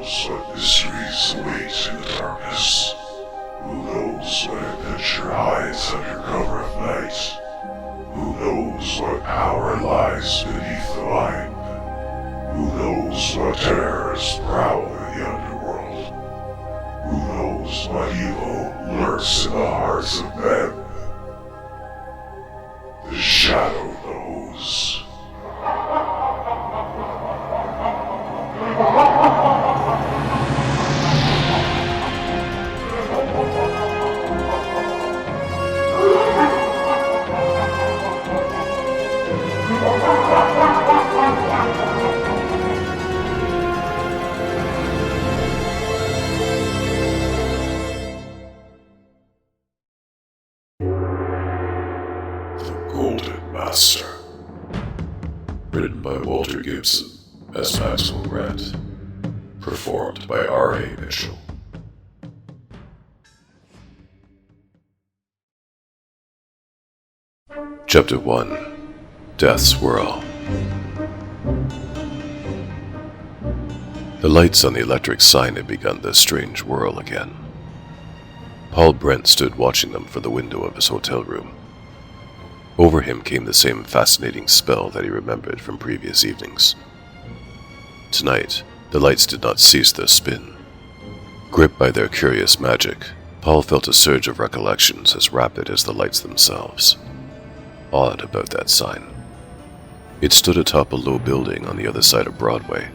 knows what mysteries await in the darkness? Who knows what adventure hides under cover of night? Who knows what power lies beneath the mind? Who knows what terrors prowl in the underworld? Who knows what evil lurks in the hearts of men? The Shadow knows. Master. Written by Walter Gibson as Maxwell Grant. Performed by R.A. Mitchell. Chapter 1. Death's Whirl. The lights on the electric sign had begun their strange whirl again. Paul Brent stood watching them from the window of his hotel room. Over him came the same fascinating spell that he remembered from previous evenings. Tonight, the lights did not cease their spin. Gripped by their curious magic, Paul felt a surge of recollections as rapid as the lights themselves. Odd about that sign. It stood atop a low building on the other side of Broadway.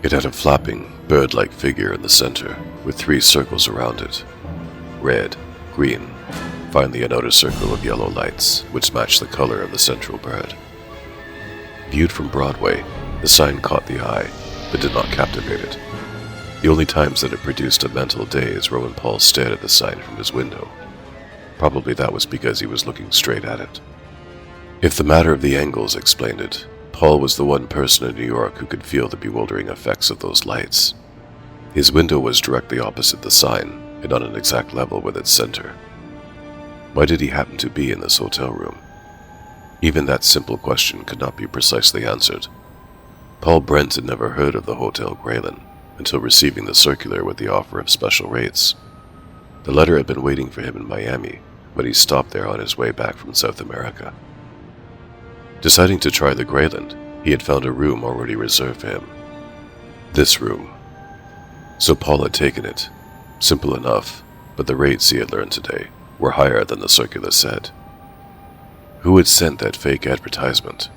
It had a flapping, bird-like figure in the center, with 3 circles around it. Red, green, finally an outer circle of yellow lights, which matched the color of the central bird. Viewed from Broadway, the sign caught the eye, but did not captivate it. The only times that it produced a mental daze were when Paul stared at the sign from his window. Probably that was because he was looking straight at it. If the matter of the angles explained it, Paul was the one person in New York who could feel the bewildering effects of those lights. His window was directly opposite the sign, and on an exact level with its center. Why did he happen to be in this hotel room? Even that simple question could not be precisely answered. Paul Brent had never heard of the Hotel Graylin until receiving the circular with the offer of special rates. The letter had been waiting for him in Miami when he stopped there on his way back from South America. Deciding to try the Graylin, he had found a room already reserved for him. This room. So Paul had taken it. Simple enough, but the rates he had learned today were higher than the circular said. Who had sent that fake advertisement?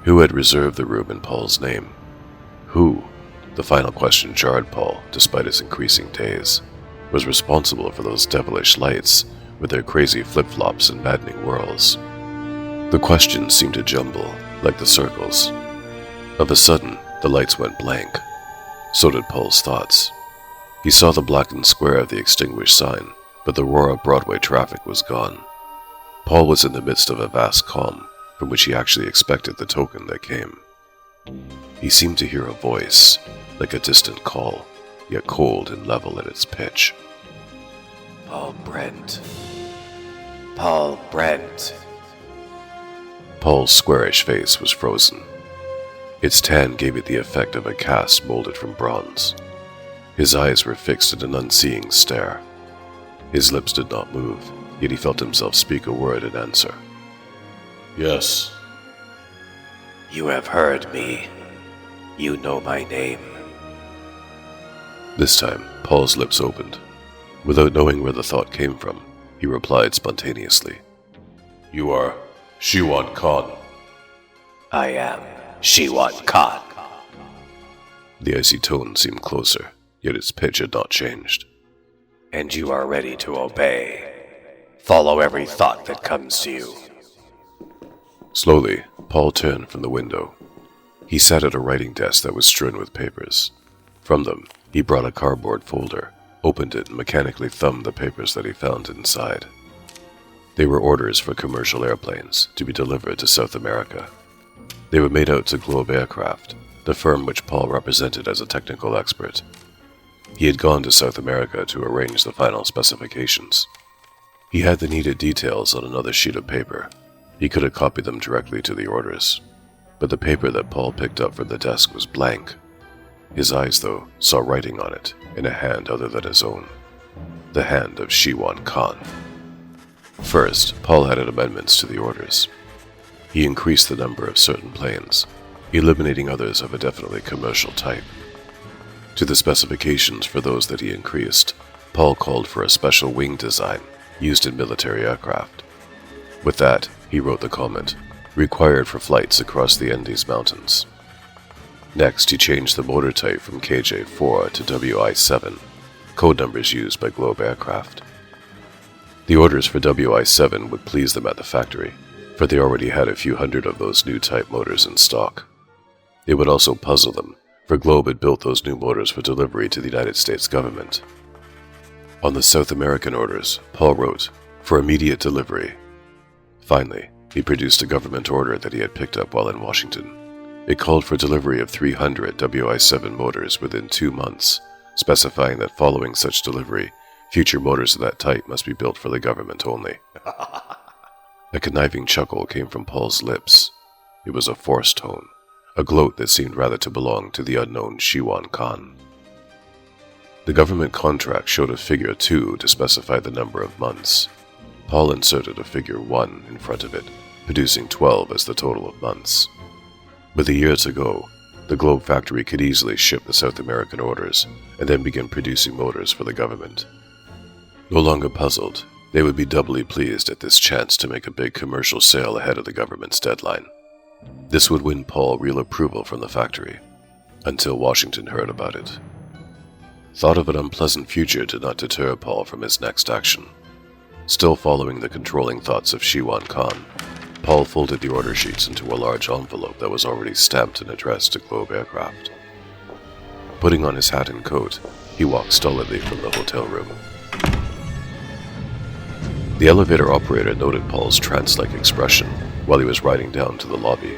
Who had reserved the room in Paul's name? Who, the final question jarred Paul despite his increasing daze, was responsible for those devilish lights with their crazy flip-flops and maddening whirls? The questions seemed to jumble, like the circles. Of a sudden, the lights went blank. So did Paul's thoughts. He saw the blackened square of the extinguished sign, but the roar of Broadway traffic was gone. Paul was in the midst of a vast calm, from which he actually expected the token that came. He seemed to hear a voice, like a distant call, yet cold and level in its pitch. Paul Brent. Paul Brent. Paul's squarish face was frozen. Its tan gave it the effect of a cast molded from bronze. His eyes were fixed in an unseeing stare. His lips did not move, yet he felt himself speak a word in answer. Yes. You have heard me. You know my name. This time, Paul's lips opened. Without knowing where the thought came from, he replied spontaneously. You are Shiwan Khan. I am Shiwan Khan. The icy tone seemed closer, yet its pitch had not changed. And you are ready to obey. Follow every thought that comes to you. Slowly, Paul turned from the window. He sat at a writing desk that was strewn with papers. From them, he brought a cardboard folder, opened it, and mechanically thumbed the papers that he found inside. They were orders for commercial airplanes to be delivered to South America. They were made out to Globe Aircraft, the firm which Paul represented as a technical expert. He had gone to South America to arrange the final specifications. He had the needed details on another sheet of paper. He could have copied them directly to the orders, but the paper that Paul picked up from the desk was blank. His eyes, though, saw writing on it in a hand other than his own. The hand of Shiwan Khan. First, Paul added amendments to the orders. He increased the number of certain planes, eliminating others of a definitely commercial type. To the specifications for those that he increased, Paul called for a special wing design used in military aircraft. With that, he wrote the comment, required for flights across the Andes Mountains. Next, he changed the motor type from KJ-4 to WI-7, code numbers used by Globe Aircraft. The orders for WI-7 would please them at the factory, for they already had a few hundred of those new type motors in stock. It would also puzzle them, for Globe had built those new motors for delivery to the United States government. On the South American orders, Paul wrote, for immediate delivery. Finally, he produced a government order that he had picked up while in Washington. It called for delivery of 300 WI-7 motors within 2 months, specifying that following such delivery, future motors of that type must be built for the government only. A conniving chuckle came from Paul's lips. It was a forced tone, a gloat that seemed rather to belong to the unknown Shiwan Khan. The government contract showed a figure 2 to specify the number of months. Paul inserted a figure 1 in front of it, producing 12 as the total of months. With a year to go, the Globe factory could easily ship the South American orders and then begin producing motors for the government. No longer puzzled, they would be doubly pleased at this chance to make a big commercial sale ahead of the government's deadline. This would win Paul real approval from the factory, until Washington heard about it. Thought of an unpleasant future did not deter Paul from his next action. Still following the controlling thoughts of Shiwan Khan, Paul folded the order sheets into a large envelope that was already stamped and addressed to Globe Aircraft. Putting on his hat and coat, he walked stolidly from the hotel room. The elevator operator noted Paul's trance-like expression while he was riding down to the lobby.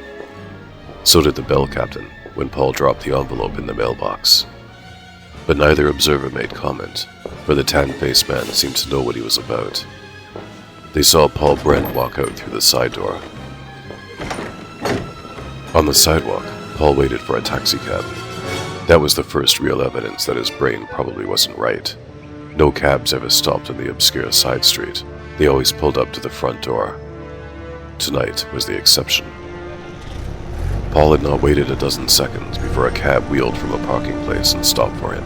So did the bell captain when Paul dropped the envelope in the mailbox. But neither observer made comment, for the tan-faced man seemed to know what he was about. They saw Paul Brent walk out through the side door. On the sidewalk, Paul waited for a taxicab. That was the first real evidence that his brain probably wasn't right. No cabs ever stopped on the obscure side street. They always pulled up to the front door. Tonight was the exception. Paul had not waited a dozen seconds before a cab wheeled from a parking place and stopped for him.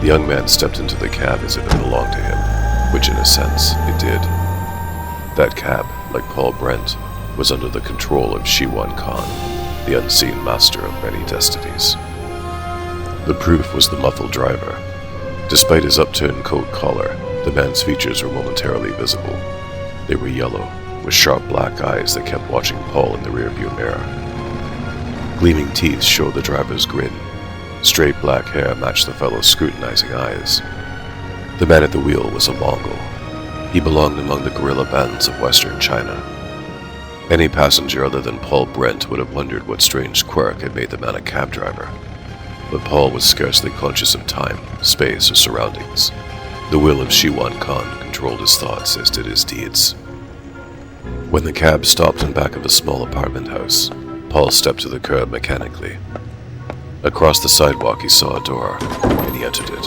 The young man stepped into the cab as if it belonged to him, which in a sense it did. That cab, like Paul Brent, was under the control of Shiwan Khan, the unseen master of many destinies. The proof was the muffled driver. Despite his upturned coat collar, the man's features were momentarily visible. They were yellow, with sharp black eyes that kept watching Paul in the rearview mirror. Gleaming teeth showed the driver's grin. Straight black hair matched the fellow's scrutinizing eyes. The man at the wheel was a Mongol. He belonged among the guerrilla bands of western China. Any passenger other than Paul Brent would have wondered what strange quirk had made the man a cab driver. But Paul was scarcely conscious of time, space, or surroundings. The will of Shiwan Khan controlled his thoughts as did his deeds. When the cab stopped in back of a small apartment house, Paul stepped to the curb mechanically. Across the sidewalk he saw a door, and he entered it.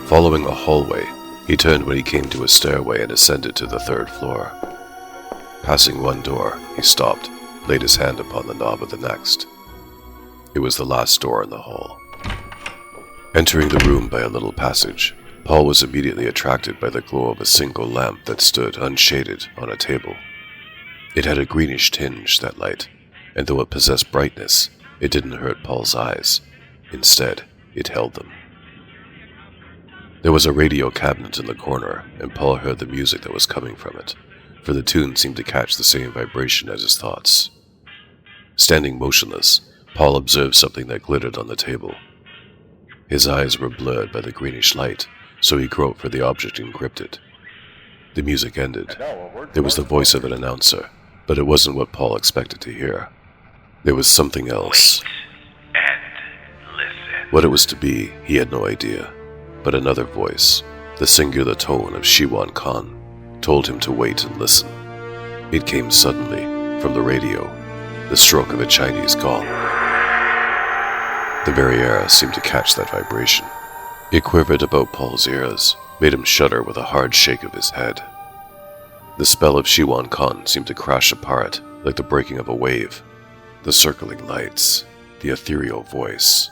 Following a hallway, he turned when he came to a stairway and ascended to the 3rd floor. Passing one door, he stopped, laid his hand upon the knob of the next. It was the last door in the hall. Entering the room by a little passage, Paul was immediately attracted by the glow of a single lamp that stood unshaded on a table. It had a greenish tinge, that light, and though it possessed brightness, it didn't hurt Paul's eyes. Instead, it held them. There was a radio cabinet in the corner, and Paul heard the music that was coming from it, for the tune seemed to catch the same vibration as his thoughts. Standing motionless, Paul observed something that glittered on the table. His eyes were blurred by the greenish light, so he groped for the object and gripped it. The music ended. There was the voice of an announcer, but it wasn't what Paul expected to hear. There was something else. Wait and listen. What it was to be, he had no idea. But another voice, the singular tone of Shiwan Khan, told him to wait and listen. It came suddenly, from the radio, the stroke of a Chinese gong. The very air seemed to catch that vibration. It quivered about Paul's ears, made him shudder with a hard shake of his head. The spell of Shiwan Khan seemed to crash apart, like the breaking of a wave. The circling lights, the ethereal voice,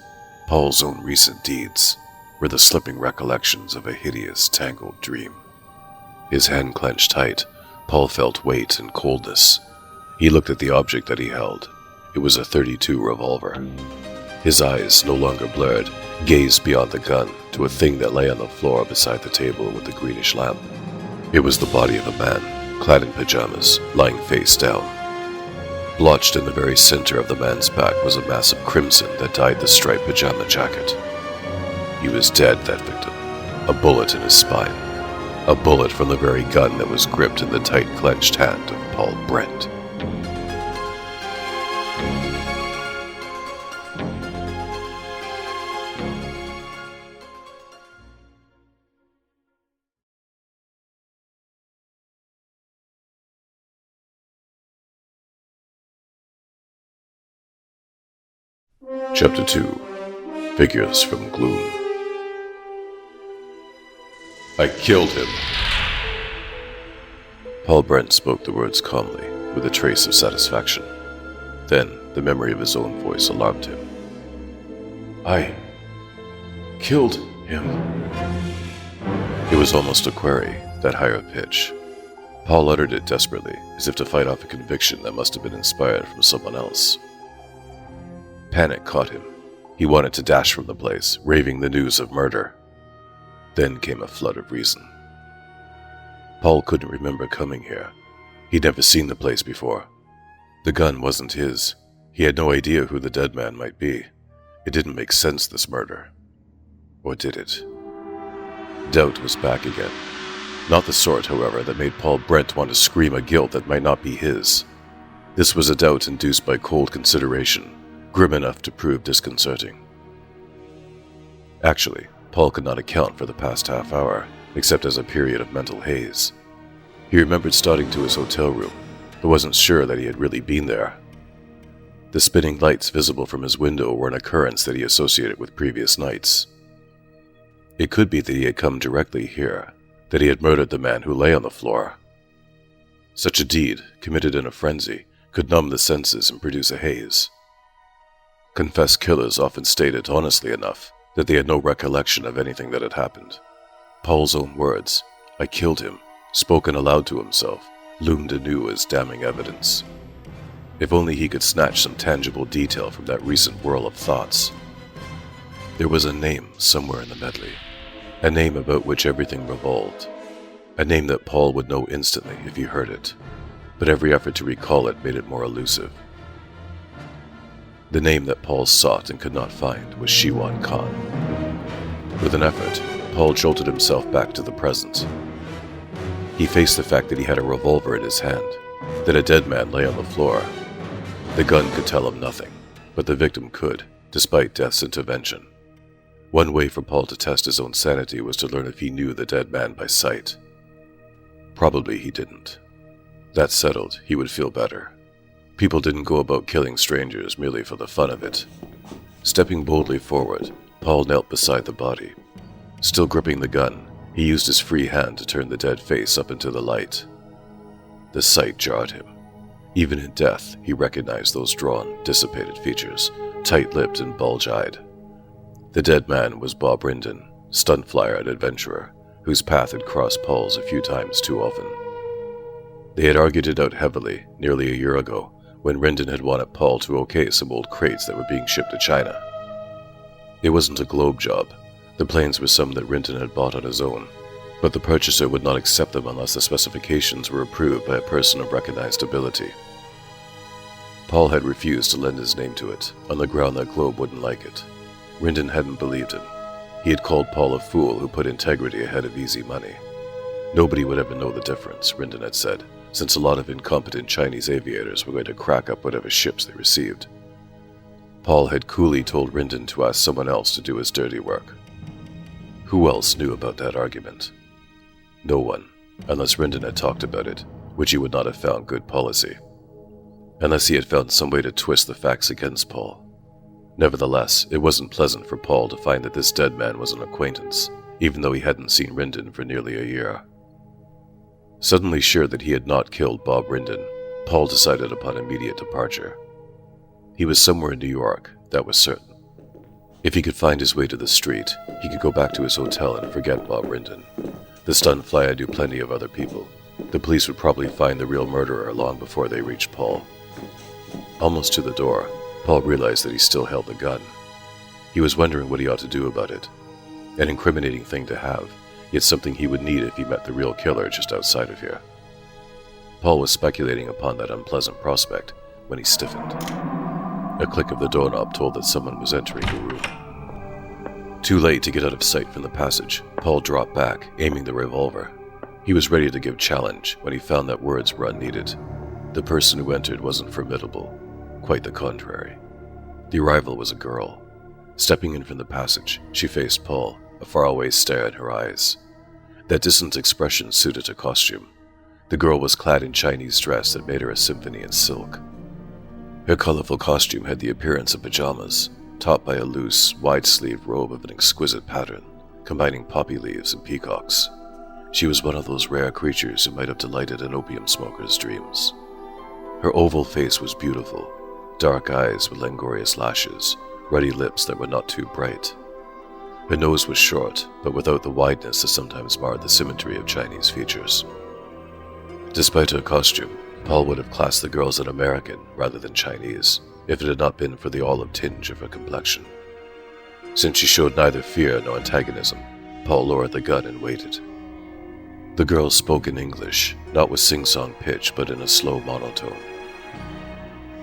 Paul's own recent deeds, were the slipping recollections of a hideous, tangled dream. His hand clenched tight. Paul felt weight and coldness. He looked at the object that he held. It was a .32 revolver. His eyes, no longer blurred, gazed beyond the gun to a thing that lay on the floor beside the table with the greenish lamp. It was the body of a man, clad in pajamas, lying face down. Blotched in the very center of the man's back was a mass of crimson that dyed the striped pajama jacket. He was dead, that victim. A bullet in his spine. A bullet from the very gun that was gripped in the tight clenched hand of Paul Brent. Chapter 2. Figures from Gloom. I killed him. Paul Brent spoke the words calmly, with a trace of satisfaction. Then, the memory of his own voice alarmed him. I killed him. It was almost a query, that higher pitch. Paul uttered it desperately, as if to fight off a conviction that must have been inspired from someone else. Panic caught him. He wanted to dash from the place, raving the news of murder. Then came a flood of reason. Paul couldn't remember coming here. He'd never seen the place before. The gun wasn't his. He had no idea who the dead man might be. It didn't make sense, this murder. Or did it? Doubt was back again. Not the sort, however, that made Paul Brent want to scream a guilt that might not be his. This was a doubt induced by cold consideration, grim enough to prove disconcerting. Actually, Paul could not account for the past half hour, except as a period of mental haze. He remembered starting to his hotel room, but wasn't sure that he had really been there. The spinning lights visible from his window were an occurrence that he associated with previous nights. It could be that he had come directly here, that he had murdered the man who lay on the floor. Such a deed, committed in a frenzy, could numb the senses and produce a haze. Confessed killers often stated honestly enough that they had no recollection of anything that had happened. Paul's own words, "I killed him," spoken aloud to himself, loomed anew as damning evidence. If only he could snatch some tangible detail from that recent whirl of thoughts. There was a name somewhere in the medley, a name about which everything revolved, a name that Paul would know instantly if he heard it, but every effort to recall it made it more elusive. The name that Paul sought and could not find was Shiwan Khan. With an effort, Paul jolted himself back to the present. He faced the fact that he had a revolver in his hand, that a dead man lay on the floor. The gun could tell him nothing, but the victim could, despite death's intervention. One way for Paul to test his own sanity was to learn if he knew the dead man by sight. Probably he didn't. That settled, he would feel better. People didn't go about killing strangers merely for the fun of it. Stepping boldly forward, Paul knelt beside the body. Still gripping the gun, he used his free hand to turn the dead face up into the light. The sight jarred him. Even in death, he recognized those drawn, dissipated features, tight-lipped and bulge-eyed. The dead man was Bob Rindon, stunt flyer and adventurer, whose path had crossed Paul's a few times too often. They had argued it out heavily nearly a year ago, when Rindon had wanted Paul to okay some old crates that were being shipped to China. It wasn't a globe job. The planes were some that Rindon had bought on his own, but the purchaser would not accept them unless the specifications were approved by a person of recognized ability. Paul had refused to lend his name to it, on the ground that Globe wouldn't like it. Rindon hadn't believed him. He had called Paul a fool who put integrity ahead of easy money. Nobody would ever know the difference, Rindon had said, since a lot of incompetent Chinese aviators were going to crack up whatever ships they received. Paul had coolly told Rindon to ask someone else to do his dirty work. Who else knew about that argument? No one, unless Rindon had talked about it, which he would not have found good policy. Unless he had found some way to twist the facts against Paul. Nevertheless, it wasn't pleasant for Paul to find that this dead man was an acquaintance, even though he hadn't seen Rindon for nearly a year. Suddenly sure that he had not killed Bob Rindon, Paul decided upon immediate departure. He was somewhere in New York, that was certain. If he could find his way to the street, he could go back to his hotel and forget Bob Rindon. The stunned flyer knew plenty of other people. The police would probably find the real murderer long before they reached Paul. Almost to the door, Paul realized that he still held the gun. He was wondering what he ought to do about it. An incriminating thing to have, yet something he would need if he met the real killer just outside of here. Paul was speculating upon that unpleasant prospect when he stiffened. A click of the doorknob told that someone was entering the room. Too late to get out of sight from the passage, Paul dropped back, aiming the revolver. He was ready to give challenge when he found that words were unneeded. The person who entered wasn't formidable. Quite the contrary. The arrival was a girl. Stepping in from the passage, she faced Paul, a faraway stare in her eyes. That distant expression suited her costume. The girl was clad in Chinese dress that made her a symphony in silk. Her colorful costume had the appearance of pajamas, topped by a loose, wide-sleeved robe of an exquisite pattern, combining poppy leaves and peacocks. She was one of those rare creatures who might have delighted an opium smoker's dreams. Her oval face was beautiful, dark eyes with languorous lashes, ruddy lips that were not too bright. Her nose was short, but without the wideness that sometimes marred the symmetry of Chinese features. Despite her costume, Paul would have classed the girl as an American rather than Chinese, if it had not been for the olive tinge of her complexion. Since she showed neither fear nor antagonism, Paul lowered the gun and waited. The girl spoke in English, not with sing-song pitch, but in a slow monotone.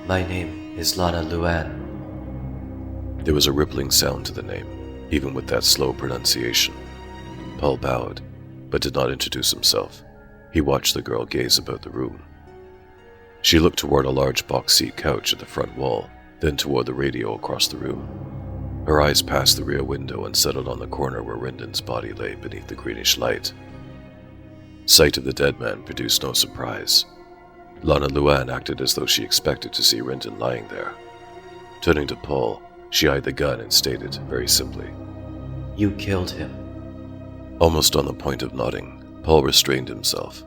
My name is Lana Luan. There was a rippling sound to the name, even with that slow pronunciation. Paul bowed, but did not introduce himself. He watched the girl gaze about the room. She looked toward a large box-seat couch at the front wall, then toward the radio across the room. Her eyes passed the rear window and settled on the corner where Rindon's body lay beneath the greenish light. Sight of the dead man produced no surprise. Lana Luan acted as though she expected to see Rindon lying there. Turning to Paul, she eyed the gun and stated, very simply, You killed him. Almost on the point of nodding, Paul restrained himself.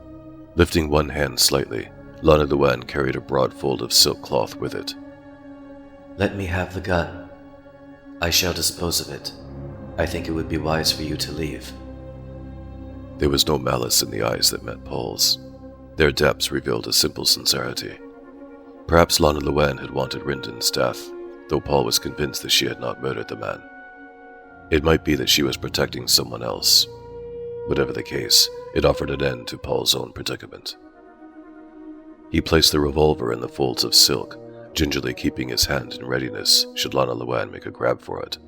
Lifting one hand slightly, Lana Luan carried a broad fold of silk cloth with it. Let me have the gun. I shall dispose of it. I think it would be wise for you to leave. There was no malice in the eyes that met Paul's. Their depths revealed a simple sincerity. Perhaps Lana Luan had wanted Rindon's death, though Paul was convinced that she had not murdered the man. It might be that she was protecting someone else. Whatever the case, it offered an end to Paul's own predicament. He placed the revolver in the folds of silk, gingerly keeping his hand in readiness should Lana Luan make a grab for it.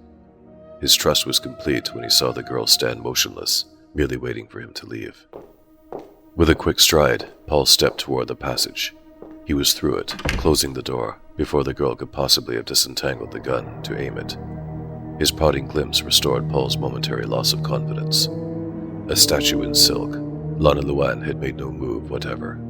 His trust was complete when he saw the girl stand motionless, merely waiting for him to leave. With a quick stride, Paul stepped toward the passage. He was through it, closing the door, before the girl could possibly have disentangled the gun to aim it. His parting glimpse restored Paul's momentary loss of confidence. A statue in silk, Lana Luan had made no move whatever.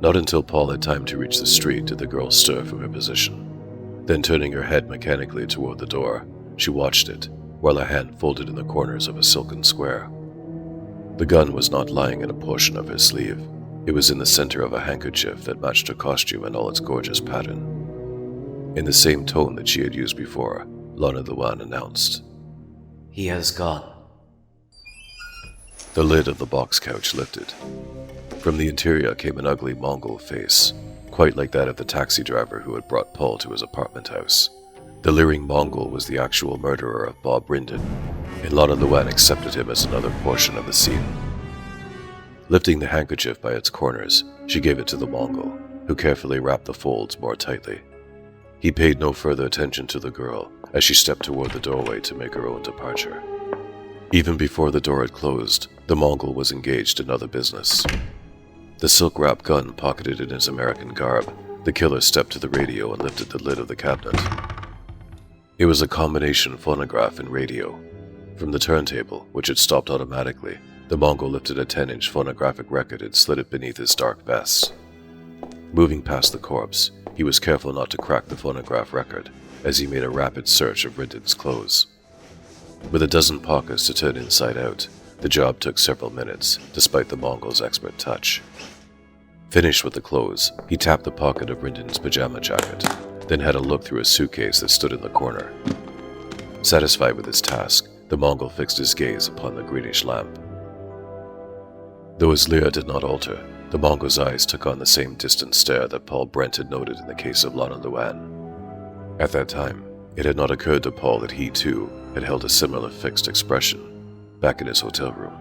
Not until Paul had time to reach the street did the girl stir from her position. Then turning her head mechanically toward the door, she watched it, while her hand folded in the corners of a silken square. The gun was not lying in a portion of her sleeve. It was in the center of a handkerchief that matched her costume and all its gorgeous pattern. In the same tone that she had used before, Lana Luan announced, He has gone. The lid of the box couch lifted. From the interior came an ugly Mongol face, quite like that of the taxi driver who had brought Paul to his apartment house. The leering Mongol was the actual murderer of Bob Rindon, and Lana Luan accepted him as another portion of the scene. Lifting the handkerchief by its corners, she gave it to the Mongol, who carefully wrapped the folds more tightly. He paid no further attention to the girl as she stepped toward the doorway to make her own departure. Even before the door had closed, the Mongol was engaged in other business. The silk-wrapped gun pocketed in his American garb, the killer stepped to the radio and lifted the lid of the cabinet. It was a combination phonograph and radio. From the turntable, which had stopped automatically, the Mongol lifted a 10-inch phonographic record and slid it beneath his dark vest. Moving past the corpse, he was careful not to crack the phonograph record as he made a rapid search of Rinden's clothes. With a dozen pockets to turn inside out, the job took several minutes, despite the Mongol's expert touch. Finished with the clothes, he tapped the pocket of Rinden's pajama jacket, then had a look through a suitcase that stood in the corner. Satisfied with his task, the Mongol fixed his gaze upon the greenish lamp. Though his leer did not alter, the Mongol's eyes took on the same distant stare that Paul Brent had noted in the case of Lana Luan. At that time, it had not occurred to Paul that he, too, had held a similar fixed expression back in his hotel room.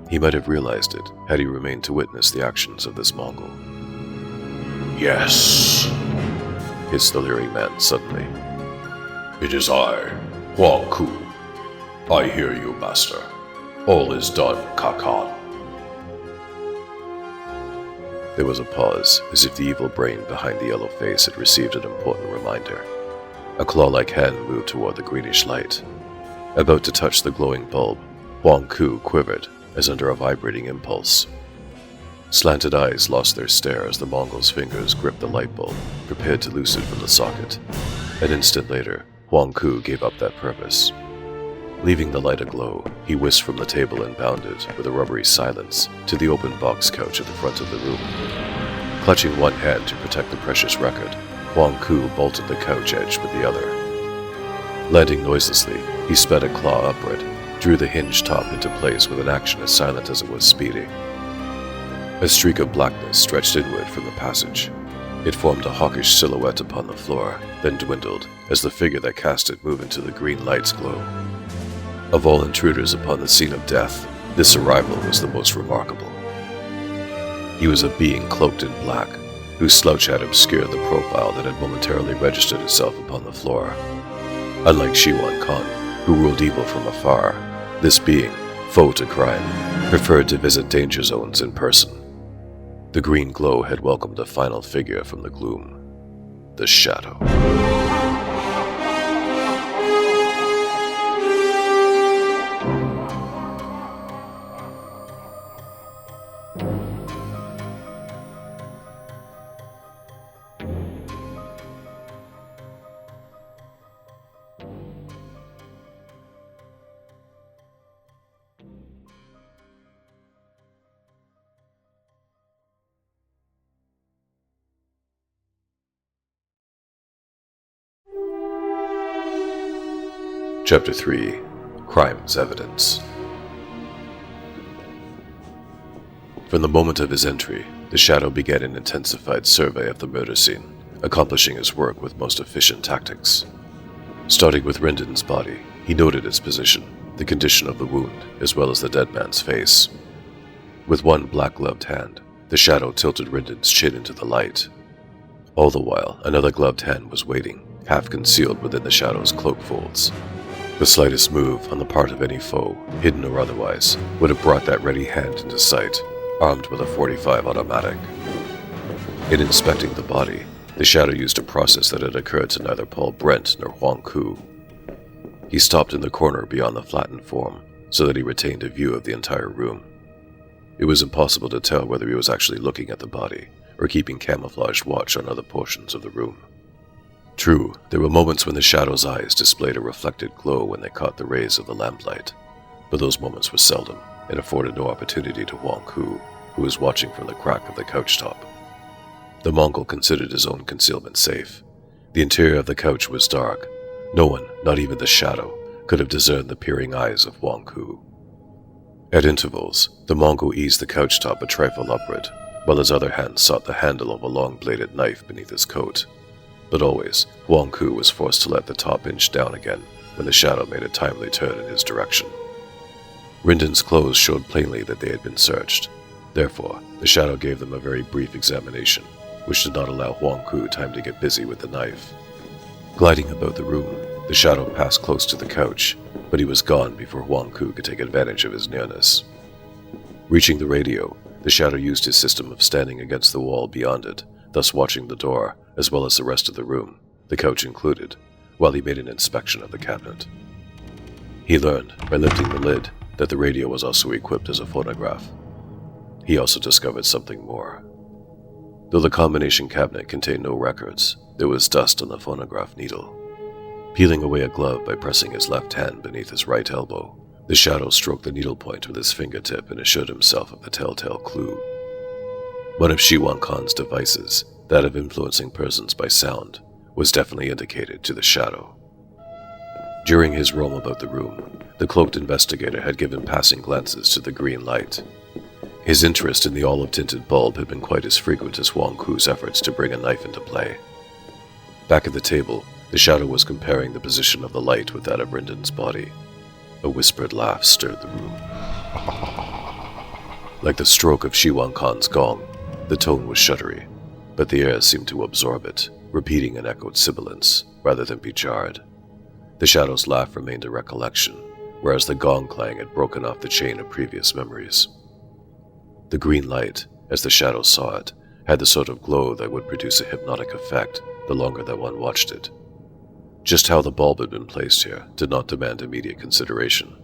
He might have realized it had he remained to witness the actions of this Mongol. Yes, hissed the leering man suddenly. it is I, Huang Ku. I hear you, master. All is done, Kakan. There was a pause, as if the evil brain behind the yellow face had received an important reminder. A claw-like hand moved toward the greenish light. About to touch the glowing bulb, Huang Ku quivered, as under a vibrating impulse. Slanted eyes lost their stare as the Mongol's fingers gripped the light bulb, prepared to loose it from the socket. An instant later, Huang Ku gave up that purpose. Leaving the light aglow, he whisked from the table and bounded, with a rubbery silence, to the open box couch at the front of the room. Clutching one hand to protect the precious record, Huang Ku bolted the couch edge with the other. Landing noiselessly, he sped a claw upward, drew the hinge top into place with an action as silent as it was speedy. A streak of blackness stretched inward from the passage. It formed a hawkish silhouette upon the floor, then dwindled as the figure that cast it moved into the green light's glow. Of all intruders upon the scene of death, this arrival was the most remarkable. He was a being cloaked in black, whose slouch hat obscured the profile that had momentarily registered itself upon the floor. Unlike Shiwan Khan, who ruled evil from afar, this being, foe to crime, preferred to visit danger zones in person. The green glow had welcomed a final figure from the gloom, the Shadow. Chapter 3. Crime's Evidence. From the moment of his entry, the Shadow began an intensified survey of the murder scene, accomplishing his work with most efficient tactics. Starting with Rinden's body, he noted its position, the condition of the wound, as well as the dead man's face. With one black-gloved hand, the Shadow tilted Rinden's chin into the light. All the while, another gloved hand was waiting, half concealed within the Shadow's cloak folds. The slightest move on the part of any foe, hidden or otherwise, would have brought that ready hand into sight, armed with a .45 automatic. In inspecting the body, the Shadow used a process that had occurred to neither Paul Brent nor Huang Ku. He stopped in the corner beyond the flattened form, so that he retained a view of the entire room. It was impossible to tell whether he was actually looking at the body, or keeping camouflaged watch on other portions of the room. True, there were moments when the Shadow's eyes displayed a reflected glow when they caught the rays of the lamplight, but those moments were seldom, and afforded no opportunity to Huang Ku, who was watching from the crack of the couch top. The Mongol considered his own concealment safe. The interior of the couch was dark. No one, not even the Shadow, could have discerned the peering eyes of Huang Ku. At intervals, the Mongol eased the couch top a trifle upward, while his other hand sought the handle of a long-bladed knife beneath his coat. But always, Huang Ku was forced to let the top inch down again when the Shadow made a timely turn in his direction. Rinden's clothes showed plainly that they had been searched. Therefore, the Shadow gave them a very brief examination, which did not allow Huang Ku time to get busy with the knife. Gliding about the room, the Shadow passed close to the couch, but he was gone before Huang Ku could take advantage of his nearness. Reaching the radio, the Shadow used his system of standing against the wall beyond it, thus watching the door, as well as the rest of the room, the couch included, while he made an inspection of the cabinet. He learned, by lifting the lid, that the radio was also equipped as a phonograph. He also discovered something more. Though the combination cabinet contained no records, there was dust on the phonograph needle. Peeling away a glove by pressing his left hand beneath his right elbow, the shadow stroked the needlepoint with his fingertip and assured himself of the telltale clue. One of Shi Wan Khan's devices, that of influencing persons by sound, was definitely indicated to the shadow. During his roam about the room, the cloaked investigator had given passing glances to the green light. His interest in the olive-tinted bulb had been quite as frequent as Huang Ku's efforts to bring a knife into play. Back at the table, the shadow was comparing the position of the light with that of Rindon's body. A whispered laugh stirred the room. Like the stroke of Shi Wan Khan's gong, the tone was shuddery, but the air seemed to absorb it, repeating an echoed sibilance, rather than be jarred. The shadow's laugh remained a recollection, whereas the gong clang had broken off the chain of previous memories. The green light, as the shadow saw it, had the sort of glow that would produce a hypnotic effect the longer that one watched it. Just how the bulb had been placed here did not demand immediate consideration.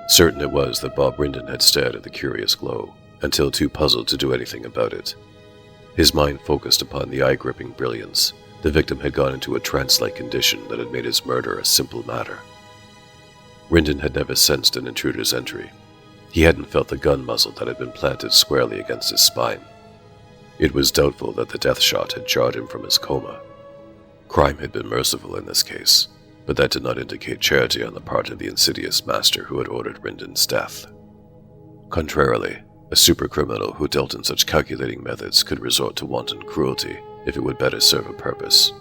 Certain it was that Bob Rindon had stared at the curious glow, until too puzzled to do anything about it. His mind focused upon the eye-gripping brilliance. The victim had gone into a trance-like condition that had made his murder a simple matter. Rindon had never sensed an intruder's entry. He hadn't felt the gun muzzle that had been planted squarely against his spine. It was doubtful that the death shot had jarred him from his coma. Crime had been merciful in this case, but that did not indicate charity on the part of the insidious master who had ordered Rindon's death. Contrarily, a supercriminal who dealt in such calculating methods could resort to wanton cruelty if it would better serve a purpose.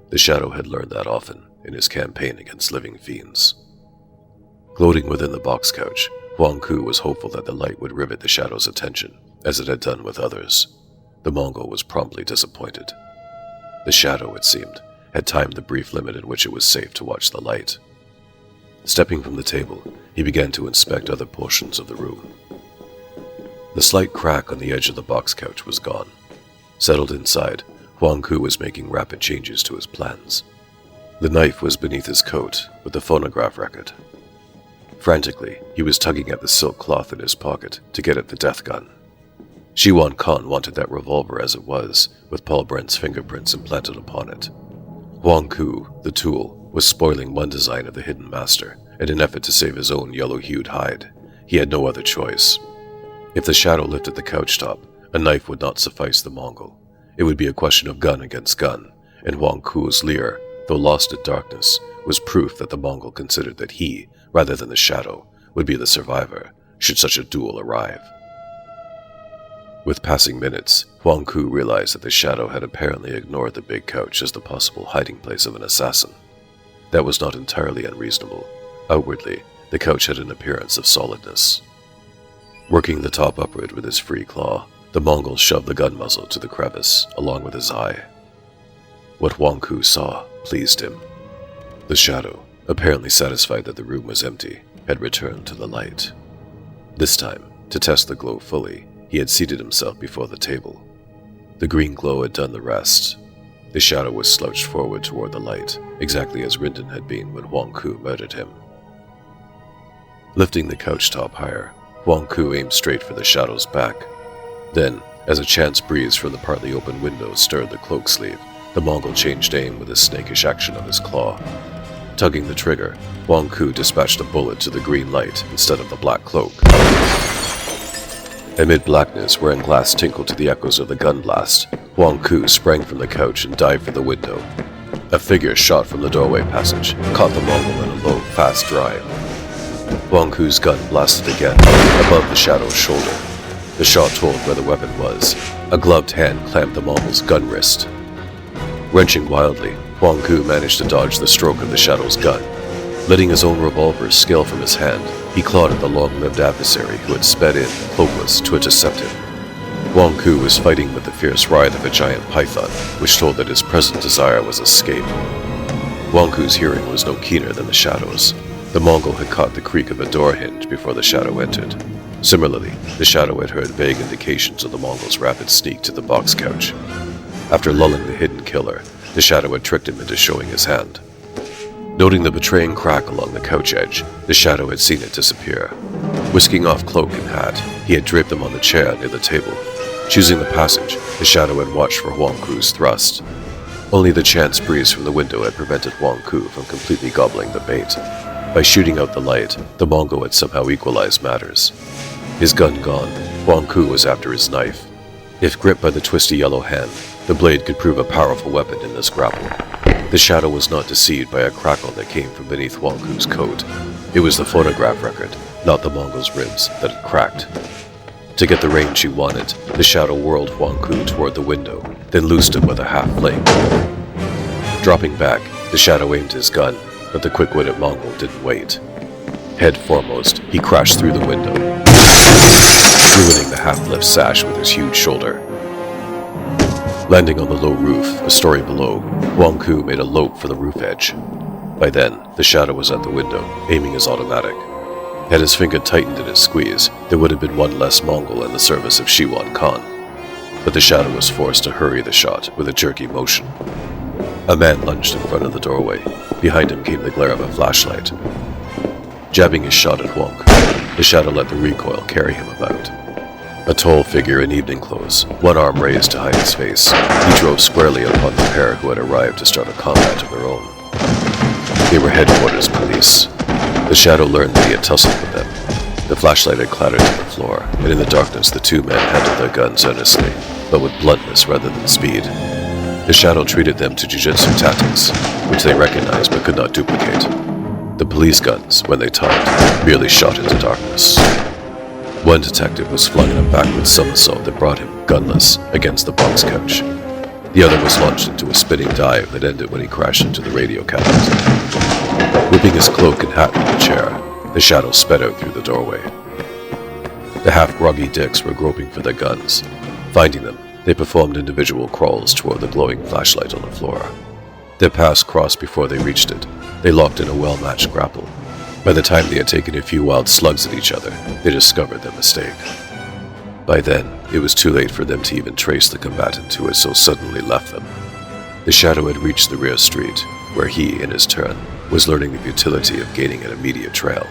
The Shadow had learned that often in his campaign against living fiends. Gloating within the box couch, Huang Ku was hopeful that the light would rivet the Shadow's attention, as it had done with others. The Mongol was promptly disappointed. The Shadow, it seemed, had timed the brief limit in which it was safe to watch the light. Stepping from the table, he began to inspect other portions of the room. The slight crack on the edge of the box couch was gone. Settled inside, Huang Ku was making rapid changes to his plans. The knife was beneath his coat, with the phonograph record. Frantically, he was tugging at the silk cloth in his pocket to get at the death gun. Shi Wan Khan wanted that revolver as it was, with Paul Brent's fingerprints implanted upon it. Huang Ku, the tool, was spoiling one design of the hidden master, in an effort to save his own yellow-hued hide. He had no other choice. If the Shadow lifted the couch top, a knife would not suffice the Mongol. It would be a question of gun against gun, and Huang Ku's leer, though lost in darkness, was proof that the Mongol considered that he, rather than the Shadow, would be the survivor, should such a duel arrive. With passing minutes, Huang Ku realized that the Shadow had apparently ignored the big couch as the possible hiding place of an assassin. That was not entirely unreasonable. Outwardly, the couch had an appearance of solidness. Working the top upward with his free claw, the Mongol shoved the gun muzzle to the crevice, along with his eye. What Huang Ku saw pleased him. The Shadow, apparently satisfied that the room was empty, had returned to the light. This time, to test the glow fully, he had seated himself before the table. The green glow had done the rest. The Shadow was slouched forward toward the light, exactly as Rindon had been when Huang Ku murdered him. Lifting the couch top higher, Huang Ku aimed straight for the Shadow's back. Then, as a chance breeze from the partly open window stirred the cloak sleeve, the Mongol changed aim with a snakish action of his claw. Tugging the trigger, Huang Ku dispatched a bullet to the green light instead of the black cloak. Amid blackness wherein glass tinkled to the echoes of the gun blast, Huang Ku sprang from the couch and dived for the window. A figure shot from the doorway passage, caught the Mongol in a low, fast drive. Huang Ku's gun blasted again, above the Shadow's shoulder. The shot told where the weapon was. A gloved hand clamped the Mongol's gun wrist. Wrenching wildly, Huang Ku managed to dodge the stroke of the Shadow's gun. Letting his own revolver scale from his hand, he clawed at the long-limbed adversary who had sped in, cloakless, to intercept him. Huang Ku was fighting with the fierce writhe of a giant python, which told that his present desire was escape. Huang Ku's hearing was no keener than the Shadow's. The Mongol had caught the creak of a door hinge before the Shadow entered. Similarly, the Shadow had heard vague indications of the Mongol's rapid sneak to the box couch. After lulling the hidden killer, the Shadow had tricked him into showing his hand. Noting the betraying crack along the couch edge, the Shadow had seen it disappear. Whisking off cloak and hat, he had draped them on the chair near the table. Choosing the passage, the Shadow had watched for Huang Ku's thrust. Only the chance breeze from the window had prevented Huang Ku from completely gobbling the bait. By shooting out the light, the Mongol had somehow equalized matters. His gun gone, Huang Ku was after his knife. If gripped by the twisty yellow hand, the blade could prove a powerful weapon in this grapple. The Shadow was not deceived by a crackle that came from beneath Huang Ku's coat. It was the phonograph record, not the Mongol's ribs, that had cracked. To get the range he wanted, the Shadow whirled Huang Ku toward the window, then loosed him with a half-fling. Dropping back, the Shadow aimed his gun, but the quick-witted Mongol didn't wait. Head foremost, he crashed through the window, ruining the half-lift sash with his huge shoulder. Landing on the low roof, a story below, Huang Ku made a lope for the roof edge. By then, the Shadow was at the window, aiming his automatic. Had his finger tightened in its squeeze, there would have been one less Mongol in the service of Shiwan Khan. But the Shadow was forced to hurry the shot with a jerky motion. A man lunged in front of the doorway. Behind him came the glare of a flashlight. Jabbing his shot at Huang Ku, the Shadow let the recoil carry him about. A tall figure in evening clothes, one arm raised to hide his face, he drove squarely upon the pair who had arrived to start a combat of their own. They were headquarters police. The Shadow learned that he had tussled with them. The flashlight had clattered to the floor, and in the darkness the two men handled their guns earnestly, but with bluntness rather than speed. The Shadow treated them to jiu-jitsu tactics, which they recognized but could not duplicate. The police guns, when they talked, merely shot into darkness. One detective was flung in a backward somersault that brought him, gunless, against the box couch. The other was launched into a spinning dive that ended when he crashed into the radio cabinet. Whipping his cloak and hat from the chair, the Shadow sped out through the doorway. The half-groggy dicks were groping for their guns. Finding them, they performed individual crawls toward the glowing flashlight on the floor. Their paths crossed before they reached it. They locked in a well-matched grapple. By the time they had taken a few wild slugs at each other, they discovered their mistake. By then, it was too late for them to even trace the combatant who had so suddenly left them. The Shadow had reached the rear street, where he, in his turn, was learning the futility of gaining an immediate trail.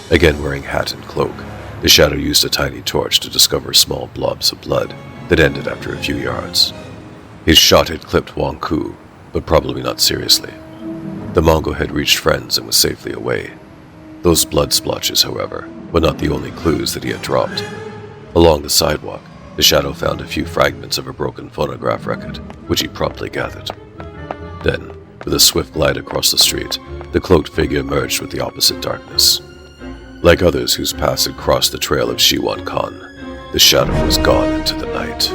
Again wearing hat and cloak, the Shadow used a tiny torch to discover small blobs of blood that ended after a few yards. His shot had clipped Huang Ku, but probably not seriously. The Mongol had reached friends and was safely away. Those blood splotches, however, were not the only clues that he had dropped. Along the sidewalk, the Shadow found a few fragments of a broken phonograph record, which he promptly gathered. Then, with a swift glide across the street, the cloaked figure merged with the opposite darkness. Like others whose paths had crossed the trail of Shiwan Khan, the Shadow was gone into the night.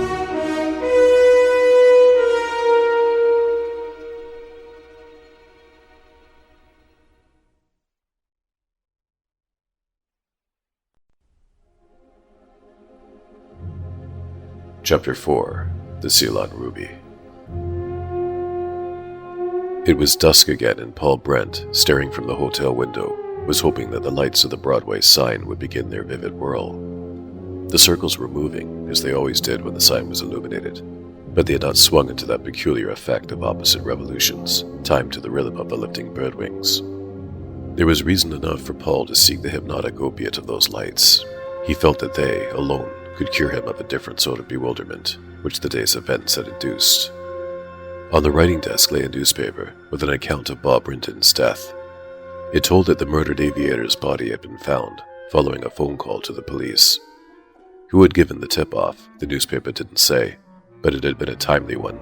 Chapter 4: The Ceylon Ruby. It was dusk again, and Paul Brent, staring from the hotel window, was hoping that the lights of the Broadway sign would begin their vivid whirl. The circles were moving, as they always did when the sign was illuminated, but they had not swung into that peculiar effect of opposite revolutions, timed to the rhythm of the lifting bird wings. There was reason enough for Paul to seek the hypnotic opiate of those lights. He felt that they, alone, could cure him of a different sort of bewilderment, which the day's events had induced. On the writing desk lay a newspaper with an account of Bob Brinton's death. It told that the murdered aviator's body had been found, following a phone call to the police. Who had given the tip-off, the newspaper didn't say, but it had been a timely one.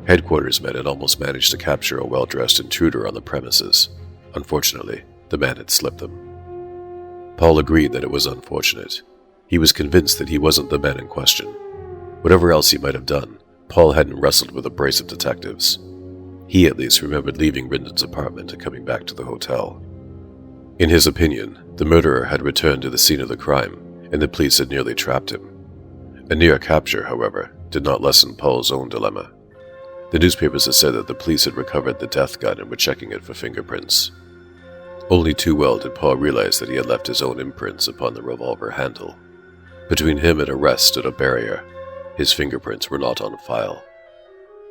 Headquarters men had almost managed to capture a well-dressed intruder on the premises. Unfortunately, the man had slipped them. Paul agreed that it was unfortunate. He was convinced that he wasn't the man in question. Whatever else he might have done, Paul hadn't wrestled with a brace of detectives. He at least remembered leaving Rindon's apartment and coming back to the hotel. In his opinion, the murderer had returned to the scene of the crime, and the police had nearly trapped him. A near capture, however, did not lessen Paul's own dilemma. The newspapers had said that the police had recovered the death gun and were checking it for fingerprints. Only too well did Paul realize that he had left his own imprints upon the revolver handle. Between him and arrest stood a barrier. His fingerprints were not on file.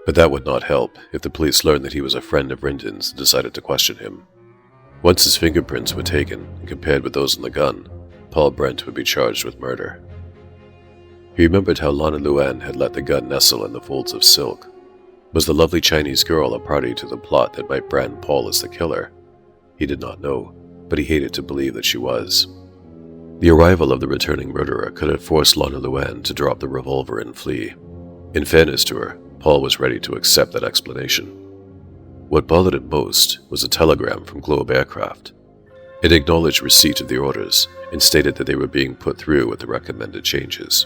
But that would not help if the police learned that he was a friend of Rindon's and decided to question him. Once his fingerprints were taken and compared with those on the gun, Paul Brent would be charged with murder. He remembered how Lana Luan had let the gun nestle in the folds of silk. Was the lovely Chinese girl a party to the plot that might brand Paul as the killer? He did not know, but he hated to believe that she was. The arrival of the returning murderer could have forced Lana Luan to drop the revolver and flee. In fairness to her, Paul was ready to accept that explanation. What bothered him most was a telegram from Globe Aircraft. It acknowledged receipt of the orders and stated that they were being put through with the recommended changes.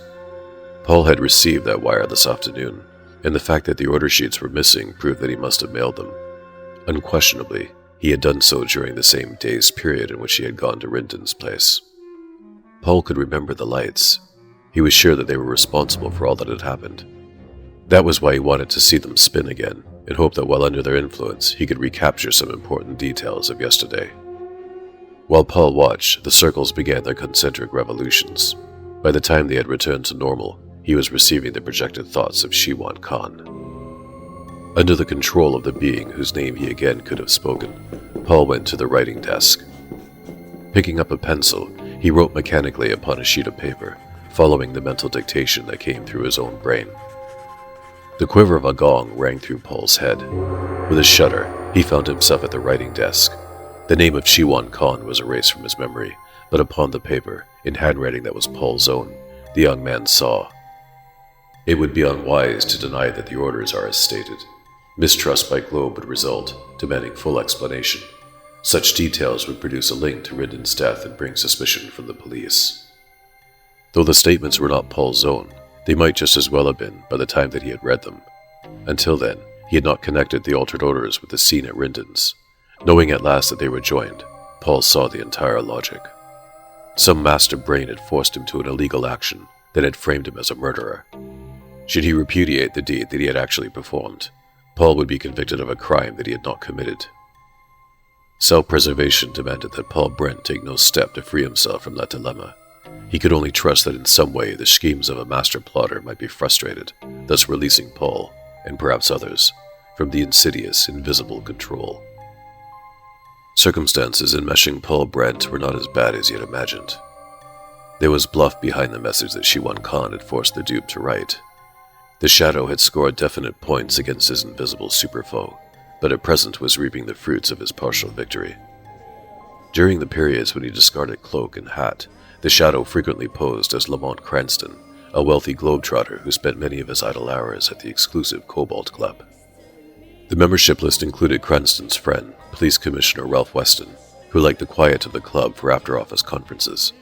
Paul had received that wire this afternoon, and the fact that the order sheets were missing proved that he must have mailed them. Unquestionably, he had done so during the same day's period in which he had gone to Rindon's place. Paul could remember the lights. He was sure that they were responsible for all that had happened. That was why he wanted to see them spin again, and hoped that while under their influence, he could recapture some important details of yesterday. While Paul watched, the circles began their concentric revolutions. By the time they had returned to normal, he was receiving the projected thoughts of Shiwan Khan. Under the control of the being whose name he again could have spoken, Paul went to the writing desk. Picking up a pencil, he wrote mechanically upon a sheet of paper, following the mental dictation that came through his own brain. The quiver of a gong rang through Paul's head. With a shudder, he found himself at the writing desk. The name of Shiwan Khan was erased from his memory, but upon the paper, in handwriting that was Paul's own, the young man saw, "It would be unwise to deny that the orders are as stated. Mistrust by Globe would result, demanding full explanation. Such details would produce a link to Rindon's death and bring suspicion from the police." Though the statements were not Paul's own, they might just as well have been by the time that he had read them. Until then, he had not connected the altered orders with the scene at Rindon's. Knowing at last that they were joined, Paul saw the entire logic. Some master brain had forced him to an illegal action that had framed him as a murderer. Should he repudiate the deed that he had actually performed, Paul would be convicted of a crime that he had not committed. Self-preservation demanded that Paul Brent take no step to free himself from that dilemma. He could only trust that in some way the schemes of a master plotter might be frustrated, thus releasing Paul, and perhaps others, from the insidious, invisible control. Circumstances enmeshing Paul Brent were not as bad as he had imagined. There was bluff behind the message that Shiwan Khan had forced the dupe to write. The shadow had scored definite points against his invisible superfoe, but at present was reaping the fruits of his partial victory. During the periods when he discarded cloak and hat, the shadow frequently posed as Lamont Cranston, a wealthy globetrotter who spent many of his idle hours at the exclusive Cobalt Club. The membership list included Cranston's friend, Police Commissioner Ralph Weston, who liked the quiet of the club for after-office conferences.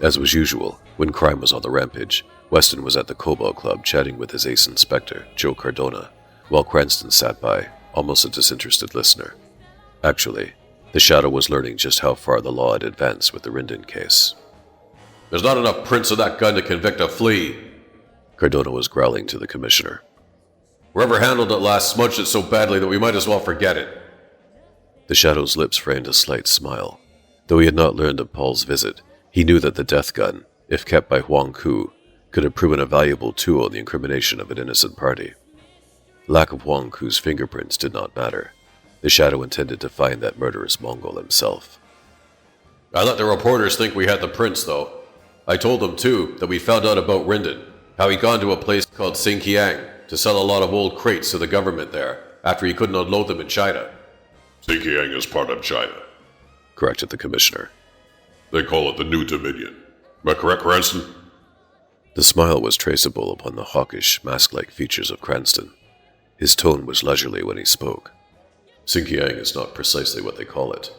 As was usual, when crime was on the rampage, Weston was at the Cobalt Club chatting with his ace inspector, Joe Cardona, while Cranston sat by, almost a disinterested listener. Actually, the Shadow was learning just how far the law had advanced with the Rindon case. "There's not enough prints of that gun to convict a flea," Cardona was growling to the commissioner. "Whoever handled it last smudged it so badly that we might as well forget it." The Shadow's lips framed a slight smile. Though he had not learned of Paul's visit, he knew that the death gun, if kept by Huang Ku, could have proven a valuable tool in the incrimination of an innocent party. Lack of Huang Ku's fingerprints did not matter. The Shadow intended to find that murderous Mongol himself. "I let the reporters think we had the prints, though. I told them, too, that we found out about Rindon, how he'd gone to a place called Xinjiang to sell a lot of old crates to the government there, after he couldn't unload them in China." Xinjiang is part of China, Corrected the commissioner. They call it the New Dominion. Am I correct, Cranston? The smile was traceable upon the hawkish, mask-like features of Cranston. His tone was leisurely when he spoke. Xinjiang is not precisely what they call it.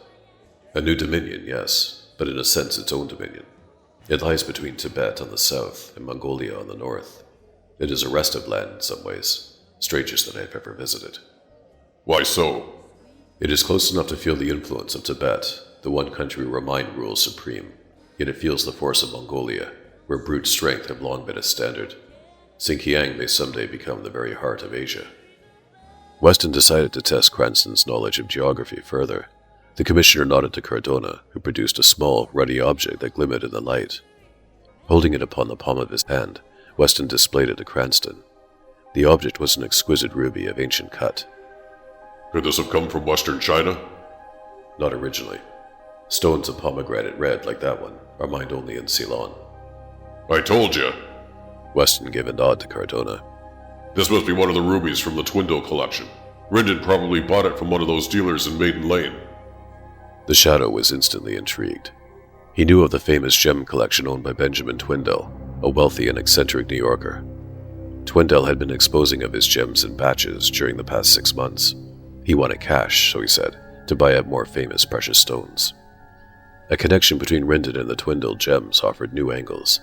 A new dominion, yes, but in a sense its own dominion. It lies between Tibet on the south and Mongolia on the north. It is a restive land in some ways, strangest that I have ever visited. Why so? It is close enough to feel the influence of Tibet, the one country where mind rules supreme, yet it feels the force of Mongolia, where brute strength have long been a standard. Xinjiang may someday become the very heart of Asia. Weston decided to test Cranston's knowledge of geography further. The commissioner nodded to Cardona, who produced a small, ruddy object that glimmered in the light. Holding it upon the palm of his hand, Weston displayed it to Cranston. The object was an exquisite ruby of ancient cut. Could this have come from Western China? Not originally. Stones of pomegranate red like that one are mined only in Ceylon. I told you. Weston gave a nod to Cardona. This must be one of the rubies from the Twindle collection. Rendon probably bought it from one of those dealers in Maiden Lane. The Shadow was instantly intrigued. He knew of the famous gem collection owned by Benjamin Twindell, a wealthy and eccentric New Yorker. Twindell had been exposing of his gems in batches during the past 6 months. He wanted cash, so he said, to buy up more famous precious stones. A connection between Rendon and the Twindell gems offered new angles.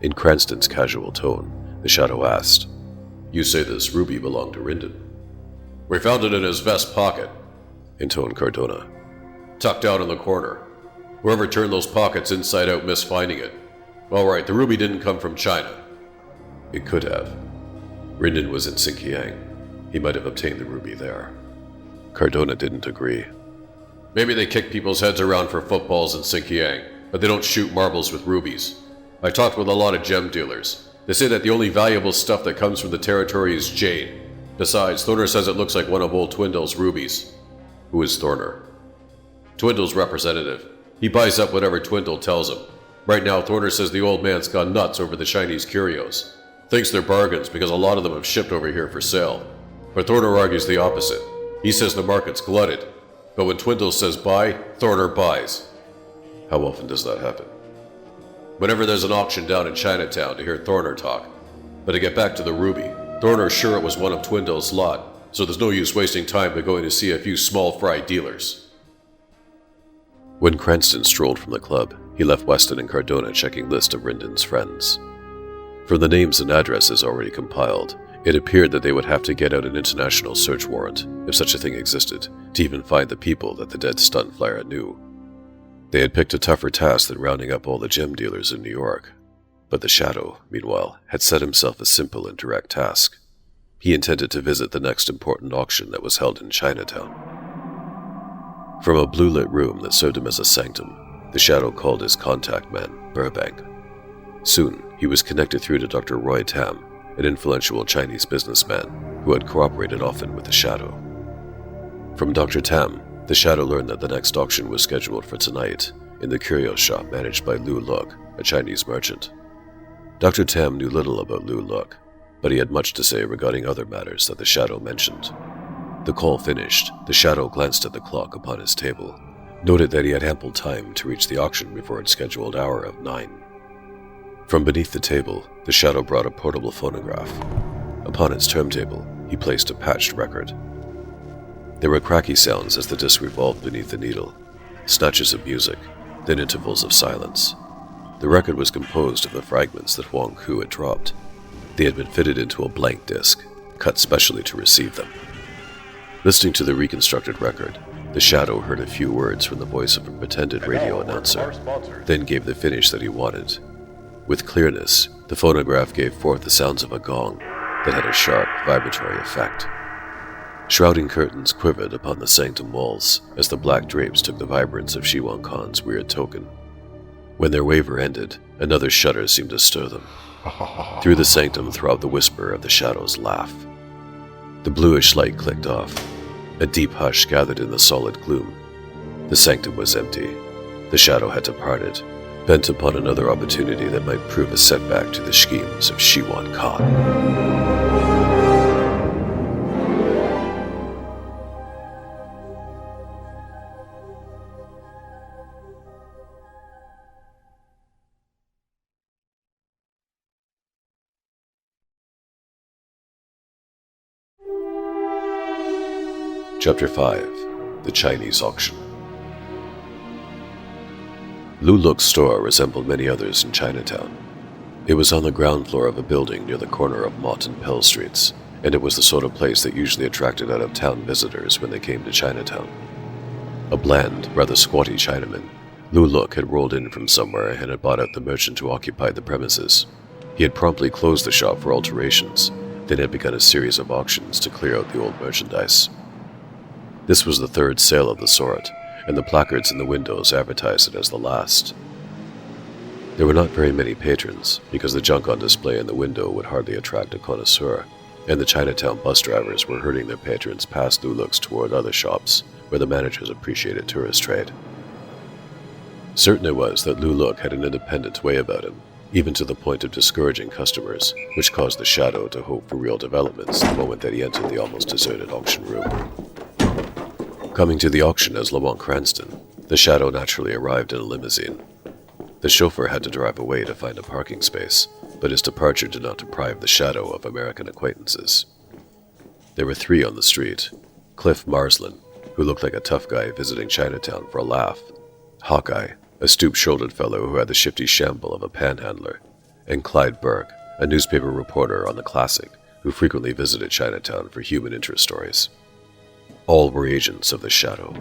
In Cranston's casual tone, the Shadow asked, "You say this ruby belonged to Rendon?" "We found it in his vest pocket," intoned Cardona. "Tucked out in the corner. Whoever turned those pockets inside out missed finding it. All right, the ruby didn't come from China." "It could have. Rendon was in Xinjiang. He might have obtained the ruby there." Cardona didn't agree. "Maybe they kick people's heads around for footballs in Xinjiang, but they don't shoot marbles with rubies. I talked with a lot of gem dealers. They say that the only valuable stuff that comes from the territory is jade. Besides, Thorner says it looks like one of old Twindell's rubies." "Who is Thorner?" "Twindell's representative. He buys up whatever Twindell tells him. Right now, Thorner says the old man's gone nuts over the Chinese curios. Thinks they're bargains because a lot of them have shipped over here for sale. But Thorner argues the opposite. He says the market's glutted. But when Twindell says buy, Thorner buys." "How often does that happen?" "Whenever there's an auction down in Chinatown to hear Thorner talk. But to get back to the ruby, Thorner's sure it was one of Twindell's lot, so there's no use wasting time by going to see a few small fry dealers." When Cranston strolled from the club, he left Weston and Cardona checking list of Rendon's friends. From the names and addresses already compiled, it appeared that they would have to get out an international search warrant, if such a thing existed, to even find the people that the dead stunt flyer knew. They had picked a tougher task than rounding up all the gem dealers in New York. But the Shadow, meanwhile, had set himself a simple and direct task. He intended to visit the next important auction that was held in Chinatown. From a blue-lit room that served him as a sanctum, the Shadow called his contact man, Burbank. Soon, he was connected through to Dr. Roy Tam, an influential Chinese businessman who had cooperated often with the Shadow. From Dr. Tam, the Shadow learned that the next auction was scheduled for tonight in the curio shop managed by Lu Luk, a Chinese merchant. Dr. Tam knew little about Lu Luk, but he had much to say regarding other matters that the Shadow mentioned. The call finished, the Shadow glanced at the clock upon his table, noted that he had ample time to reach the auction before its scheduled hour of 9. From beneath the table, the Shadow brought a portable phonograph. Upon its turntable, he placed a patched record. There were cracky sounds as the disc revolved beneath the needle, snatches of music, then intervals of silence. The record was composed of the fragments that Huang Ku had dropped. They had been fitted into a blank disc, cut specially to receive them. Listening to the reconstructed record, the Shadow heard a few words from the voice of a pretended radio announcer, then gave the finish that he wanted. With clearness, the phonograph gave forth the sounds of a gong that had a sharp, vibratory effect. Shrouding curtains quivered upon the sanctum walls as the black drapes took the vibrance of Shiwan Khan's weird token. When their waver ended, another shudder seemed to stir them. Through the sanctum throbbed the whisper of the Shadow's laugh. The bluish light clicked off. A deep hush gathered in the solid gloom. The sanctum was empty. The Shadow had departed, bent upon another opportunity that might prove a setback to the schemes of Shiwan Khan. Chapter 5. The Chinese Auction. Lu Luk's store resembled many others in Chinatown. It was on the ground floor of a building near the corner of Mott and Pell Streets, and it was the sort of place that usually attracted out-of-town visitors when they came to Chinatown. A bland, rather squatty Chinaman, Lu Luk had rolled in from somewhere and had bought out the merchant who occupied the premises. He had promptly closed the shop for alterations, then had begun a series of auctions to clear out the old merchandise. This was the third sale of the sort, and the placards in the windows advertised it as the last. There were not very many patrons, because the junk on display in the window would hardly attract a connoisseur, and the Chinatown bus drivers were herding their patrons past Lu Luk's toward other shops, where the managers appreciated tourist trade. Certain it was that Lu Luk had an independent way about him, even to the point of discouraging customers, which caused the Shadow to hope for real developments the moment that he entered the almost deserted auction room. Coming to the auction as Lamont Cranston, the Shadow naturally arrived in a limousine. The chauffeur had to drive away to find a parking space, but his departure did not deprive the Shadow of American acquaintances. There were 3 on the street: Cliff Marsland, who looked like a tough guy visiting Chinatown for a laugh; Hawkeye, a stoop-shouldered fellow who had the shifty shamble of a panhandler; and Clyde Burke, a newspaper reporter on the Classic, who frequently visited Chinatown for human interest stories. All were agents of the Shadow.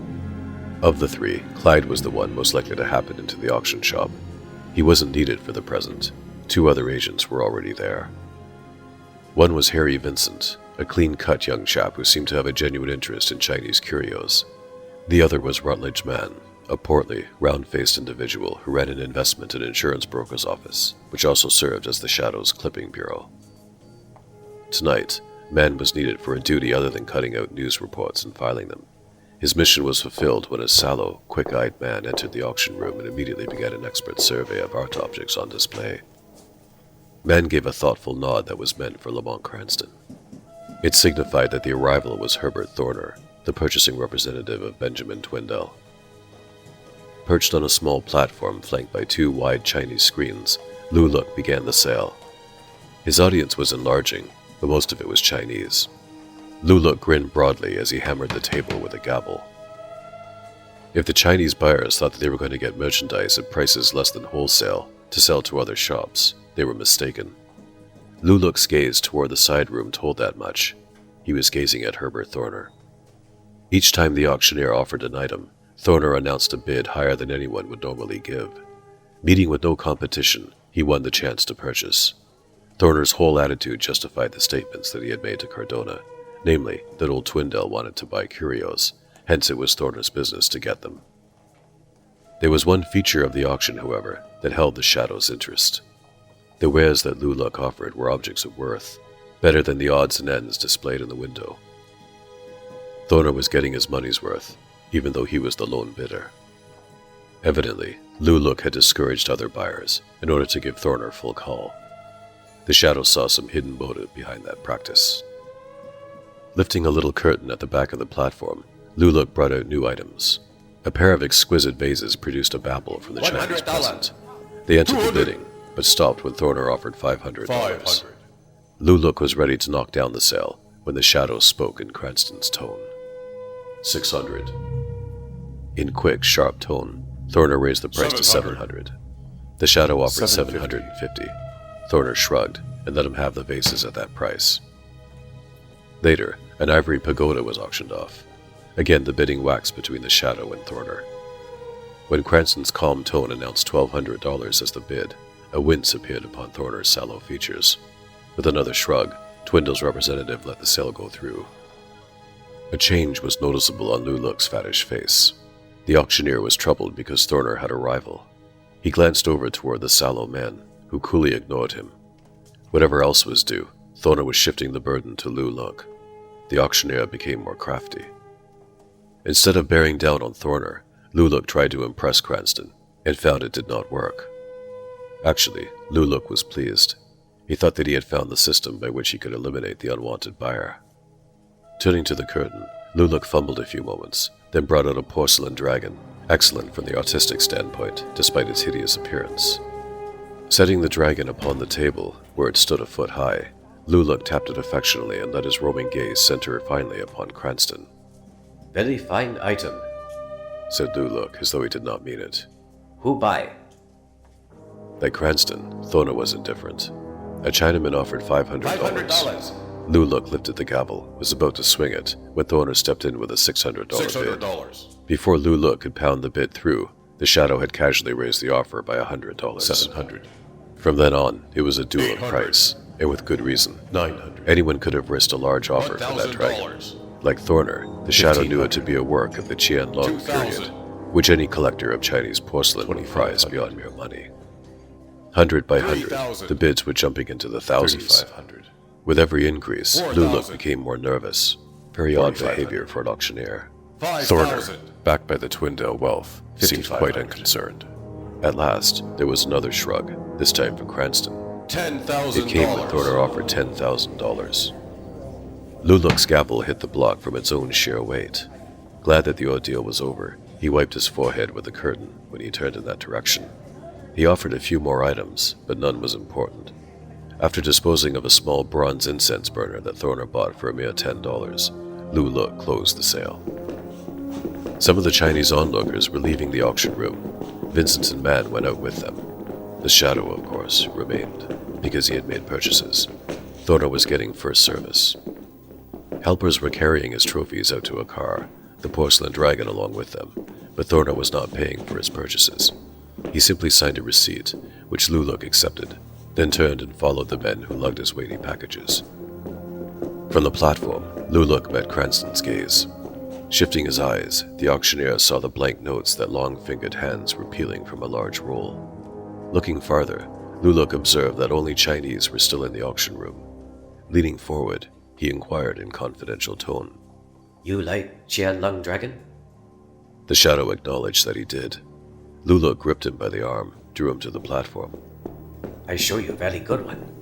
Of the 3, Clyde was the one most likely to happen into the auction shop. He wasn't needed for the present. 2 other agents were already there. One was Harry Vincent, a clean-cut young chap who seemed to have a genuine interest in Chinese curios. The other was Rutledge Mann, a portly, round-faced individual who ran an investment and insurance broker's office, which also served as the Shadow's clipping bureau. Tonight, Mann was needed for a duty other than cutting out news reports and filing them. His mission was fulfilled when a sallow, quick-eyed man entered the auction room and immediately began an expert survey of art objects on display. Mann gave a thoughtful nod that was meant for Lamont Cranston. It signified that the arrival was Herbert Thorner, the purchasing representative of Benjamin Twindell. Perched on a small platform flanked by 2 wide Chinese screens, Lu Luk began the sale. His audience was enlarging, but most of it was Chinese. Lu Luk grinned broadly as he hammered the table with a gavel. If the Chinese buyers thought that they were going to get merchandise at prices less than wholesale to sell to other shops, they were mistaken. Lu Luk's gaze toward the side room told that much. He was gazing at Herbert Thorner. Each time the auctioneer offered an item, Thorner announced a bid higher than anyone would normally give. Meeting with no competition, he won the chance to purchase. Thorner's whole attitude justified the statements that he had made to Cardona, namely that old Twindell wanted to buy curios, hence it was Thorner's business to get them. There was one feature of the auction, however, that held the Shadow's interest. The wares that Lu Luk offered were objects of worth, better than the odds and ends displayed in the window. Thorner was getting his money's worth, even though he was the lone bidder. Evidently, Lu Luk had discouraged other buyers in order to give Thorner full call. The Shadow saw some hidden motive behind that practice. Lifting a little curtain at the back of the platform, Lu Luk brought out new items. A pair of exquisite vases produced a babble from the Chinese peasant. They entered the bidding, but stopped when Thorner offered $500. Lu Luk was ready to knock down the sale when the Shadow spoke in Cranston's tone. 600. In quick, sharp tone, Thorner raised the price to 700. The Shadow offered 750. Thorner shrugged and let him have the vases at that price. Later, an ivory pagoda was auctioned off. Again, the bidding waxed between the Shadow and Thorner. When Cranston's calm tone announced $1,200 as the bid, a wince appeared upon Thorner's sallow features. With another shrug, Twindell's representative let the sale go through. A change was noticeable on Lu Luk's fattish face. The auctioneer was troubled because Thorner had a rival. He glanced over toward the sallow man, who coolly ignored him. Whatever else was due, Thorner was shifting the burden to Lu Luk. The auctioneer became more crafty. Instead of bearing down on Thorner, Lu Luk tried to impress Cranston, and found it did not work. Actually, Lu Luk was pleased. He thought that he had found the system by which he could eliminate the unwanted buyer. Turning to the curtain, Lu Luk fumbled a few moments, then brought out a porcelain dragon, excellent from the artistic standpoint, despite its hideous appearance. Setting the dragon upon the table, where it stood a foot high, Lu Luk tapped it affectionately and let his roaming gaze center finally upon Cranston. Very fine item. Said Lu Luk, as though he did not mean it. Who buy? Like Cranston, Thorner was indifferent. A Chinaman offered $500. Lu Luk lifted the gavel, was about to swing it, when Thorner stepped in with a $600 bid. Before Lu Luk could pound the bid through, the Shadow had casually raised the offer by $100. 700. From then on, it was a duel of price, and with good reason. 900. Anyone could have risked a large offer for that dragon. Like Thorner, the Shadow knew it to be a work of the Qianlong period, which any collector of Chinese porcelain would prize beyond mere money. 100 by 100, the bids were jumping into the thousands. With every increase, Lu Luk became more nervous. Very odd behavior for an auctioneer. Thorner, backed by the Twindell wealth, seemed quite unconcerned. At last, there was another shrug, this time from Cranston. $10,000. It came when Thorner offered $10,000. Luluk's gavel hit the block from its own sheer weight. Glad that the ordeal was over, he wiped his forehead with the curtain when he turned in that direction. He offered a few more items, but none was important. After disposing of a small bronze incense burner that Thorner bought for a mere $10, Luluk closed the sale. Some of the Chinese onlookers were leaving the auction room. Vincent and Mann went out with them. The Shadow, of course, remained, because he had made purchases. Thorner was getting first service. Helpers were carrying his trophies out to a car, the porcelain dragon along with them, but Thorner was not paying for his purchases. He simply signed a receipt, which Luluk accepted, then turned and followed the men who lugged his weighty packages. From the platform, Luluk met Cranston's gaze. Shifting his eyes, the auctioneer saw the blank notes that long-fingered hands were peeling from a large roll. Looking farther, Luluk observed that only Chinese were still in the auction room. Leaning forward, he inquired in confidential tone. You like Qianlong Dragon? The Shadow acknowledged that he did. Luluk gripped him by the arm, drew him to the platform. I show you a very good one.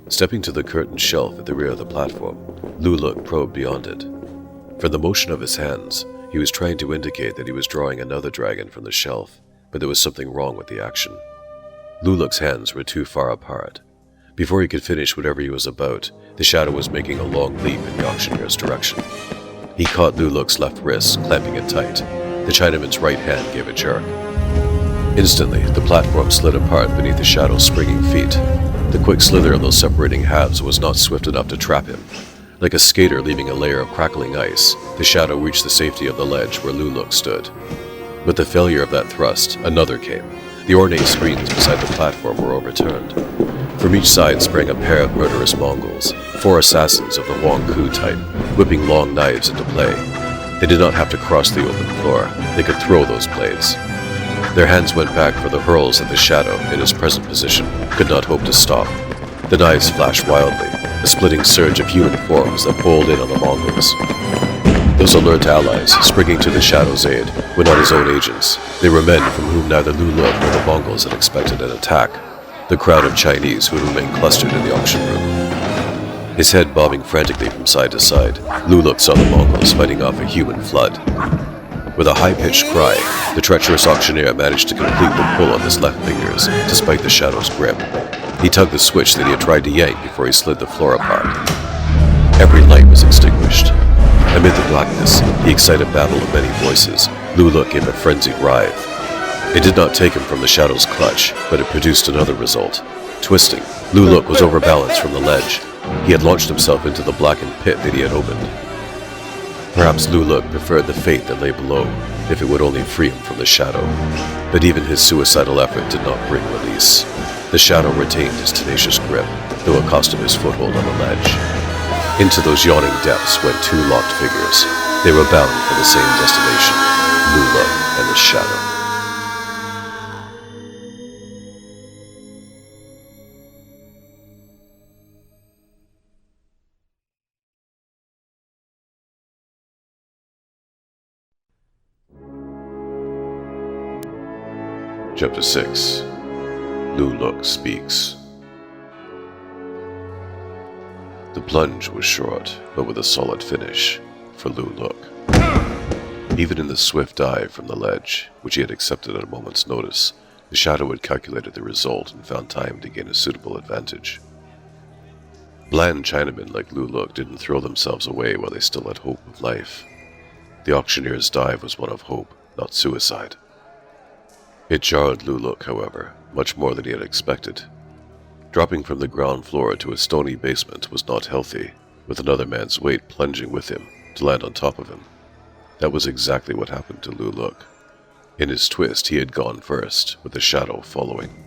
Stepping to the curtained shelf at the rear of the platform, Luluk probed beyond it. From the motion of his hands, he was trying to indicate that he was drawing another dragon from the shelf, but there was something wrong with the action. Luluk's hands were too far apart. Before he could finish whatever he was about, the Shadow was making a long leap in the auctioneer's direction. He caught Luluk's left wrist, clamping it tight. The Chinaman's right hand gave a jerk. Instantly, the platform slid apart beneath the Shadow's springing feet. The quick slither of those separating halves was not swift enough to trap him. Like a skater leaving a layer of crackling ice, the Shadow reached the safety of the ledge where Luluk stood. With the failure of that thrust, another came. The ornate screens beside the platform were overturned. From each side sprang a pair of murderous Mongols, 4 assassins of the Wong Ku type, whipping long knives into play. They did not have to cross the open floor. They could throw those blades. Their hands went back for the hurls that the Shadow, in his present position, could not hope to stop. The knives flashed wildly, a splitting surge of human forms that bowled in on the Mongols. Those alert allies, springing to the Shadow's aid, were not his own agents. They were men from whom neither Luluk nor the Mongols had expected an attack. The crowd of Chinese who remained clustered in the auction room. His head bobbing frantically from side to side, Luluk saw the Mongols fighting off a human flood. With a high-pitched cry, the treacherous auctioneer managed to complete the pull on his left fingers, despite the Shadow's grip. He tugged the switch that he had tried to yank before he slid the floor apart. Every light was extinguished. Amid the blackness, the excited babble of many voices, Luluk gave a frenzied writhe. It did not take him from the Shadow's clutch, but it produced another result. Twisting, Luluk was overbalanced from the ledge. He had launched himself into the blackened pit that he had opened. Perhaps Luluk preferred the fate that lay below, if it would only free him from the Shadow. But even his suicidal effort did not bring release. The Shadow retained his tenacious grip, though it cost him his foothold on the ledge. Into those yawning depths went 2 locked figures. They were bound for the same destination, Luluk and the Shadow. Chapter 6. Luluk Speaks. The plunge was short, but with a solid finish for Luluk. Even in the swift dive from the ledge, which he had accepted at a moment's notice, the Shadow had calculated the result and found time to gain a suitable advantage. Bland Chinamen like Luluk didn't throw themselves away while they still had hope of life. The auctioneer's dive was one of hope, not suicide. It jarred Luluk, however, much more than he had expected. Dropping from the ground floor to a stony basement was not healthy, with another man's weight plunging with him to land on top of him. That was exactly what happened to Luluk. In his twist, he had gone first, with the Shadow following.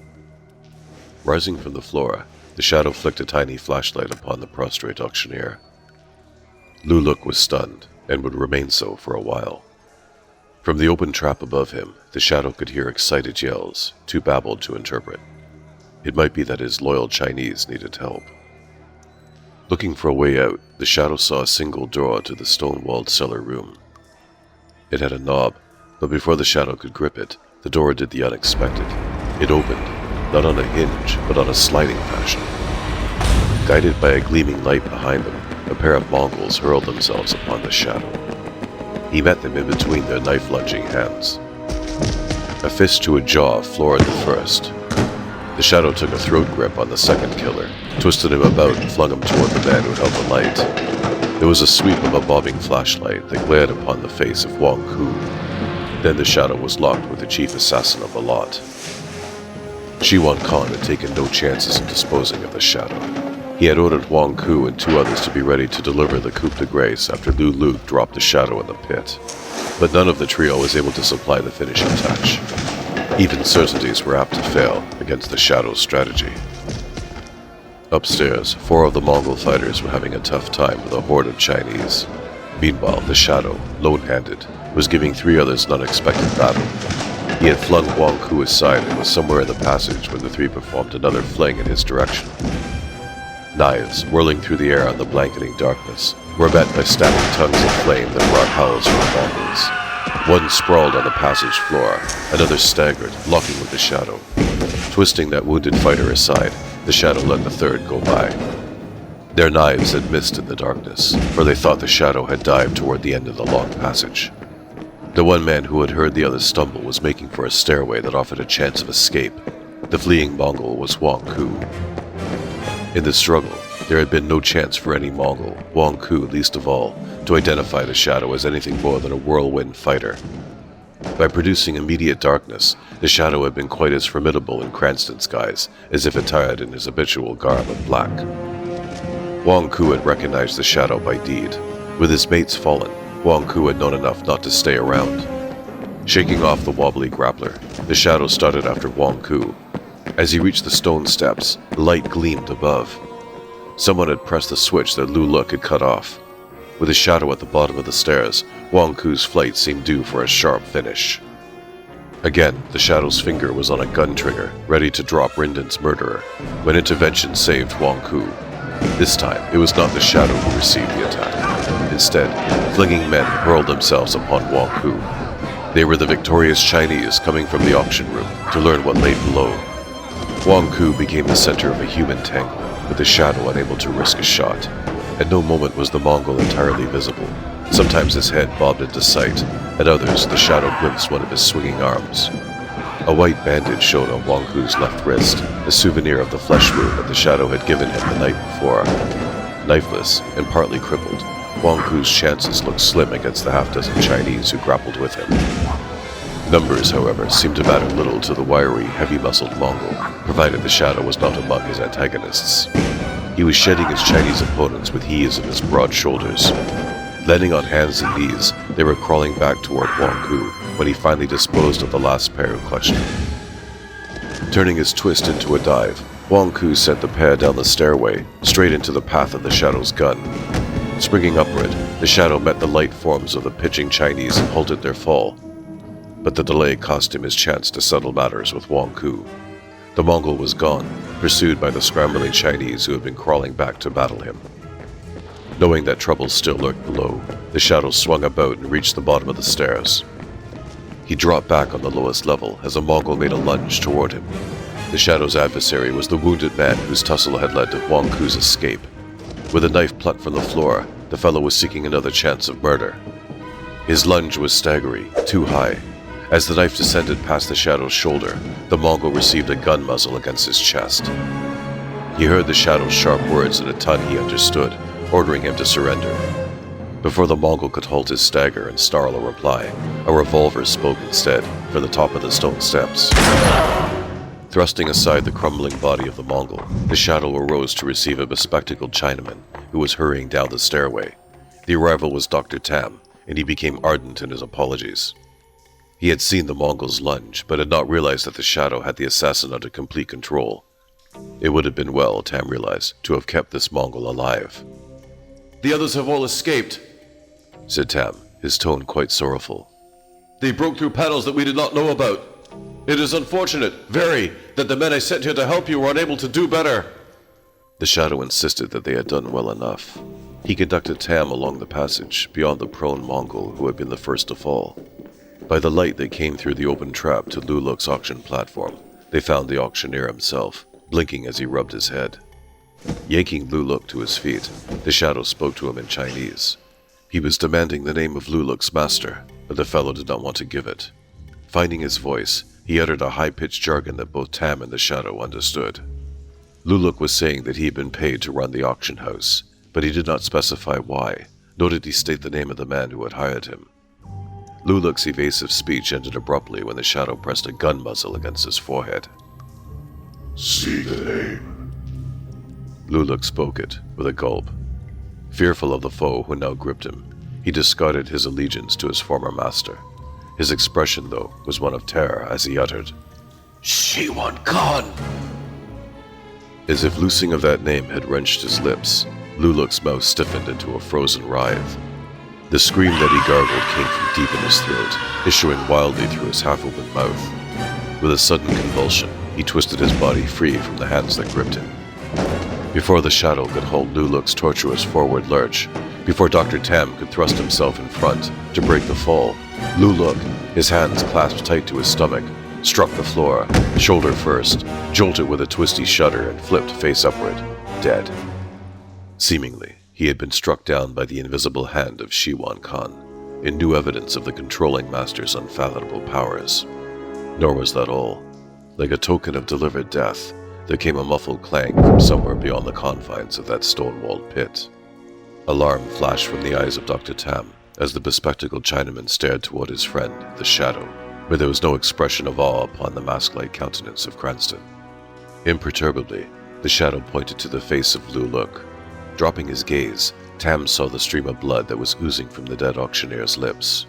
Rising from the floor, the Shadow flicked a tiny flashlight upon the prostrate auctioneer. Luluk was stunned, and would remain so for a while. From the open trap above him, the Shadow could hear excited yells, too babbled to interpret. It might be that his loyal Chinese needed help. Looking for a way out, the Shadow saw a single door to the stone-walled cellar room. It had a knob, but before the Shadow could grip it, the door did the unexpected. It opened, not on a hinge, but on a sliding fashion. Guided by a gleaming light behind them, a pair of Mongols hurled themselves upon the shadow. He met them in between their knife-lunging hands. A fist to a jaw floored the first. The shadow took a throat grip on the second killer, twisted him about and flung him toward the man who held the light. There was a sweep of a bobbing flashlight that glared upon the face of Wang Ku. Then the shadow was locked with the chief assassin of the lot. Shi Wan Khan had taken no chances in disposing of the shadow. He had ordered Wang Ku and 2 others to be ready to deliver the coup de grace after Lu Luke dropped the shadow in the pit. But none of the trio was able to supply the finishing touch. Even certainties were apt to fail against the shadow's strategy. Upstairs, 4 of the Mongol fighters were having a tough time with a horde of Chinese. Meanwhile, the shadow, lone-handed, was giving 3 others an unexpected battle. He had flung Wang Ku aside and was somewhere in the passage when the 3 performed another fling in his direction. Knives, whirling through the air on the blanketing darkness, were met by stabbing tongues of flame that brought howls from the Mongols. One sprawled on the passage floor, another staggered, locking with the shadow. Twisting that wounded fighter aside, the shadow let the third go by. Their knives had missed in the darkness, for they thought the shadow had dived toward the end of the long passage. The one man who had heard the others stumble was making for a stairway that offered a chance of escape. The fleeing Mongol was Wang Ku. In the struggle, there had been no chance for any Mongol, Wang Ku least of all, to identify the shadow as anything more than a whirlwind fighter. By producing immediate darkness, the shadow had been quite as formidable in Cranston's guise as if attired in his habitual garb of black. Wang Ku had recognized the shadow by deed. With his mates fallen, Wang Ku had known enough not to stay around. Shaking off the wobbly grappler, the shadow started after Wang Ku. As he reached the stone steps, light gleamed above. Someone had pressed the switch that Lu Luk had cut off. With a shadow at the bottom of the stairs, Wang Ku's flight seemed due for a sharp finish. Again, the shadow's finger was on a gun trigger, ready to drop Rinden's murderer, when intervention saved Wang Ku. This time, it was not the shadow who received the attack. Instead, flinging men hurled themselves upon Wang Ku. They were the victorious Chinese coming from the auction room to learn what lay below. Wang Ku became the center of a human tangle, with the shadow unable to risk a shot. At no moment was the Mongol entirely visible. Sometimes his head bobbed into sight, at others the shadow glimpsed one of his swinging arms. A white bandage showed on Wang Ku's left wrist, a souvenir of the flesh wound that the shadow had given him the night before. Knifeless and partly crippled, Wang Ku's chances looked slim against the half-dozen Chinese who grappled with him. Numbers, however, seemed to matter little to the wiry, heavy-muscled Mongol, provided the shadow was not among his antagonists. He was shedding his Chinese opponents with ease of his broad shoulders. Landing on hands and knees, they were crawling back toward Wang Ku when he finally disposed of the last pair who clutched him. Turning his twist into a dive, Wang Ku sent the pair down the stairway, straight into the path of the shadow's gun. Springing upward, the shadow met the light forms of the pitching Chinese and halted their fall. But the delay cost him his chance to settle matters with Wang Ku. The Mongol was gone, pursued by the scrambling Chinese who had been crawling back to battle him. Knowing that trouble still lurked below, the shadow swung about and reached the bottom of the stairs. He dropped back on the lowest level as a Mongol made a lunge toward him. The shadow's adversary was the wounded man whose tussle had led to Wang Ku's escape. With a knife plucked from the floor, the fellow was seeking another chance of murder. His lunge was staggery, too high. As the knife descended past the shadow's shoulder, the Mongol received a gun muzzle against his chest. He heard the shadow's sharp words in a tongue he understood, ordering him to surrender. Before the Mongol could halt his stagger and snarl a reply, a revolver spoke instead from the top of the stone steps. Thrusting aside the crumbling body of the Mongol, the shadow arose to receive a bespectacled Chinaman who was hurrying down the stairway. The arrival was Dr. Tam, and he became ardent in his apologies. He had seen the Mongol's lunge, but had not realized that the shadow had the assassin under complete control. It would have been well, Tam realized, to have kept this Mongol alive. "The others have all escaped," said Tam, his tone quite sorrowful. "They broke through panels that we did not know about. It is unfortunate, very, that the men I sent here to help you were unable to do better." The shadow insisted that they had done well enough. He conducted Tam along the passage, beyond the prone Mongol who had been the first to fall. By the light that came through the open trap to Luluk's auction platform, they found the auctioneer himself, blinking as he rubbed his head. Yanking Luluk to his feet, the shadow spoke to him in Chinese. He was demanding the name of Luluk's master, but the fellow did not want to give it. Finding his voice, he uttered a high-pitched jargon that both Tam and the shadow understood. Luluk was saying that he had been paid to run the auction house, but he did not specify why, nor did he state the name of the man who had hired him. Luluk's evasive speech ended abruptly when the shadow pressed a gun muzzle against his forehead. See the name. Luluk spoke it, with a gulp. Fearful of the foe who now gripped him, he discarded his allegiance to his former master. His expression, though, was one of terror as he uttered, Shiwan Khan! As if loosing of that name had wrenched his lips, Luluk's mouth stiffened into a frozen writhe. The scream that he gargled came from deep in his throat, issuing wildly through his half-open mouth. With a sudden convulsion, he twisted his body free from the hands that gripped him. Before the shadow could hold Luluk's tortuous forward lurch, before Dr. Tam could thrust himself in front to break the fall, Luluk, his hands clasped tight to his stomach, struck the floor, shoulder first, jolted with a twisty shudder and flipped face upward, dead. Seemingly, he had been struck down by the invisible hand of Shiwan Khan, in new evidence of the controlling master's unfathomable powers. Nor was that all. Like a token of delivered death, there came a muffled clang from somewhere beyond the confines of that stone-walled pit. Alarm flashed from the eyes of Dr. Tam as the bespectacled Chinaman stared toward his friend, the shadow, but there was no expression of awe upon the mask-like countenance of Cranston. Imperturbably, the shadow pointed to the face of Luluk. Dropping his gaze, Tam saw the stream of blood that was oozing from the dead auctioneer's lips.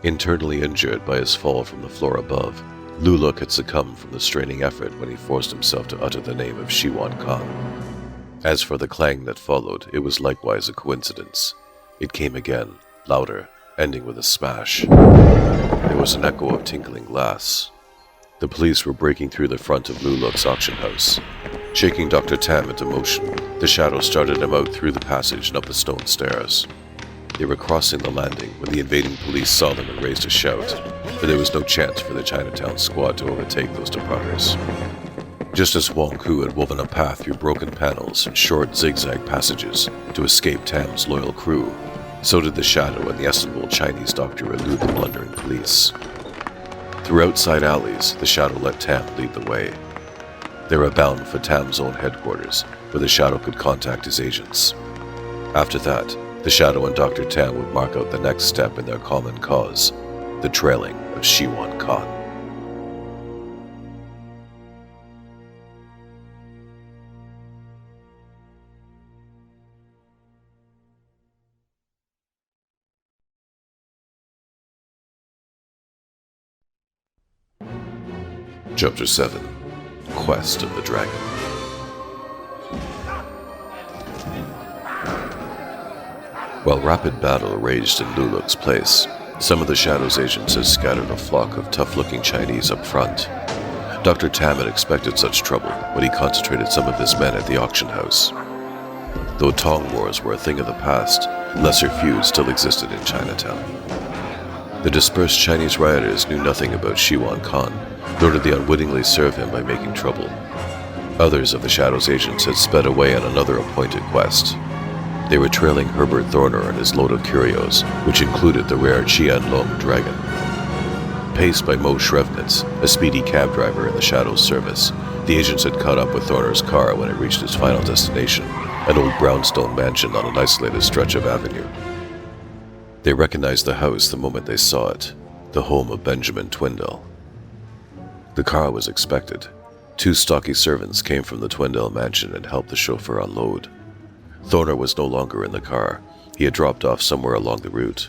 Internally injured by his fall from the floor above, Luluk had succumbed from the straining effort when he forced himself to utter the name of Shiwan Khan. As for the clang that followed, it was likewise a coincidence. It came again, louder, ending with a smash. There was an echo of tinkling glass. The police were breaking through the front of Luluk's auction house. Shaking Dr. Tam into motion, the shadow started him out through the passage and up the stone stairs. They were crossing the landing when the invading police saw them and raised a shout, but there was no chance for the Chinatown squad to overtake those departers. Just as Wong Hu had woven a path through broken panels and short zigzag passages to escape Tam's loyal crew, so did the shadow and the estimable Chinese doctor elude the blundering police. Through outside alleys, the shadow let Tam lead the way. They were bound for Tam's own headquarters, where the shadow could contact his agents. After that, the shadow and Dr. Tam would mark out the next step in their common cause, the trailing of Shiwan Khan. Chapter 7: Quest of the Dragon. While rapid battle raged in Luluk's place, some of the Shadow's agents had scattered a flock of tough-looking Chinese up front. Dr. Tam had expected such trouble when he concentrated some of his men at the auction house. Though Tong Wars were a thing of the past, lesser feuds still existed in Chinatown. The dispersed Chinese rioters knew nothing about Shiwan Khan, nor did they unwittingly serve him by making trouble. Others of the Shadow's agents had sped away on another appointed quest. They were trailing Herbert Thorner and his load of curios, which included the rare Qianlong dragon. Paced by Mo Shrevnitz, a speedy cab driver in the Shadow's service, the agents had caught up with Thorner's car when it reached its final destination, an old brownstone mansion on an isolated stretch of avenue. They recognized the house the moment they saw it, the home of Benjamin Twindell. The car was expected. 2 stocky servants came from the Twindell mansion and helped the chauffeur unload. Thorner was no longer in the car. He had dropped off somewhere along the route.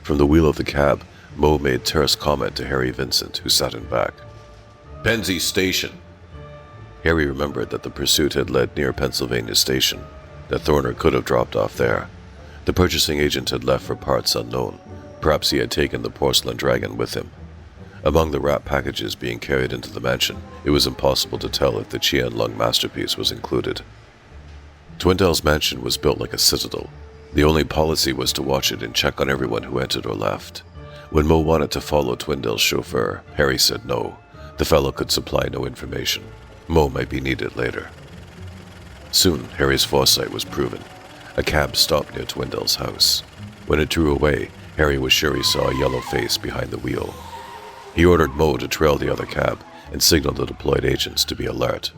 From the wheel of the cab, Mo made terse comment to Harry Vincent, who sat in back. Penzie Station. Harry remembered that the pursuit had led near Pennsylvania Station, that Thorner could have dropped off there. The purchasing agent had left for parts unknown. Perhaps he had taken the porcelain dragon with him. Among the wrapped packages being carried into the mansion, it was impossible to tell if the Qianlong masterpiece was included. Twindell's mansion was built like a citadel. The only policy was to watch it and check on everyone who entered or left. When Mo wanted to follow Twindale's chauffeur, Harry said no. The fellow could supply no information. Mo might be needed later. Soon, Harry's foresight was proven. A cab stopped near Twindale's house. When it drew away, Harry was sure he saw a yellow face behind the wheel. He ordered Mo to trail the other cab and signaled the deployed agents to be alert.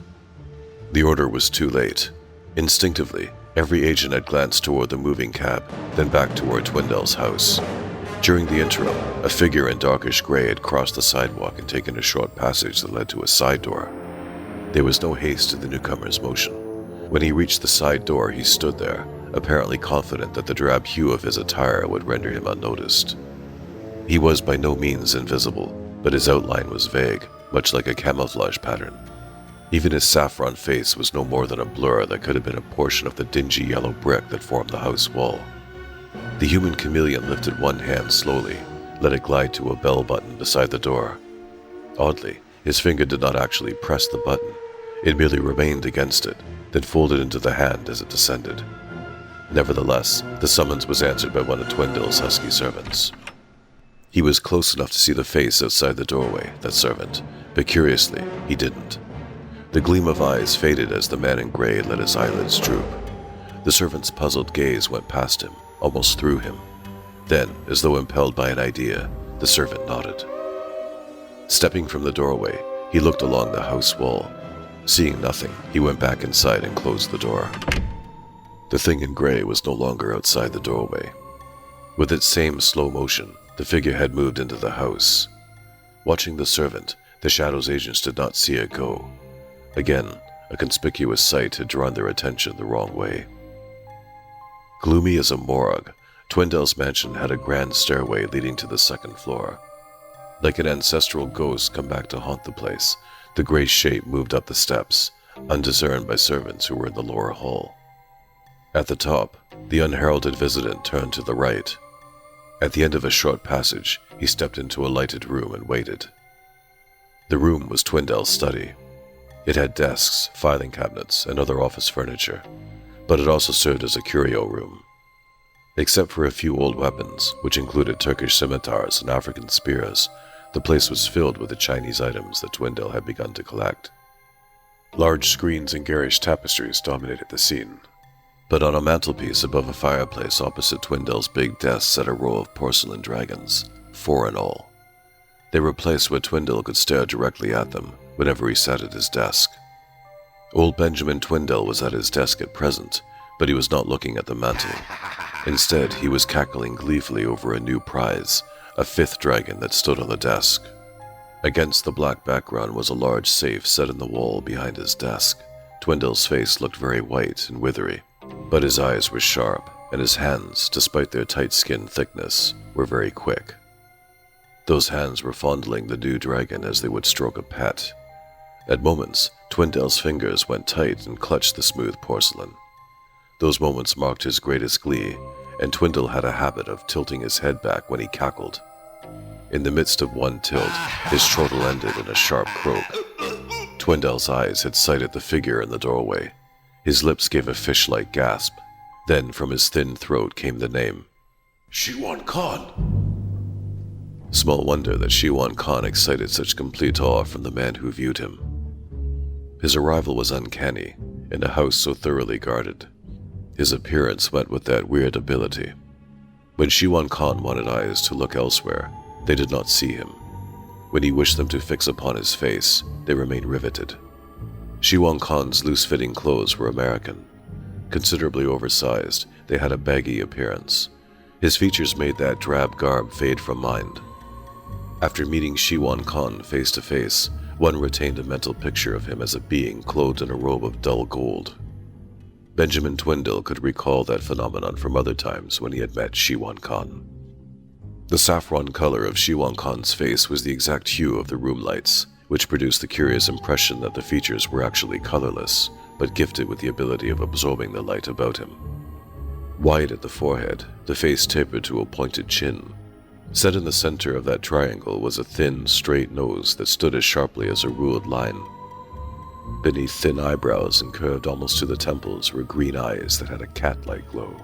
The order was too late. Instinctively, every agent had glanced toward the moving cab, then back toward Twindale's house. During the interim, a figure in darkish gray had crossed the sidewalk and taken a short passage that led to a side door. There was no haste in the newcomer's motion. When he reached the side door, he stood there, apparently confident that the drab hue of his attire would render him unnoticed. He was by no means invisible, but his outline was vague, much like a camouflage pattern. Even his saffron face was no more than a blur that could have been a portion of the dingy yellow brick that formed the house wall. The human chameleon lifted one hand slowly, let it glide to a bell button beside the door. Oddly, his finger did not actually press the button. It merely remained against it, then folded into the hand as it descended. Nevertheless, the summons was answered by one of Twindale's husky servants. He was close enough to see the face outside the doorway, that servant, but curiously, he didn't. The gleam of eyes faded as the man in gray let his eyelids droop. The servant's puzzled gaze went past him, almost through him. Then, as though impelled by an idea, the servant nodded. Stepping from the doorway, he looked along the house wall. Seeing nothing, he went back inside and closed the door. The thing in gray was no longer outside the doorway. With its same slow motion, the figure had moved into the house. Watching the servant, the Shadow's agents did not see it go. Again, a conspicuous sight had drawn their attention the wrong way. Gloomy as a morgue, Twindale's mansion had a grand stairway leading to the second floor. Like an ancestral ghost come back to haunt the place, the gray shape moved up the steps, undiscerned by servants who were in the lower hall. At the top, the unheralded visitant turned to the right. At the end of a short passage, he stepped into a lighted room and waited. The room was Twindale's study. It had desks, filing cabinets, and other office furniture, but it also served as a curio room. Except for a few old weapons, which included Turkish scimitars and African spears, the place was filled with the Chinese items that Twindale had begun to collect. Large screens and garish tapestries dominated the scene, but on a mantelpiece above a fireplace opposite Twindale's big desk sat a row of porcelain dragons, 4 in all. They were placed where Twindale could stare directly at them whenever he sat at his desk. Old Benjamin Twindale was at his desk at present, but he was not looking at the mantel. Instead, he was cackling gleefully over a new prize, a 5th dragon that stood on the desk. Against the black background was a large safe set in the wall behind his desk. Twindale's face looked very white and withery, but his eyes were sharp, and his hands, despite their tight skin thickness, were very quick. Those hands were fondling the new dragon as they would stroke a pet. At moments, Twindale's fingers went tight and clutched the smooth porcelain. Those moments marked his greatest glee, and Twindale had a habit of tilting his head back when he cackled. In the midst of one tilt, his chortle ended in a sharp croak. Twindale's eyes had sighted the figure in the doorway. His lips gave a fish-like gasp. Then from his thin throat came the name, Shiwan Khan. Small wonder that Shiwan Khan excited such complete awe from the man who viewed him. His arrival was uncanny, in a house so thoroughly guarded. His appearance went with that weird ability. When Shiwan Khan wanted eyes to look elsewhere, they did not see him. When he wished them to fix upon his face, they remained riveted. Shiwan Khan's loose-fitting clothes were American. Considerably oversized, they had a baggy appearance. His features made that drab garb fade from mind. After meeting Shiwan Khan face to face, one retained a mental picture of him as a being clothed in a robe of dull gold. Benjamin Twindale could recall that phenomenon from other times when he had met Shiwan Khan. The saffron color of Shiwan Khan's face was the exact hue of the room lights, which produced the curious impression that the features were actually colorless, but gifted with the ability of absorbing the light about him. Wide at the forehead, the face tapered to a pointed chin. Set in the center of that triangle was a thin, straight nose that stood as sharply as a ruled line. Beneath thin eyebrows and curved almost to the temples were green eyes that had a cat-like glow.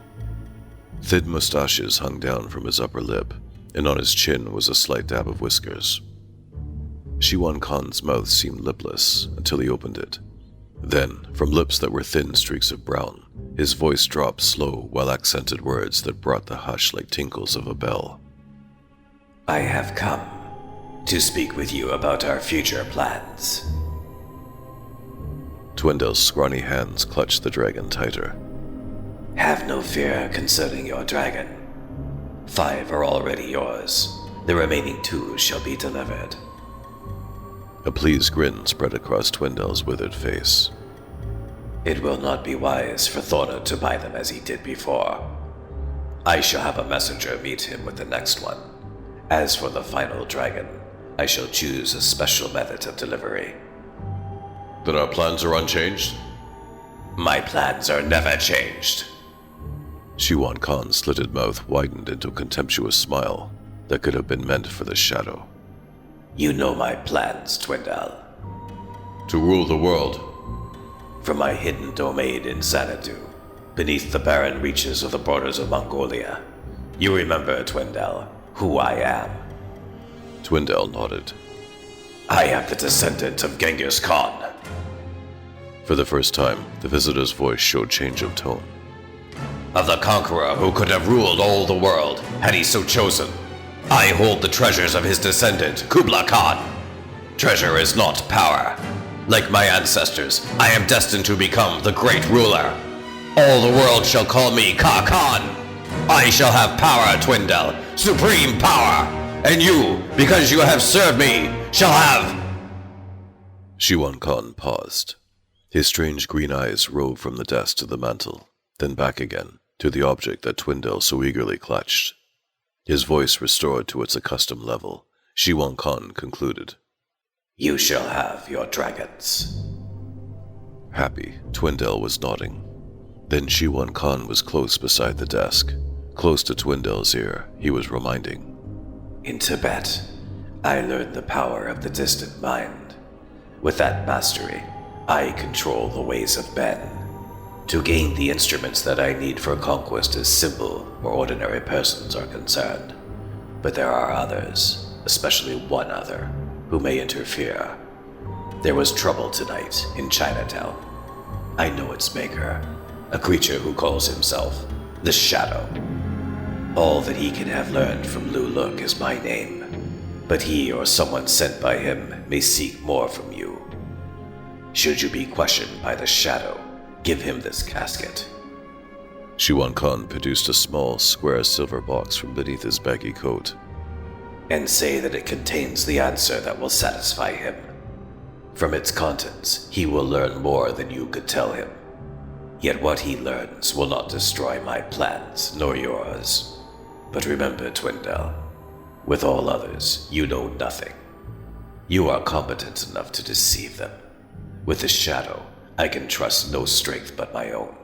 Thin mustaches hung down from his upper lip, and on his chin was a slight dab of whiskers. Shiwan Khan's mouth seemed lipless until he opened it. Then, from lips that were thin streaks of brown, his voice dropped slow, well-accented words that brought the hush like tinkles of a bell. I have come to speak with you about our future plans. Twindel's scrawny hands clutched the dragon tighter. Have no fear concerning your dragon. 5 are already yours. The remaining 2 shall be delivered. A pleased grin spread across Twindel's withered face. It will not be wise for Thorna to buy them as he did before. I shall have a messenger meet him with the next one. As for the final dragon, I shall choose a special method of delivery. Then our plans are unchanged? My plans are never changed. Shiwan Khan's slitted mouth widened into a contemptuous smile that could have been meant for the shadow. You know my plans, Twindel. To rule the world. From my hidden domain in Xanadu, beneath the barren reaches of the borders of Mongolia. You remember, Twindel, who I am. Twindel nodded. I am the descendant of Genghis Khan. For the first time, the visitor's voice showed change of tone. Of the conqueror who could have ruled all the world, had he so chosen. I hold the treasures of his descendant, Kublai Khan. Treasure is not power. Like my ancestors, I am destined to become the great ruler. All the world shall call me Ka Khan. I shall have power, Twindel, supreme power. And you, because you have served me, shall have... Shiwan Khan paused. His strange green eyes roved from the desk to the mantel, then back again, to the object that Twindel so eagerly clutched. His voice restored to its accustomed level, Shiwan Khan concluded. You shall have your dragons. Happy, Twindel was nodding. Then Shiwan Khan was close beside the desk. Close to Twindel's ear, he was reminding. In Tibet, I learned the power of the distant mind. With that mastery, I control the ways of men. To gain the instruments that I need for conquest is simple where ordinary persons are concerned. But there are others, especially one other, who may interfere. There was trouble tonight in Chinatown. I know its maker, a creature who calls himself the Shadow. All that he can have learned from Lu Luk is my name, but he or someone sent by him may seek more from you. Should you be questioned by the Shadow, give him this casket. Shiwan Khan produced a small, square silver box from beneath his baggy coat. And say that it contains the answer that will satisfy him. From its contents, he will learn more than you could tell him. Yet what he learns will not destroy my plans, nor yours. But remember, Twindel, with all others, you know nothing. You are competent enough to deceive them. With the Shadow, I can trust no strength but my own.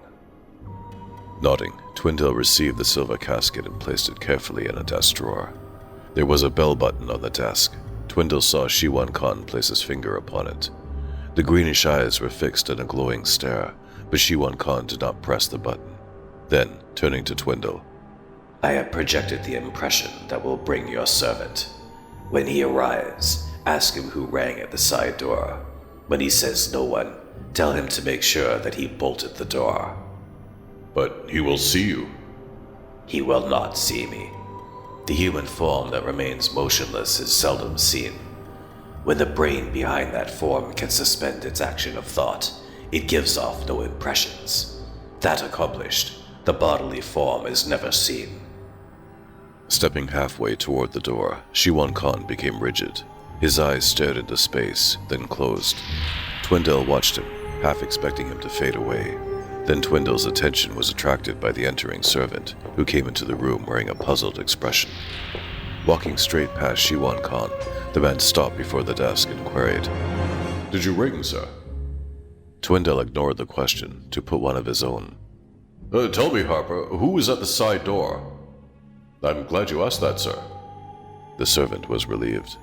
Nodding, Twindel received the silver casket and placed it carefully in a desk drawer. There was a bell button on the desk. Twindel saw Shiwan Khan place his finger upon it. The greenish eyes were fixed in a glowing stare, but Shiwan Khan did not press the button. Then, turning to Twindel, I have projected the impression that will bring your servant. When he arrives, ask him who rang at the side door. When he says no one, tell him to make sure that he bolted the door. But he will see you. He will not see me. The human form that remains motionless is seldom seen. When the brain behind that form can suspend its action of thought, it gives off no impressions. That accomplished, the bodily form is never seen. Stepping halfway toward the door, Shiwan Khan became rigid. His eyes stared into space, then closed. Twindel watched him, half expecting him to fade away. Then Twindel's attention was attracted by the entering servant, who came into the room wearing a puzzled expression. Walking straight past Shiwan Khan, the man stopped before the desk and queried, Did you ring, sir? Twindel ignored the question to put one of his own. Tell me, Harper, who is at the side door? I'm glad you asked that, sir. The servant was relieved.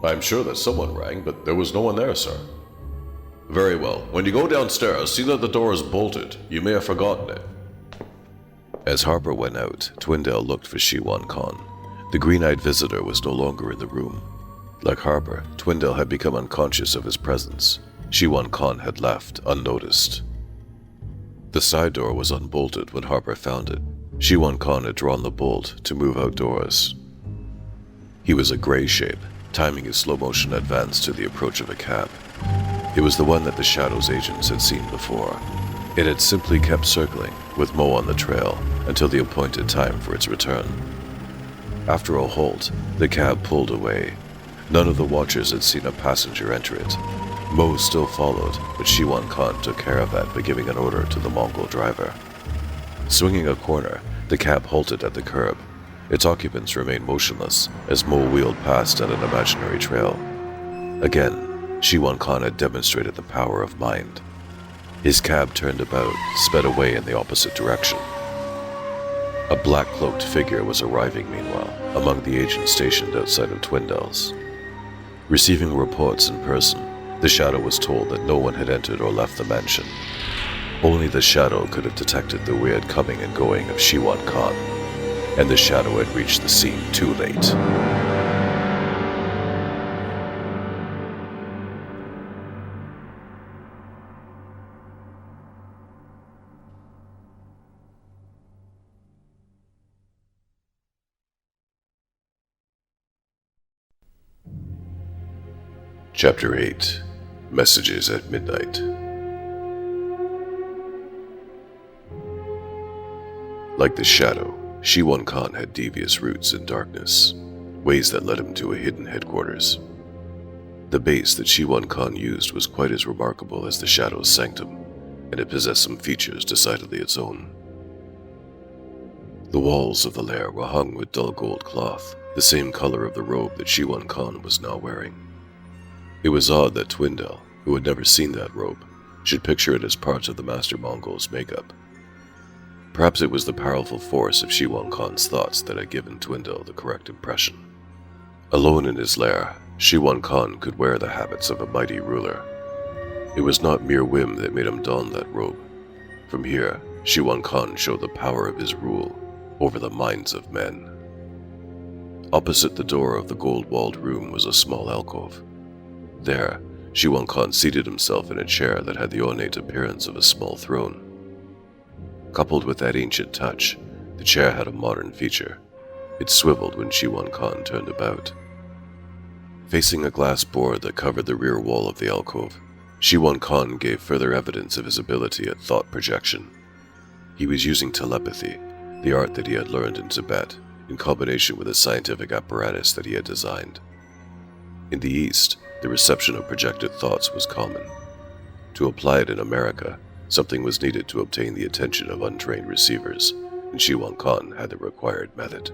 I'm sure that someone rang, but there was no one there, sir. Very well. When you go downstairs, see that the door is bolted. You may have forgotten it. As Harper went out, Twindel looked for Shiwan Khan. The green-eyed visitor was no longer in the room. Like Harper, Twindale had become unconscious of his presence. Shiwan Khan had left, unnoticed. The side door was unbolted when Harper found it. Shiwan Khan had drawn the bolt to move outdoors. He was a gray shape, timing his slow-motion advance to the approach of a cab. It was the one that the Shadow's agents had seen before. It had simply kept circling, with Mo on the trail, until the appointed time for its return. After a halt, the cab pulled away. None of the watchers had seen a passenger enter it. Mo still followed, but Shiwan Khan took care of that by giving an order to the Mongol driver. Swinging a corner, the cab halted at the curb. Its occupants remained motionless as Mo wheeled past at an imaginary trail. Again, Shiwan Khan had demonstrated the power of mind. His cab turned about, sped away in the opposite direction. A black-cloaked figure was arriving meanwhile, among the agents stationed outside of Twindale's. Receiving reports in person, the Shadow was told that no one had entered or left the mansion. Only the Shadow could have detected the weird coming and going of Shiwan Khan, and the Shadow had reached the scene too late. Chapter 8 Messages at Midnight. Like the Shadow, Shiwan Khan had devious routes in darkness, ways that led him to a hidden headquarters. The base that Shiwan Khan used was quite as remarkable as the Shadow's sanctum, and it possessed some features decidedly its own. The walls of the lair were hung with dull gold cloth, the same color of the robe that Shiwan Khan was now wearing. It was odd that Twindale, who had never seen that robe, should picture it as part of the Master Mongol's makeup. Perhaps it was the powerful force of Shiwan Khan's thoughts that had given Twindale the correct impression. Alone in his lair, Shiwan Khan could wear the habits of a mighty ruler. It was not mere whim that made him don that robe. From here, Shiwan Khan showed the power of his rule over the minds of men. Opposite the door of the gold-walled room was a small alcove. There, Shiwan Khan seated himself in a chair that had the ornate appearance of a small throne. Coupled with that ancient touch, the chair had a modern feature. It swiveled when Shiwan Khan turned about. Facing a glass board that covered the rear wall of the alcove, Shiwan Khan gave further evidence of his ability at thought projection. He was using telepathy, the art that he had learned in Tibet, in combination with a scientific apparatus that he had designed. In the East, the reception of projected thoughts was common. To apply it in America, something was needed to obtain the attention of untrained receivers, and Shiwan Khan had the required method.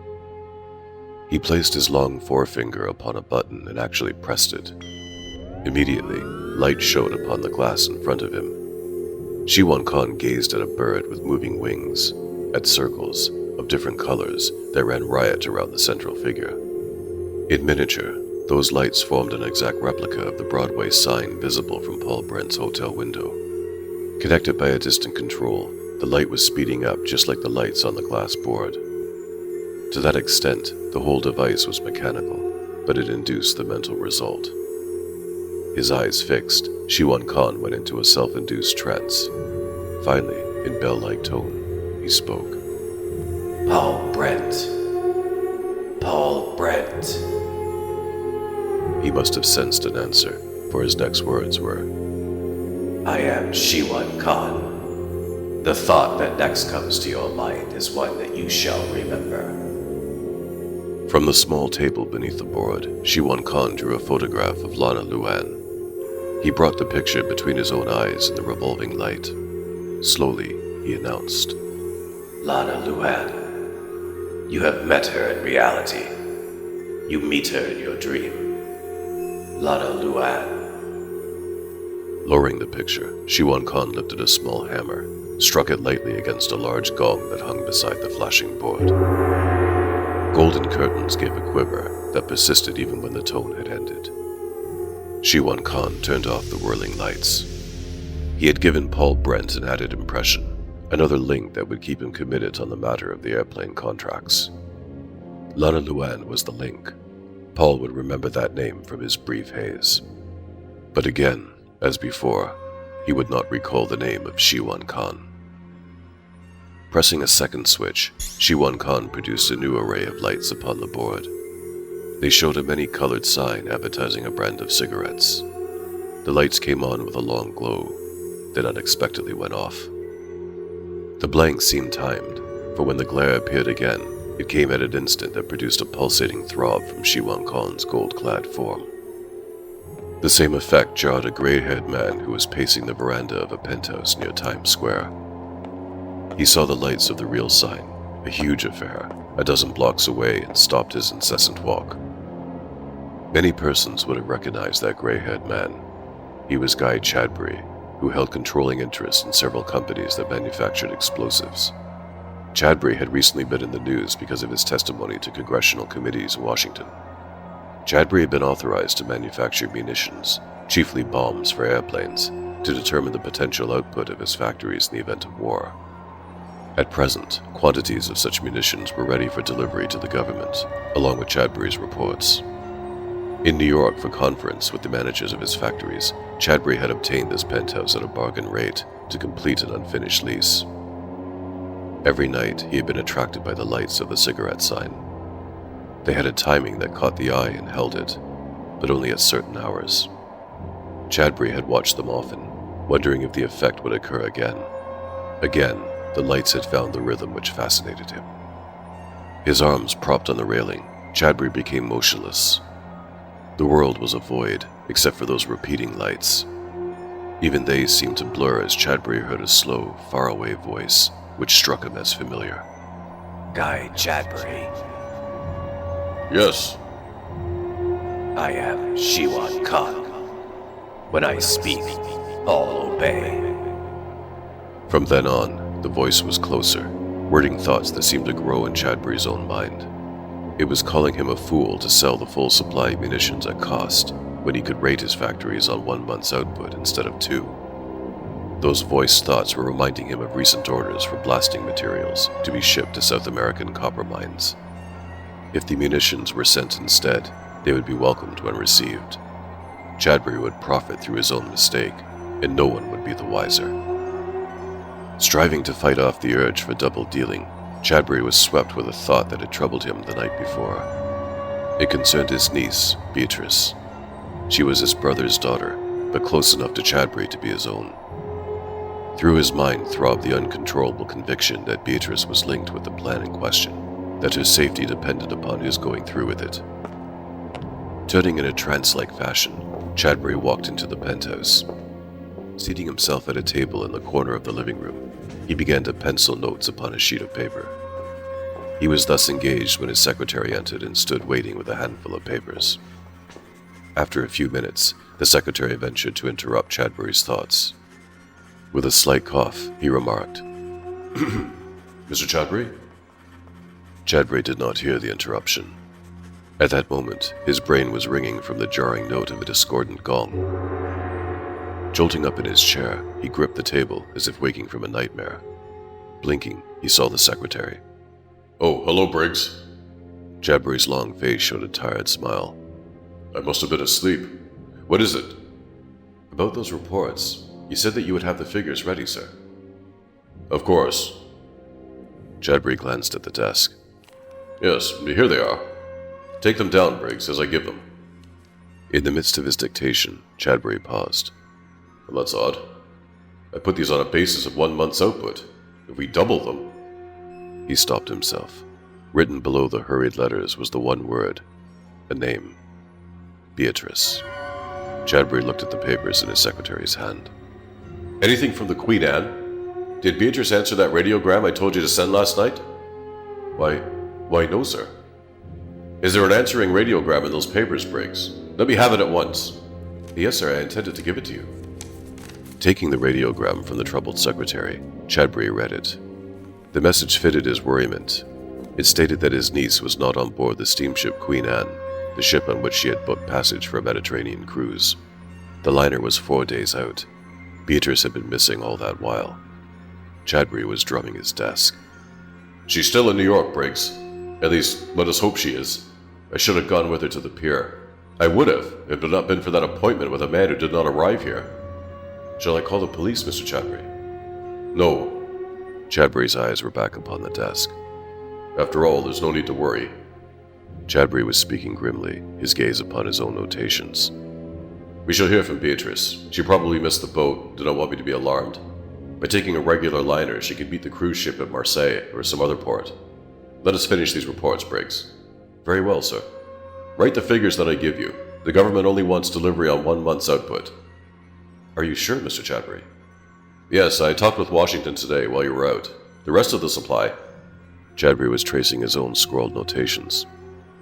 He placed his long forefinger upon a button and actually pressed it. Immediately, light shone upon the glass in front of him. Shiwan Khan gazed at a bird with moving wings, at circles of different colors that ran riot around the central figure. In miniature, those lights formed an exact replica of the Broadway sign visible from Paul Brent's hotel window. Connected by a distant control, the light was speeding up just like the lights on the glass board. To that extent, the whole device was mechanical, but it induced the mental result. His eyes fixed, Shiwan Khan went into a self-induced trance. Finally, in bell-like tone, he spoke. Paul Brent. Paul Brent. He must have sensed an answer, for his next words were, I am Shiwan Khan. The thought that next comes to your mind is one that you shall remember. From the small table beneath the board, Shiwan Khan drew a photograph of Lana Luan. He brought the picture between his own eyes in the revolving light. Slowly, he announced, Lana Luan. You have met her in reality. You meet her in your dream. Lana Luan. Lowering the picture, Shiwan Khan lifted a small hammer, struck it lightly against a large gong that hung beside the flashing board. Golden curtains gave a quiver that persisted even when the tone had ended. Shiwan Khan turned off the whirling lights. He had given Paul Brent an added impression, another link that would keep him committed on the matter of the airplane contracts. Lana Luan was the link. Paul would remember that name from his brief haze. But again, as before, he would not recall the name of Shiwan Khan. Pressing a second switch, Shiwan Khan produced a new array of lights upon the board. They showed a many-colored sign advertising a brand of cigarettes. The lights came on with a long glow, then unexpectedly went off. The blank seemed timed, for when the glare appeared again, it came at an instant that produced a pulsating throb from Shiwan Khan's gold-clad form. The same effect jarred a gray-haired man who was pacing the veranda of a penthouse near Times Square. He saw the lights of the real sign, a huge affair, a dozen blocks away, and stopped his incessant walk. Many persons would have recognized that gray-haired man. He was Guy Chadbury, who held controlling interests in several companies that manufactured explosives. Chadbury had recently been in the news because of his testimony to congressional committees in Washington. Chadbury had been authorized to manufacture munitions, chiefly bombs for airplanes, to determine the potential output of his factories in the event of war. At present, quantities of such munitions were ready for delivery to the government, along with Chadbury's reports. In New York for conference with the managers of his factories, Chadbury had obtained this penthouse at a bargain rate to complete an unfinished lease. Every night he had been attracted by the lights of the cigarette sign. They had a timing that caught the eye and held it, but only at certain hours. Chadbury had watched them often, wondering if the effect would occur again. Again, the lights had found the rhythm which fascinated him. His arms propped on the railing, Chadbury became motionless. The world was a void, except for those repeating lights. Even they seemed to blur as Chadbury heard a slow, faraway voice, which struck him as familiar. Guy Chadbury. Yes. I am Shiwan Khan. When I speak, all obey. From then on, the voice was closer, wording thoughts that seemed to grow in Chadbury's own mind. It was calling him a fool to sell the full supply of munitions at cost, when he could rate his factories on 1 month's output instead of 2. Those voiced thoughts were reminding him of recent orders for blasting materials to be shipped to South American copper mines. If the munitions were sent instead, they would be welcomed when received. Chadbury would profit through his own mistake, and no one would be the wiser. Striving to fight off the urge for double dealing, Chadbury was swept with a thought that had troubled him the night before. It concerned his niece, Beatrice. She was his brother's daughter, but close enough to Chadbury to be his own. Through his mind throbbed the uncontrollable conviction that Beatrice was linked with the plan in question, that her safety depended upon his going through with it. Turning in a trance-like fashion, Chadbury walked into the penthouse. Seating himself at a table in the corner of the living room, he began to pencil notes upon a sheet of paper. He was thus engaged when his secretary entered and stood waiting with a handful of papers. After a few minutes, the secretary ventured to interrupt Chadbury's thoughts. With a slight cough, he remarked, Mr. Chadbury? Chadbury did not hear the interruption. At that moment, his brain was ringing from the jarring note of a discordant gong. Jolting up in his chair, he gripped the table as if waking from a nightmare. Blinking, he saw the secretary. Oh, hello, Briggs. Chadbury's long face showed a tired smile. I must have been asleep. What is it? About those reports, you said that you would have the figures ready, sir. Of course. Chadbury glanced at the desk. Yes, here they are. Take them down, Briggs, as I give them. In the midst of his dictation, Chadbury paused. Well, that's odd. I put these on a basis of 1 month's output. If we double them... He stopped himself. Written below the hurried letters was the one word, a name. Beatrice. Chadbury looked at the papers in his secretary's hand. Anything from the Queen Anne? Did Beatrice answer that radiogram I told you to send last night? Why no, sir. Is there an answering radiogram in those papers, Briggs? Let me have it at once. Yes, sir, I intended to give it to you. Taking the radiogram from the troubled secretary, Chadbury read it. The message fitted his worriment. It stated that his niece was not on board the steamship Queen Anne, the ship on which she had booked passage for a Mediterranean cruise. The liner was 4 days out. Beatrice had been missing all that while. Chadbury was drumming his desk. She's still in New York, Briggs. At least, let us hope she is. I should have gone with her to the pier. I would have, if it had not been for that appointment with a man who did not arrive here. Shall I call the police, Mr. Chadbury? No. Chadbury's eyes were back upon the desk. After all, there's no need to worry. Chadbury was speaking grimly, his gaze upon his own notations. We shall hear from Beatrice. She probably missed the boat, did not want me to be alarmed. By taking a regular liner, she could beat the cruise ship at Marseille or some other port. Let us finish these reports, Briggs. Very well, sir. Write the figures that I give you. The government only wants delivery on 1 month's output. Are you sure, Mr. Chadbury? Yes, I talked with Washington today while you were out. The rest of the supply, Chadbury was tracing his own scrawled notations,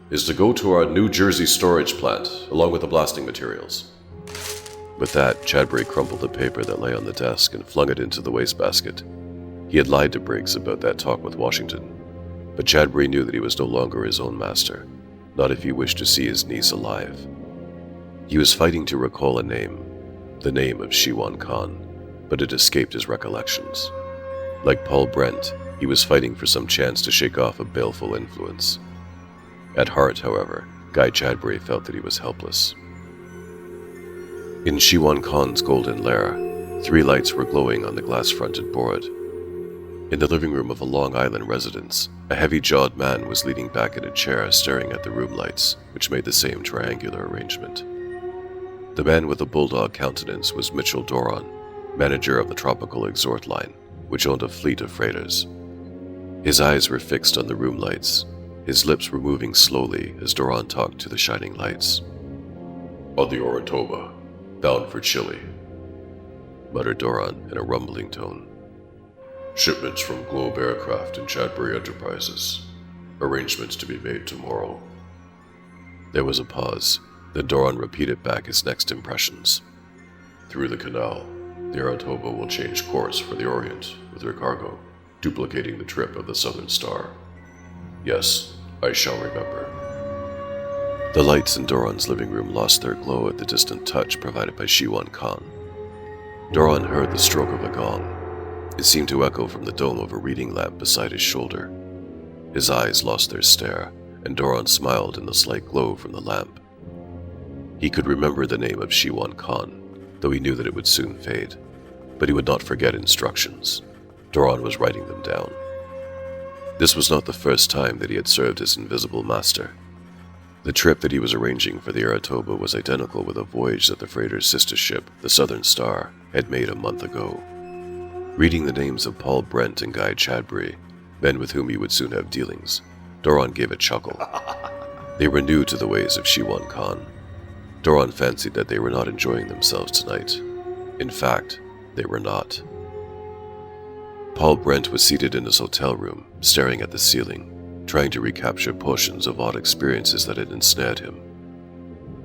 is to go to our New Jersey storage plant, along with the blasting materials. With that, Chadbury crumpled the paper that lay on the desk and flung it into the wastebasket. He had lied to Briggs about that talk with Washington, but Chadbury knew that he was no longer his own master, not if he wished to see his niece alive. He was fighting to recall a name, the name of Shiwan Khan, but it escaped his recollections. Like Paul Brent, he was fighting for some chance to shake off a baleful influence. At heart, however, Guy Chadbury felt that he was helpless. In Shiwan Khan's golden lair, 3 lights were glowing on the glass-fronted board. In the living room of a Long Island residence, a heavy-jawed man was leaning back in a chair staring at the room lights, which made the same triangular arrangement. The man with the bulldog countenance was Mitchell Doron, manager of the Tropical Exhort Line, which owned a fleet of freighters. His eyes were fixed on the room lights. His lips were moving slowly as Doron talked to the shining lights. On the Oratoba, bound for Chile, muttered Doron in a rumbling tone. Shipments from Globe Aircraft and Chadbury Enterprises. Arrangements to be made tomorrow. There was a pause, then Doron repeated back his next impressions. Through the canal, the Aratoba will change course for the Orient with her cargo, duplicating the trip of the Southern Star. Yes, I shall remember. The lights in Doron's living room lost their glow at the distant touch provided by Shiwan Khan. Doron heard the stroke of a gong. It seemed to echo from the dome of a reading lamp beside his shoulder. His eyes lost their stare, and Doron smiled in the slight glow from the lamp. He could remember the name of Shiwan Khan, though he knew that it would soon fade. But he would not forget instructions. Doron was writing them down. This was not the first time that he had served his invisible master. The trip that he was arranging for the Aratoba was identical with a voyage that the freighter's sister ship, the Southern Star, had made a month ago. Reading the names of Paul Brent and Guy Chadbury, men with whom he would soon have dealings, Doron gave a chuckle. They were new to the ways of Shiwan Khan. Doron fancied that they were not enjoying themselves tonight. In fact, they were not. Paul Brent was seated in his hotel room, staring at the ceiling, trying to recapture portions of odd experiences that had ensnared him.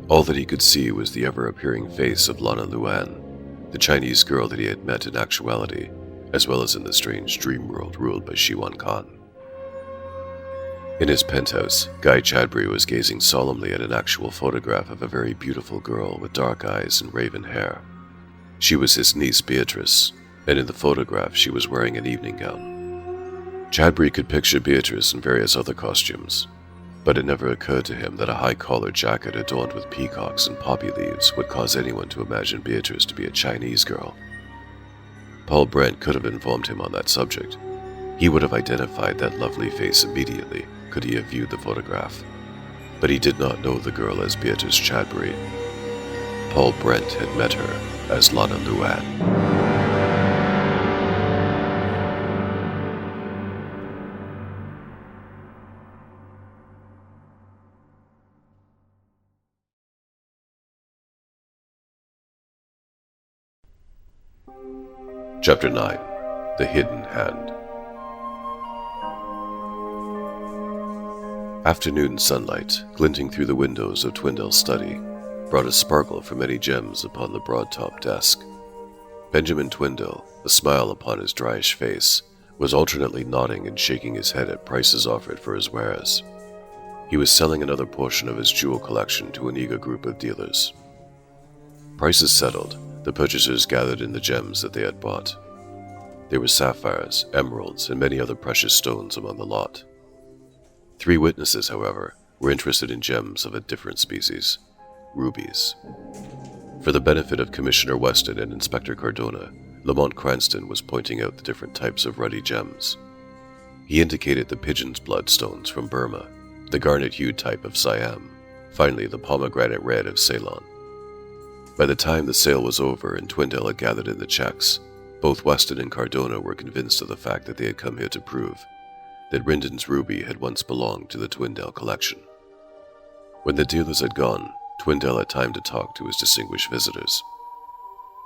All that he could see was the ever-appearing face of Lana Luan, the Chinese girl that he had met in actuality, as well as in the strange dream world ruled by Shiwan Khan. In his penthouse, Guy Chadbury was gazing solemnly at an actual photograph of a very beautiful girl with dark eyes and raven hair. She was his niece Beatrice, and in the photograph she was wearing an evening gown. Chadbury could picture Beatrice in various other costumes, but it never occurred to him that a high-collared jacket adorned with peacocks and poppy leaves would cause anyone to imagine Beatrice to be a Chinese girl. Paul Brent could have informed him on that subject. He would have identified that lovely face immediately, could he have viewed the photograph. But he did not know the girl as Beatrice Chadbury. Paul Brent had met her as Lana Luan. Chapter 9. The Hidden Hand. Afternoon sunlight, glinting through the windows of Twindell's study, brought a sparkle from many gems upon the broad-topped desk. Benjamin Twindell, a smile upon his dryish face, was alternately nodding and shaking his head at prices offered for his wares. He was selling another portion of his jewel collection to an eager group of dealers. Prices settled, the purchasers gathered in the gems that they had bought. There were sapphires, emeralds, and many other precious stones among the lot. 3 witnesses, however, were interested in gems of a different species, rubies. For the benefit of Commissioner Weston and Inspector Cardona, Lamont Cranston was pointing out the different types of ruddy gems. He indicated the pigeon's blood stones from Burma, the garnet-hued type of Siam, finally the pomegranate red of Ceylon. By the time the sale was over and Twindale had gathered in the checks, both Weston and Cardona were convinced of the fact that they had come here to prove that Rindon's ruby had once belonged to the Twindale collection. When the dealers had gone, Twindale had time to talk to his distinguished visitors.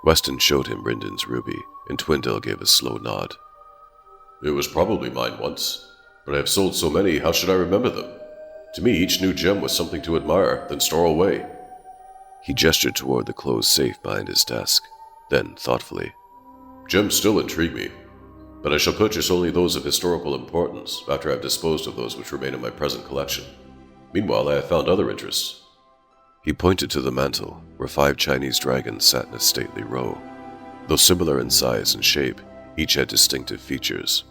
Weston showed him Rindon's ruby, and Twindale gave a slow nod. It was probably mine once, but I have sold so many, how should I remember them? To me, each new gem was something to admire, then store away. He gestured toward the closed safe behind his desk, then, thoughtfully, Gems still intrigue me, but I shall purchase only those of historical importance after I have disposed of those which remain in my present collection. Meanwhile, I have found other interests. He pointed to the mantel, where 5 Chinese dragons sat in a stately row. Though similar in size and shape, each had distinctive features.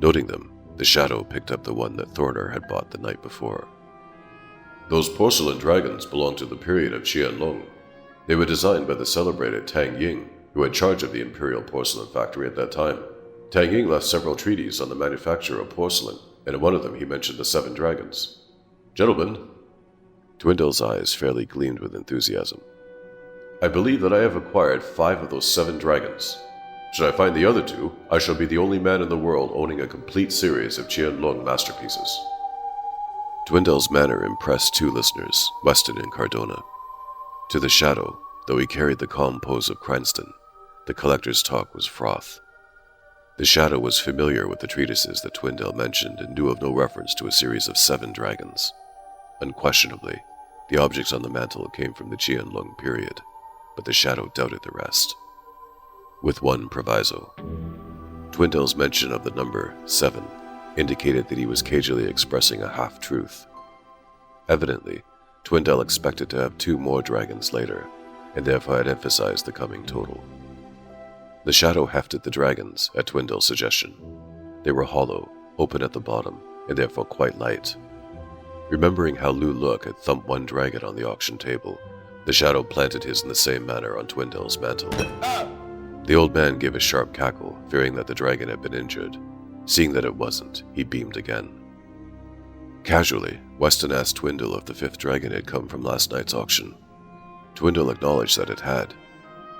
Noting them, the Shadow picked up the one that Thorner had bought the night before. Those porcelain dragons belong to the period of Qianlong. They were designed by the celebrated Tang Ying, who had charge of the Imperial Porcelain Factory at that time. Tang Ying left several treatises on the manufacture of porcelain, and in one of them he mentioned the 7 dragons. Gentlemen, Twindale's eyes fairly gleamed with enthusiasm. I believe that I have acquired 5 of those 7 dragons. Should I find the other 2, I shall be the only man in the world owning a complete series of Qianlong masterpieces. Twindale's manner impressed 2 listeners, Weston and Cardona. To the Shadow, though he carried the calm pose of Cranston, the collector's talk was froth. The Shadow was familiar with the treatises that Twindale mentioned and knew of no reference to a series of 7 dragons. Unquestionably, the objects on the mantel came from the Qianlong period, but the Shadow doubted the rest. With one proviso. Twindale's mention of the number 7 indicated that he was cagily expressing a half-truth. Evidently, Twindale expected to have 2 more dragons later, and therefore had emphasized the coming total. The Shadow hefted the dragons at Twindale's suggestion. They were hollow, open at the bottom, and therefore quite light. Remembering how Lou Look had thumped one dragon on the auction table, the Shadow planted his in the same manner on Twindale's mantle. The old man gave a sharp cackle, fearing that the dragon had been injured. Seeing that it wasn't, he beamed again. Casually, Weston asked Twindale if the 5th dragon had come from last night's auction. Twindale acknowledged that it had.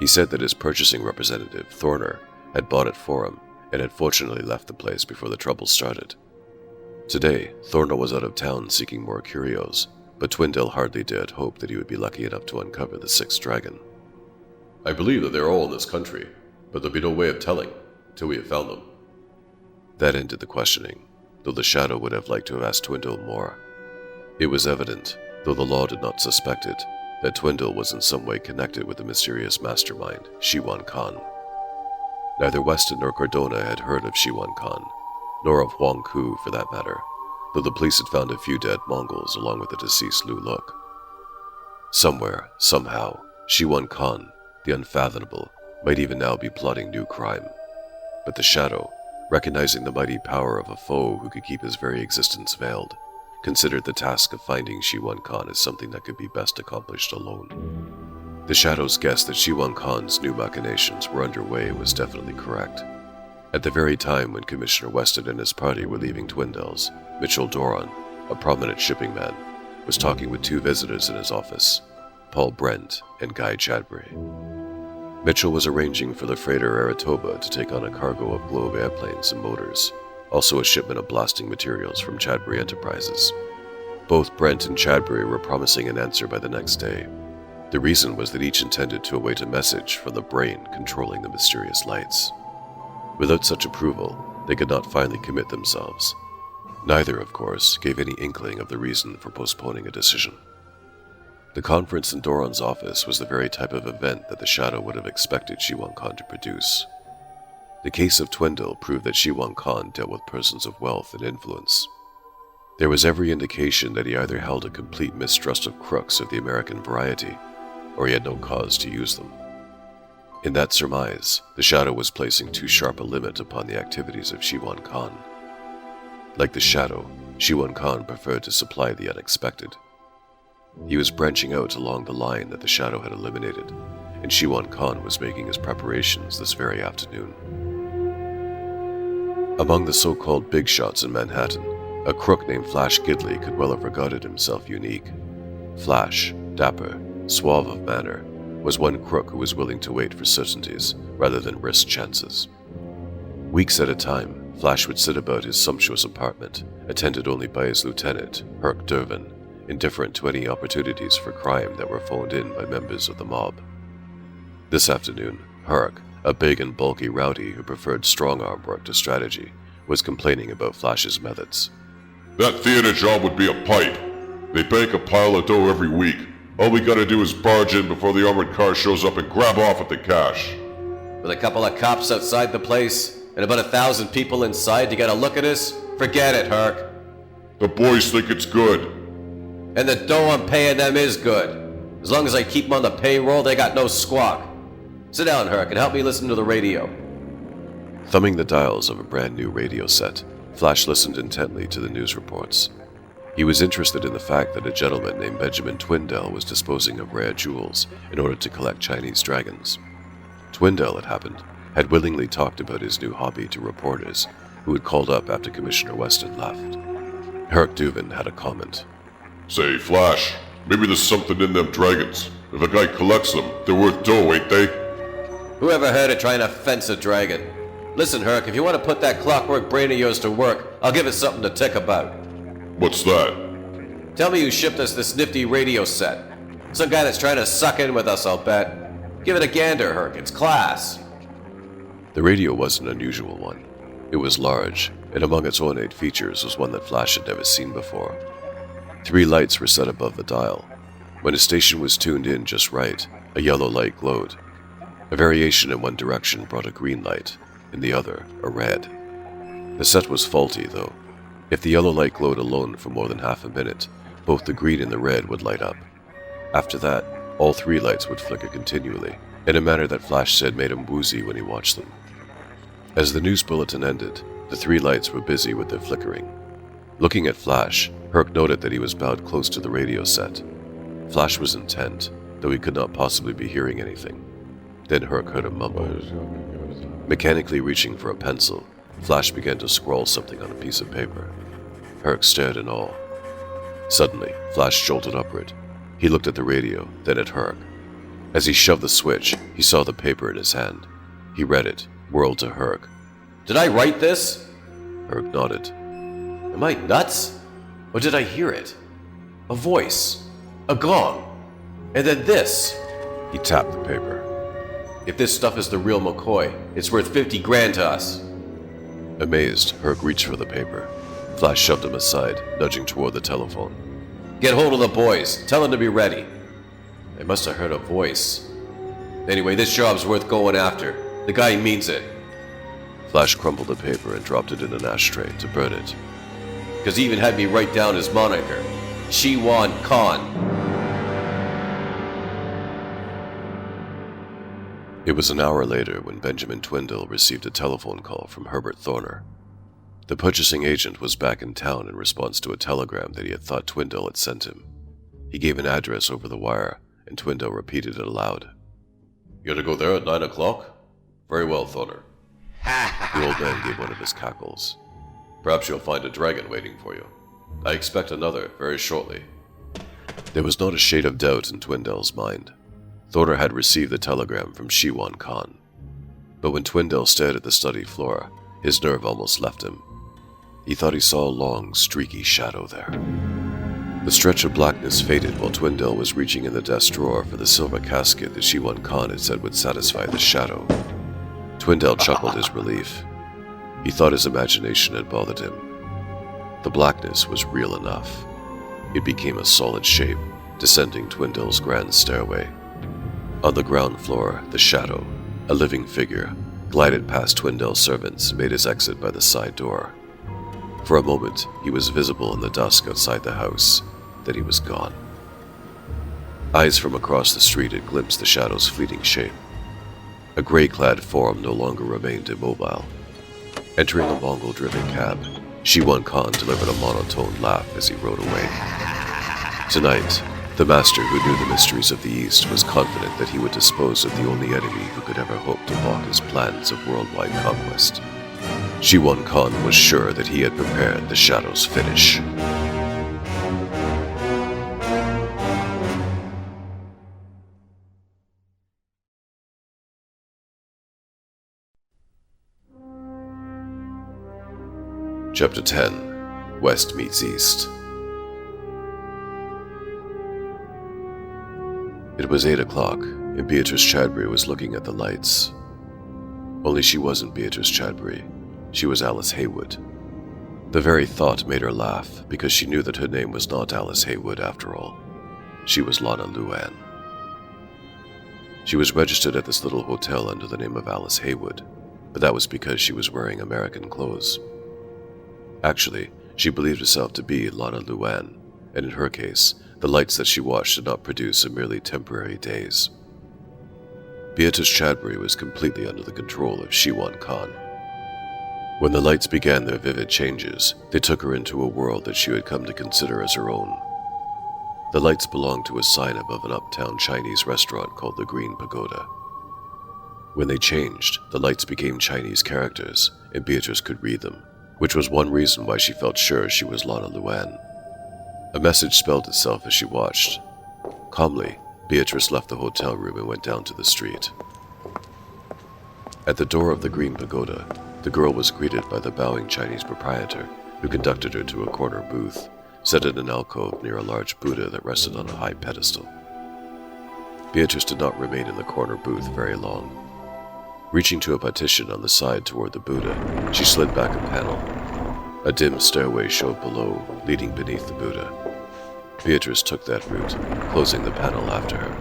He said that his purchasing representative, Thorner, had bought it for him, and had fortunately left the place before the trouble started. Today, Thorner was out of town seeking more curios, but Twindale hardly dared hope that he would be lucky enough to uncover the 6th dragon. I believe that they are all in this country, but there'll be no way of telling until we have found them. That ended the questioning, though the Shadow would have liked to have asked Twindale more. It was evident, though the law did not suspect it, that Twindale was in some way connected with the mysterious mastermind, Shiwan Khan. Neither Weston nor Cardona had heard of Shiwan Khan, nor of Huang Ku for that matter, though the police had found a few dead Mongols along with the deceased Lou Look. Somewhere, somehow, Shiwan Khan, the unfathomable, might even now be plotting new crime. But the Shadow, recognizing the mighty power of a foe who could keep his very existence veiled, considered the task of finding Shiwan Khan as something that could be best accomplished alone. The Shadow's guess that Shiwan Khan's new machinations were underway was definitely correct. At the very time when Commissioner Weston and his party were leaving Twindale's, Mitchell Doran, a prominent shipping man, was talking with 2 visitors in his office, Paul Brent and Guy Chadbury. Mitchell was arranging for the freighter Aratoba to take on a cargo of Globe airplanes and motors, also a shipment of blasting materials from Chadbury Enterprises. Both Brent and Chadbury were promising an answer by the next day. The reason was that each intended to await a message from the brain controlling the mysterious lights. Without such approval, they could not finally commit themselves. Neither, of course, gave any inkling of the reason for postponing a decision. The conference in Doran's office was the very type of event that the Shadow would have expected Shiwan Khan to produce. The case of Twindale proved that Shiwan Khan dealt with persons of wealth and influence. There was every indication that he either held a complete mistrust of crooks of the American variety, or he had no cause to use them. In that surmise, the Shadow was placing too sharp a limit upon the activities of Shiwan Khan. Like the Shadow, Shiwan Khan preferred to supply the unexpected. He was branching out along the line that the shadow had eliminated, and Shiwan Khan was making his preparations this very afternoon. Among the so-called big shots in Manhattan, a crook named Flash Gidley could well have regarded himself unique. Flash, dapper, suave of manner, was one crook who was willing to wait for certainties rather than risk chances. Weeks at a time, Flash would sit about his sumptuous apartment, attended only by his lieutenant, Herc Durvin, indifferent to any opportunities for crime that were phoned in by members of the mob. This afternoon, Herc, a big and bulky rowdy who preferred strong-arm work to strategy, was complaining about Flash's methods. That theater job would be a pipe. They bank a pile of dough every week. All we gotta do is barge in before the armored car shows up and grab off with the cash. With a couple of cops outside the place, and about 1,000 people inside to get a look at us? Forget it, Herc. The boys think it's good. And the dough I'm paying them is good. As long as I keep them on the payroll, they got no squawk. Sit down, Herc, and help me listen to the radio. Thumbing the dials of a brand new radio set, Flash listened intently to the news reports. He was interested in the fact that a gentleman named Benjamin Twindell was disposing of rare jewels in order to collect Chinese dragons. Twindell, it happened, had willingly talked about his new hobby to reporters who had called up after Commissioner Weston left. Herc Duvin had a comment. Say, Flash, maybe there's something in them dragons. If a guy collects them, they're worth dough, ain't they? Whoever heard of trying to fence a dragon? Listen, Herc, if you want to put that clockwork brain of yours to work, I'll give it something to tick about. What's that? Tell me who shipped us this nifty radio set. Some guy that's trying to suck in with us, I'll bet. Give it a gander, Herc. It's class. The radio was an unusual one. It was large, and among its ornate features was one that Flash had never seen before. 3 lights were set above the dial. When a station was tuned in just right, a yellow light glowed. A variation in one direction brought a green light, in the other, a red. The set was faulty, though. If the yellow light glowed alone for more than half a minute, both the green and the red would light up. After that, all 3 lights would flicker continually, in a manner that Flash said made him woozy when he watched them. As the news bulletin ended, the 3 lights were busy with their flickering. Looking at Flash, Herc noted that he was bowed close to the radio set. Flash was intent, though he could not possibly be hearing anything. Then Herc heard a mumble. Mechanically reaching for a pencil, Flash began to scrawl something on a piece of paper. Herc stared in awe. Suddenly, Flash jolted upward. He looked at the radio, then at Herc. As he shoved the switch, he saw the paper in his hand. He read it, whirled to Herc. Did I write this? Herc nodded. Am I nuts? Or did I hear it? A voice. A gong. And then this. He tapped the paper. If this stuff is the real McCoy, it's worth 50 grand to us. Amazed, Herc reached for the paper. Flash shoved him aside, nudging toward the telephone. Get hold of the boys. Tell them to be ready. They must have heard a voice. Anyway, this job's worth going after. The guy means it. Flash crumpled the paper and dropped it in an ashtray to burn it. Because he even had me write down his moniker. Shiwan Khan. It was an hour later when Benjamin Twindell received a telephone call from Herbert Thorner. The purchasing agent was back in town in response to a telegram that he had thought Twindell had sent him. He gave an address over the wire, and Twindell repeated it aloud. You're to go there at 9 o'clock? Very well, Thorner. The old man gave one of his cackles. Perhaps you'll find a dragon waiting for you. I expect another very shortly. There was not a shade of doubt in Twindell's mind. Thorner had received the telegram from Shiwan Khan. But when Twindell stared at the study floor, his nerve almost left him. He thought he saw a long, streaky shadow there. The stretch of blackness faded while Twindell was reaching in the desk drawer for the silver casket that Shiwan Khan had said would satisfy the shadow. Twindell chuckled his relief. He thought his imagination had bothered him. The blackness was real enough. It became a solid shape, descending Twindell's grand stairway. On the ground floor, the shadow, a living figure, glided past Twindell's servants and made his exit by the side door. For a moment, he was visible in the dusk outside the house. Then he was gone. Eyes from across the street had glimpsed the shadow's fleeting shape. A gray-clad form no longer remained immobile. Entering a Mongol-driven cab, Shiwan Khan delivered a monotone laugh as he rode away. Tonight, the master who knew the mysteries of the East was confident that he would dispose of the only enemy who could ever hope to balk his plans of worldwide conquest. Shiwan Khan was sure that he had prepared the Shadow's finish. Chapter 10. West Meets East. It was 8 o'clock, and Beatrice Chadbury was looking at the lights. Only she wasn't Beatrice Chadbury. She was Alice Haywood. The very thought made her laugh, because she knew that her name was not Alice Haywood after all. She was Lana Luan. She was registered at this little hotel under the name of Alice Haywood, but that was because she was wearing American clothes. Actually, she believed herself to be Lana Luan, and in her case, the lights that she watched did not produce a merely temporary daze. Beatrice Chadbury was completely under the control of Shiwan Khan. When the lights began their vivid changes, they took her into a world that she had come to consider as her own. The lights belonged to a sign above an uptown Chinese restaurant called the Green Pagoda. When they changed, the lights became Chinese characters, and Beatrice could read them, which was one reason why she felt sure she was Lana Luan. A message spelled itself as she watched. Calmly, Beatrice left the hotel room and went down to the street. At the door of the Green Pagoda, the girl was greeted by the bowing Chinese proprietor, who conducted her to a corner booth, set in an alcove near a large Buddha that rested on a high pedestal. Beatrice did not remain in the corner booth very long. Reaching to a partition on the side toward the Buddha, she slid back a panel. A dim stairway showed below, leading beneath the Buddha. Beatrice took that route, closing the panel after her.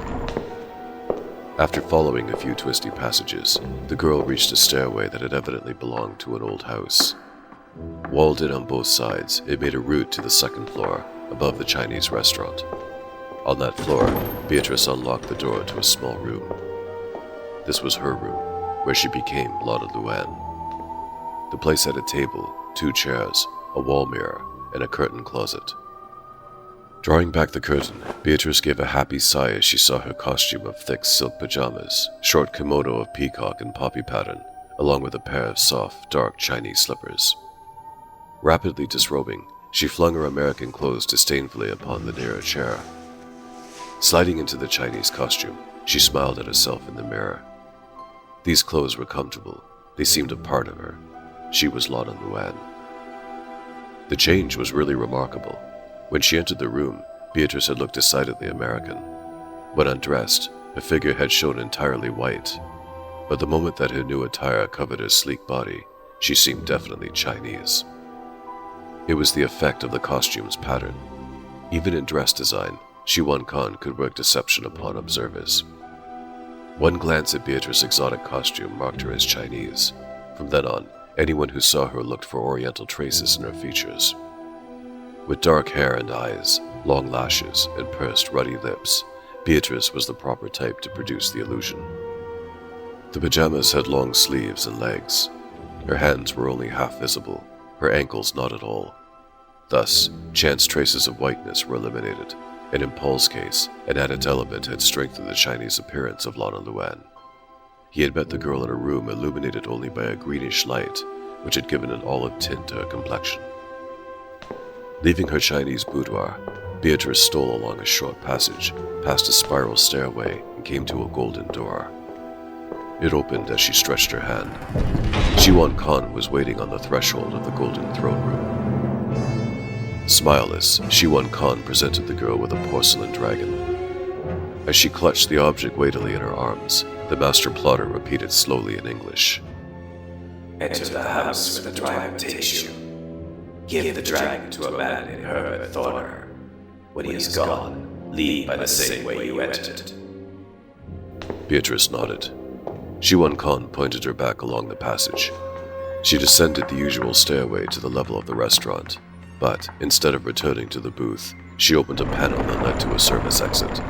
After following a few twisty passages, the girl reached a stairway that had evidently belonged to an old house. Walled in on both sides, it made a route to the second floor, above the Chinese restaurant. On that floor, Beatrice unlocked the door to a small room. This was her room, where she became Lana Luan. The place had a table, 2 chairs, a wall mirror, and a curtain closet. Drawing back the curtain, Beatrice gave a happy sigh as she saw her costume of thick silk pajamas, short kimono of peacock and poppy pattern, along with a pair of soft, dark Chinese slippers. Rapidly disrobing, she flung her American clothes disdainfully upon the nearer chair. Sliding into the Chinese costume, she smiled at herself in the mirror. These clothes were comfortable. They seemed a part of her. She was Lana Luan. The change was really remarkable. When she entered the room, Beatrice had looked decidedly American. When undressed, her figure had shown entirely white. But the moment that her new attire covered her sleek body, she seemed definitely Chinese. It was the effect of the costume's pattern. Even in dress design, Shiwan Khan could work deception upon observers. One glance at Beatrice's exotic costume marked her as Chinese. From then on, anyone who saw her looked for Oriental traces in her features. With dark hair and eyes, long lashes, and pursed, ruddy lips, Beatrice was the proper type to produce the illusion. The pajamas had long sleeves and legs. Her hands were only half visible, her ankles not at all. Thus, chance traces of whiteness were eliminated, and in Paul's case, an added element had strengthened the Chinese appearance of Lana Luan. He had met the girl in a room illuminated only by a greenish light, which had given an olive tint to her complexion. Leaving her Chinese boudoir, Beatrice stole along a short passage, past a spiral stairway, and came to a golden door. It opened as she stretched her hand. Shiwan Khan was waiting on the threshold of the golden throne room. Smileless, Shiwan Khan presented the girl with a porcelain dragon. As she clutched the object weightily in her arms, the master plotter repeated slowly in English. Enter the house where the driver takes you. Give the dragon to a man in Herbert Thorner. When he is gone, leave by the same way you entered. Beatrice nodded. Shiwan Khan pointed her back along the passage. She descended the usual stairway to the level of the restaurant, but instead of returning to the booth, she opened a panel that led to a service exit.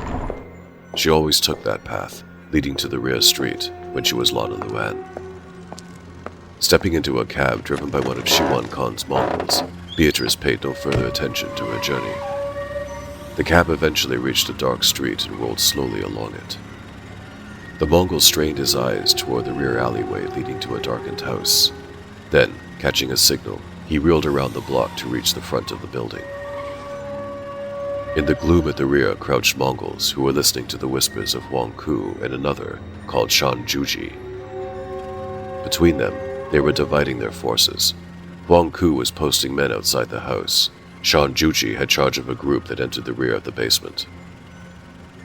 She always took that path, leading to the rear street, when she was Lana Luan. Stepping into a cab driven by one of Shiwan Khan's Mongols, Beatrice paid no further attention to her journey. The cab eventually reached a dark street and rolled slowly along it. The Mongol strained his eyes toward the rear alleyway leading to a darkened house. Then, catching a signal, he reeled around the block to reach the front of the building. In the gloom at the rear crouched Mongols who were listening to the whispers of Wang Ku and another called Shan Juji. Between them, they were dividing their forces. Wang Ku was posting men outside the house. Shan Juji had charge of a group that entered the rear of the basement.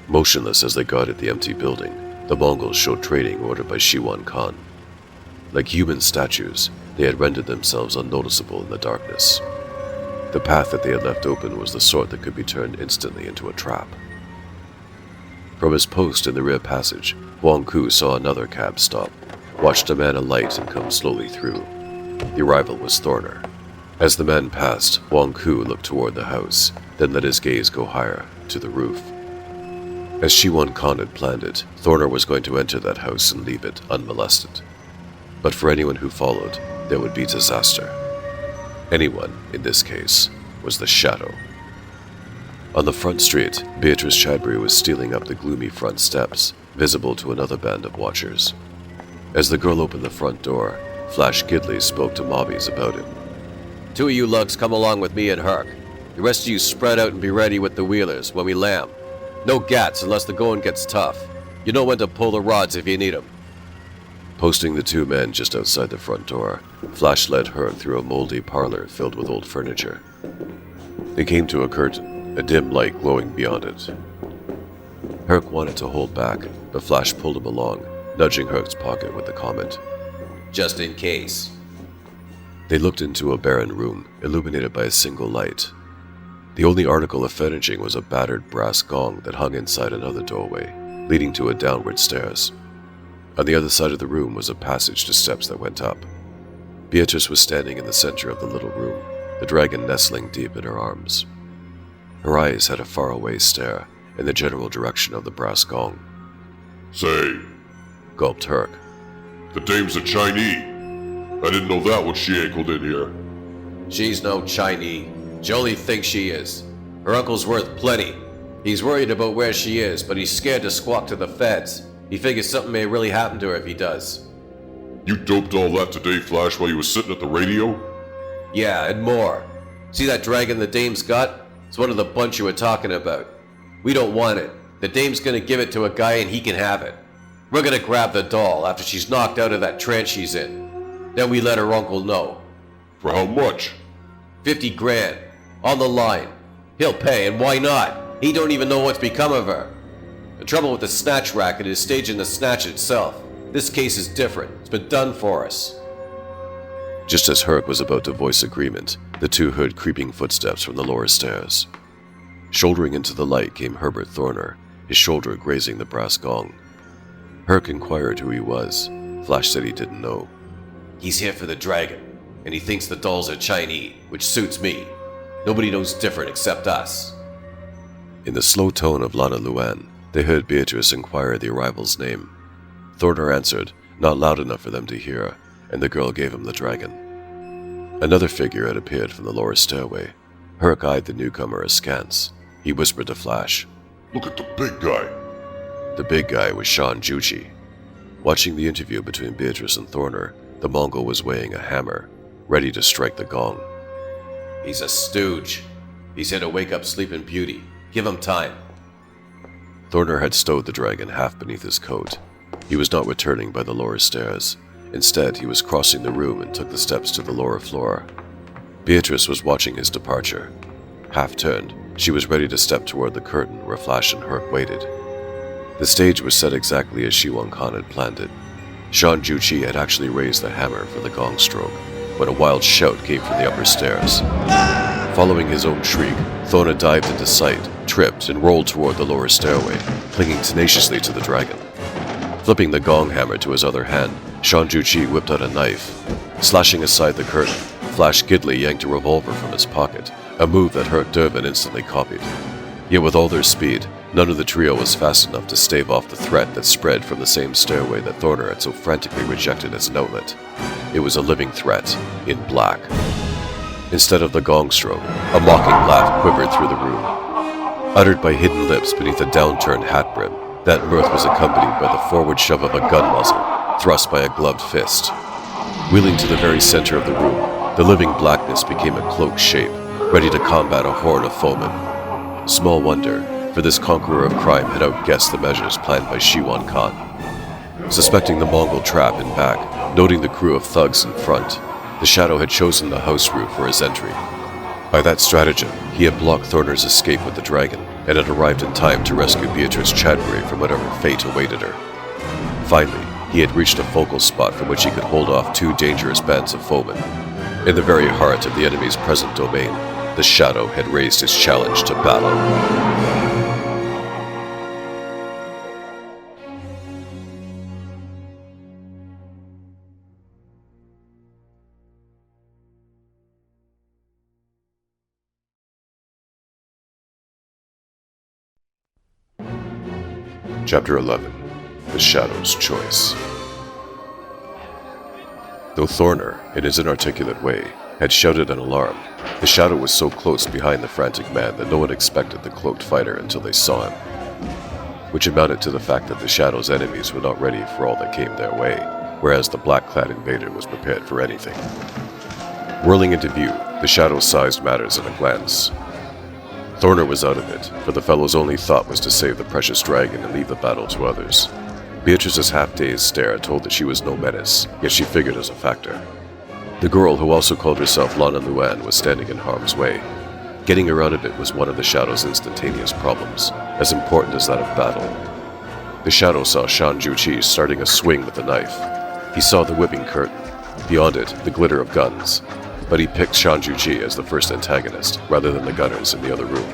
Motionless as they guarded the empty building, the Mongols showed training ordered by Shiwan Khan. Like human statues, they had rendered themselves unnoticeable in the darkness. The path that they had left open was the sort that could be turned instantly into a trap. From his post in the rear passage, Wang Ku saw another cab stop, watched a man alight and come slowly through. The arrival was Thorner. As the man passed, Wang Ku looked toward the house, then let his gaze go higher, to the roof. As Shiwan Khan had planned it, Thorner was going to enter that house and leave it unmolested. But for anyone who followed, there would be disaster. Anyone, in this case, was the Shadow. On the front street, Beatrice Chadbury was stealing up the gloomy front steps, visible to another band of watchers. As the girl opened the front door, Flash Gidley spoke to mobbies about him. Two of you lugs come along with me and Herc. The rest of you spread out and be ready with the wheelers when we lam. No gats unless the going gets tough. You know when to pull the rods if you need 'em. Posting the two men just outside the front door, Flash led Herc through a moldy parlor filled with old furniture. They came to a curtain, a dim light glowing beyond it. Herc wanted to hold back, but Flash pulled him along, nudging Herc's pocket with the comment, Just in case. They looked into a barren room, illuminated by a single light. The only article of furnishing was a battered brass gong that hung inside another doorway, leading to a downward stairs. On the other side of the room was a passage to steps that went up. Beatrice was standing in the center of the little room, the dragon nestling deep in her arms. Her eyes had a faraway stare in the general direction of the brass gong. Say, Gulped Herc. the dame's a Chinese. I didn't know that when she ankled in here. She's no Chinese. She only thinks she is. Her uncle's worth plenty. He's worried about where she is, but he's scared to squawk to the feds. He figures something may really happen to her if he does. You doped all that today, Flash, while you was sitting at the radio? Yeah, and more. See that dragon the dame's got? It's one of the bunch you were talking about. We don't want it. The dame's gonna give it to a guy and he can have it. We're gonna grab the doll after she's knocked out of that trance she's in. Then we let her uncle know. For how much? 50 grand. On the line. He'll pay, and why not? He don't even know what's become of her. The trouble with the snatch racket is staging the snatch itself. This case is different. It's been done for us. Just as Herc was about to voice agreement, the two heard creeping footsteps from the lower stairs. Shouldering into the light came Herbert Thorner, his shoulder grazing the brass gong. Herc inquired who he was. Flash said he didn't know. He's here for the dragon, and he thinks the dolls are Chinese, which suits me. Nobody knows different except us. In the slow tone of Lana Luan, they heard Beatrice inquire the arrival's name. Thorner answered, not loud enough for them to hear, and the girl gave him the dragon. Another figure had appeared from the lower stairway. Herc eyed the newcomer askance. He whispered to Flash. Look at the big guy. The big guy was Shan Juji. Watching the interview between Beatrice and Thorner, the Mongol was weighing a hammer, ready to strike the gong. He's a stooge. He's here to wake up Sleeping Beauty. Give him time. Thorner had stowed the dragon half beneath his coat. He was not returning by the lower stairs. Instead, he was crossing the room and took the steps to the lower floor. Beatrice was watching his departure. Half turned, she was ready to step toward the curtain where Flash and Herc waited. The stage was set exactly as Shiwan Khan had planned it. Shan Juchi had actually raised the hammer for the gong stroke, when a wild shout came from the upper stairs. Following his own shriek, Thorner dived into sight, tripped, and rolled toward the lower stairway, clinging tenaciously to the dragon. Flipping the gong hammer to his other hand, Shan Juchi whipped out a knife. Slashing aside the curtain, Flash Gidley yanked a revolver from his pocket, a move that Herc Durbin instantly copied. Yet with all their speed, None of the trio was fast enough to stave off the threat that spread from the same stairway that Thorner had so frantically rejected as an outlet. It was a living threat, in black. Instead of the gong stroke, a mocking laugh quivered through the room. Uttered by hidden lips beneath a downturned hat brim, that mirth was accompanied by the forward shove of a gun muzzle, thrust by a gloved fist. Wheeling to the very center of the room, the living blackness became a cloaked shape, ready to combat a horde of foemen. Small wonder, for this conqueror of crime had outguessed the measures planned by Shiwan Khan. Suspecting the Mongol trap in back, noting the crew of thugs in front, the Shadow had chosen the house route for his entry. By that stratagem, he had blocked Thorner's escape with the dragon, and had arrived in time to rescue Beatrice Chadbury from whatever fate awaited her. Finally, he had reached a focal spot from which he could hold off two dangerous bands of foemen. In the very heart of the enemy's present domain, the Shadow had raised his challenge to battle. Chapter 11. The Shadow's Choice. Though Thorner, in his inarticulate way, had shouted an alarm, the Shadow was so close behind the frantic man that no one expected the cloaked fighter until they saw him, which amounted to the fact that the Shadow's enemies were not ready for all that came their way, whereas the black-clad invader was prepared for anything. Whirling into view, the Shadow sized matters at a glance. Thorner was out of it, for the fellow's only thought was to save the precious dragon and leave the battle to others. Beatrice's half-dazed stare told that she was no menace, yet she figured as a factor. The girl, who also called herself Lana Luan, was standing in harm's way. Getting her out of it was one of the Shadow's instantaneous problems, as important as that of battle. The Shadow saw Shan Juqi starting a swing with the knife. He saw the whipping curtain, beyond it the glitter of guns, but he picked Shan Juqi as the first antagonist, rather than the gunners in the other room.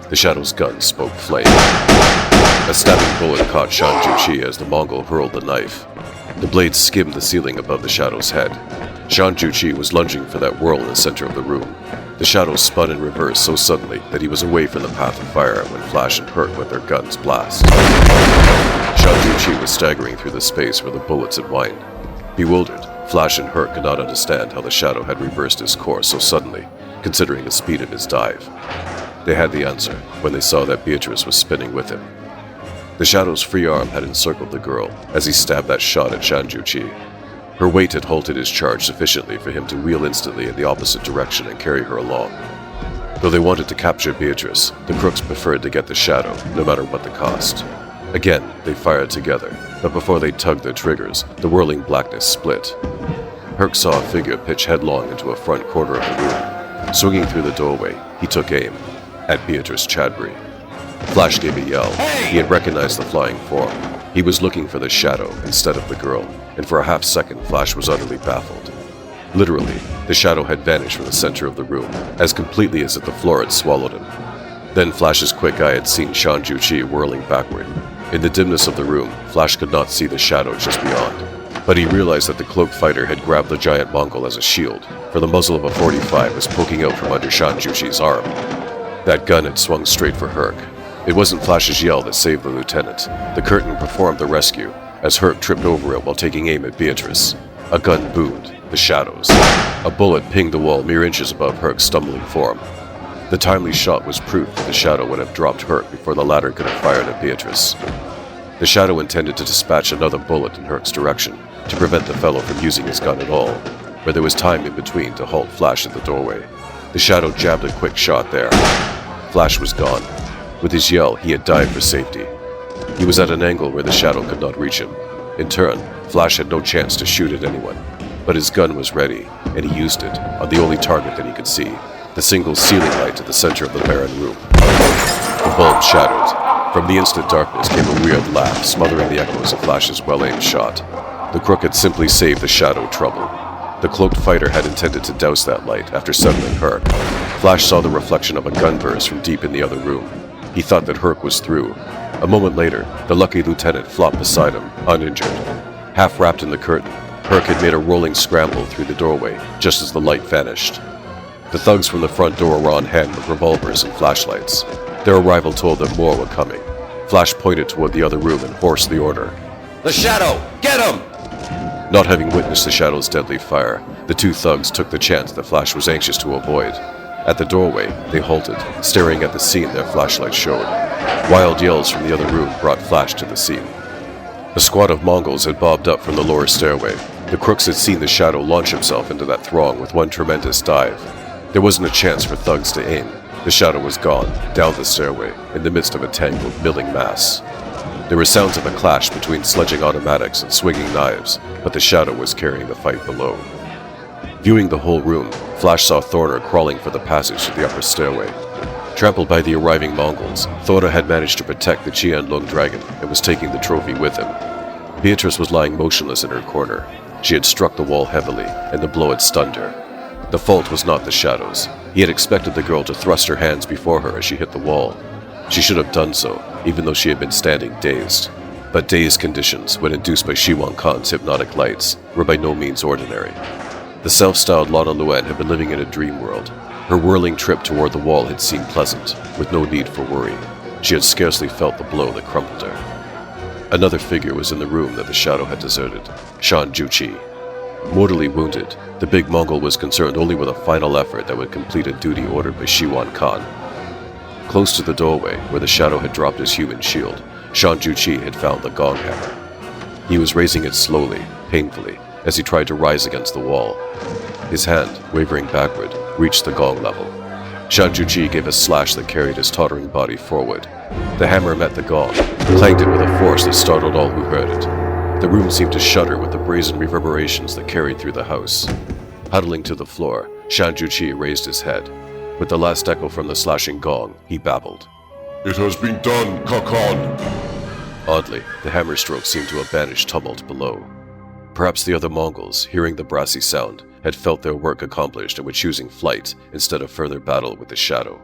The Shadow's gun spoke flame. A stabbing bullet caught Shan Juqi as the Mongol hurled the knife. The blade skimmed the ceiling above the Shadow's head. Shan Juqi was lunging for that whirl in the center of the room. The Shadow spun in reverse so suddenly that he was away from the path of fire when Flash and Hurt let their guns blast. Shan Juqi was staggering through the space where the bullets had whined. Bewildered, Flash and Hurt could not understand how the Shadow had reversed his course so suddenly, considering the speed of his dive. They had the answer when they saw that Beatrice was spinning with him. The Shadow's free arm had encircled the girl as he stabbed that shot at Shan Juqi. Her weight had halted his charge sufficiently for him to wheel instantly in the opposite direction and carry her along. Though they wanted to capture Beatrice, the crooks preferred to get the Shadow, no matter what the cost. Again, they fired together, but before they tugged their triggers, the whirling blackness split. Herc saw a figure pitch headlong into a front corner of the room. Swinging through the doorway, he took aim at Beatrice Chadbury. Flash gave a yell. He had recognized the flying form. He was looking for the Shadow instead of the girl, and for a half second Flash was utterly baffled. Literally, the Shadow had vanished from the center of the room, as completely as if the floor had swallowed him. Then Flash's quick eye had seen Shan Juqi whirling backward. In the dimness of the room, Flash could not see the Shadow just beyond, but he realized that the cloaked fighter had grabbed the giant Mongol as a shield, for the muzzle of a .45 was poking out from under Shan Juqi's arm. That gun had swung straight for Herc. It wasn't Flash's yell that saved the lieutenant. The curtain performed the rescue, as Herc tripped over it while taking aim at Beatrice. A gun boomed, the Shadows. A bullet pinged the wall mere inches above Herc's stumbling form. The timely shot was proof that the Shadow would have dropped Herc before the latter could have fired at Beatrice. The Shadow intended to dispatch another bullet in Herc's direction, to prevent the fellow from using his gun at all, where there was time in between to halt Flash at the doorway. The Shadow jabbed a quick shot there. Flash was gone. With his yell, he had dived for safety. He was at an angle where the Shadow could not reach him. In turn, Flash had no chance to shoot at anyone, but his gun was ready, and he used it on the only target that he could see, the single ceiling light at the center of the barren room. The bulb shattered. From the instant darkness came a weird laugh, smothering the echoes of Flash's well-aimed shot. The crook had simply saved the Shadow trouble. The cloaked fighter had intended to douse that light after settling Herc. Flash saw the reflection of a gun burst from deep in the other room. He thought that Herc was through. A moment later, the lucky lieutenant flopped beside him, uninjured. Half wrapped in the curtain, Herc had made a rolling scramble through the doorway, just as the light vanished. The thugs from the front door were on hand with revolvers and flashlights. Their arrival told them more were coming. Flash pointed toward the other room and hoarsed the order. The Shadow! Get him! Not having witnessed the Shadow's deadly fire, the two thugs took the chance that Flash was anxious to avoid. At the doorway, they halted, staring at the scene their flashlights showed. Wild yells from the other room brought Flash to the scene. A squad of Mongols had bobbed up from the lower stairway. The crooks had seen the Shadow launch himself into that throng with one tremendous dive. There wasn't a chance for thugs to aim. The Shadow was gone, down the stairway, in the midst of a tangled, milling mass. There were sounds of a clash between sledging automatics and swinging knives, but the Shadow was carrying the fight below. Viewing the whole room, Flash saw Thorner crawling for the passage to the upper stairway. Trampled by the arriving Mongols, Thorner had managed to protect the Qianlong dragon and was taking the trophy with him. Beatrice was lying motionless in her corner. She had struck the wall heavily, and the blow had stunned her. The fault was not the Shadow's. He had expected the girl to thrust her hands before her as she hit the wall. She should have done so, even though she had been standing dazed. But dazed conditions, when induced by Shiwan Khan's hypnotic lights, were by no means ordinary. The self-styled Lana Luan had been living in a dream world. Her whirling trip toward the wall had seemed pleasant, with no need for worry. She had scarcely felt the blow that crumpled her. Another figure was in the room that the Shadow had deserted, Shan Juqi. Mortally wounded, the big Mongol was concerned only with a final effort that would complete a duty ordered by Shiwan Khan. Close to the doorway, where the Shadow had dropped his human shield, Shan Juqi had found the gong hammer. He was raising it slowly, painfully, as he tried to rise against the wall. His hand, wavering backward, reached the gong level. Shan Juqi gave a slash that carried his tottering body forward. The hammer met the gong, clanged it with a force that startled all who heard it. The room seemed to shudder with the brazen reverberations that carried through the house. Huddling to the floor, Shan Juqi raised his head. With the last echo from the slashing gong, he babbled. It has been done, Kakan. Oddly, the hammer stroke seemed to have banished tumult below. Perhaps the other Mongols, hearing the brassy sound, had felt their work accomplished and were choosing flight instead of further battle with the Shadow.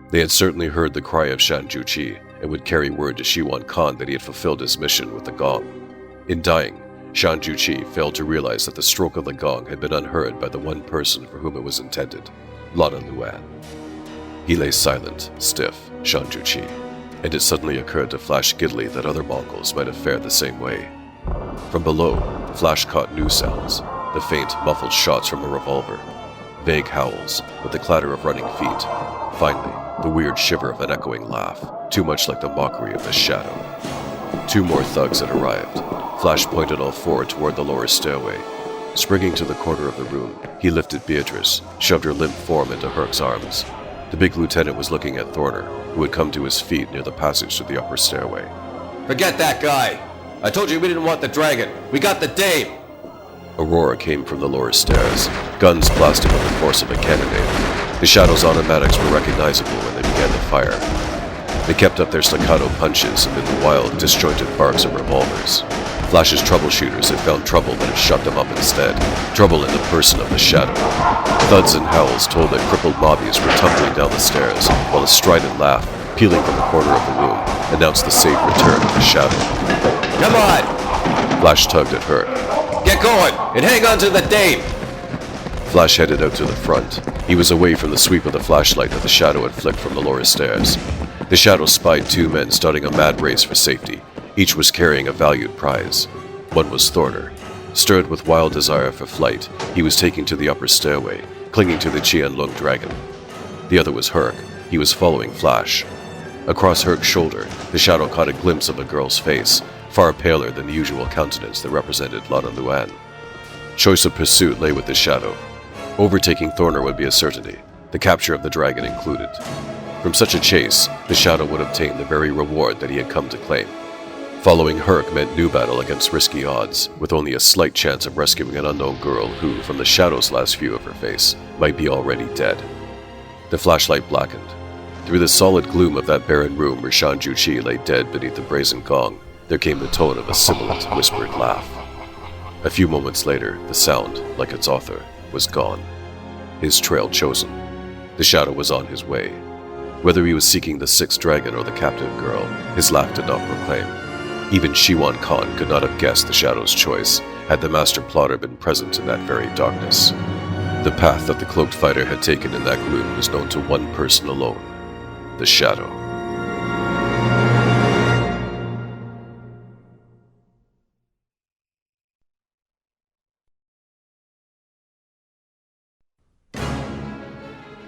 They had certainly heard the cry of Shan Juqi and would carry word to Shiwan Khan that he had fulfilled his mission with the gong. In dying, Shan Juqi failed to realize that the stroke of the gong had been unheard by the one person for whom it was intended, Lana Luan. He lay silent, stiff, Shan Juqi, and it suddenly occurred to Flash giddily that other Mongols might have fared the same way. From below, Flash caught new sounds, the faint, muffled shots from a revolver, vague howls, with the clatter of running feet. Finally, the weird shiver of an echoing laugh, too much like the mockery of the Shadow. 2 more thugs had arrived. Flash pointed all 4 toward the lower stairway. Springing to the corner of the room, he lifted Beatrice, shoved her limp form into Herc's arms. The big lieutenant was looking at Thorner, who had come to his feet near the passage to the upper stairway. Forget that guy! I told you we didn't want the dragon! We got the dame! A roar came from the lower stairs, guns blasting with the force of a cannonade. The Shadow's automatics were recognizable when they began to fire. They kept up their staccato punches amid the wild, disjointed barks of revolvers. Flash's troubleshooters had found trouble that had shut them up instead, trouble in the person of the Shadow. Thuds and howls told that crippled mobbies were tumbling down the stairs, while a strident laugh, pealing from the corner of the room, announced the safe return of the Shadow. Come on! Flash tugged at her. Get going, and hang on to the dame! Flash headed out to the front. He was away from the sweep of the flashlight that the Shadow had flicked from the lower stairs. The Shadow spied 2 men starting a mad race for safety. Each was carrying a valued prize. One was Thorner. Stirred with wild desire for flight, he was taking to the upper stairway, clinging to the Qianlong dragon. The other was Herc. He was following Flash. Across Herc's shoulder, the Shadow caught a glimpse of a girl's face, far paler than the usual countenance that represented Lana Luan. Choice of pursuit lay with the Shadow. Overtaking Thorner would be a certainty, the capture of the dragon included. From such a chase, the Shadow would obtain the very reward that he had come to claim. Following Herc meant new battle against risky odds, with only a slight chance of rescuing an unknown girl who, from the Shadow's last view of her face, might be already dead. The flashlight blackened. Through the solid gloom of that barren room where Shan Juqi lay dead beneath the brazen gong, there came the tone of a sibilant, whispered laugh. A few moments later, the sound, like its author, was gone. His trail chosen. The Shadow was on his way. Whether he was seeking the 6th dragon or the captive girl, his laugh did not proclaim. Even Shiwan Khan could not have guessed the Shadow's choice had the master plotter been present in that very darkness. The path that the cloaked fighter had taken in that gloom was known to one person alone, the shadow.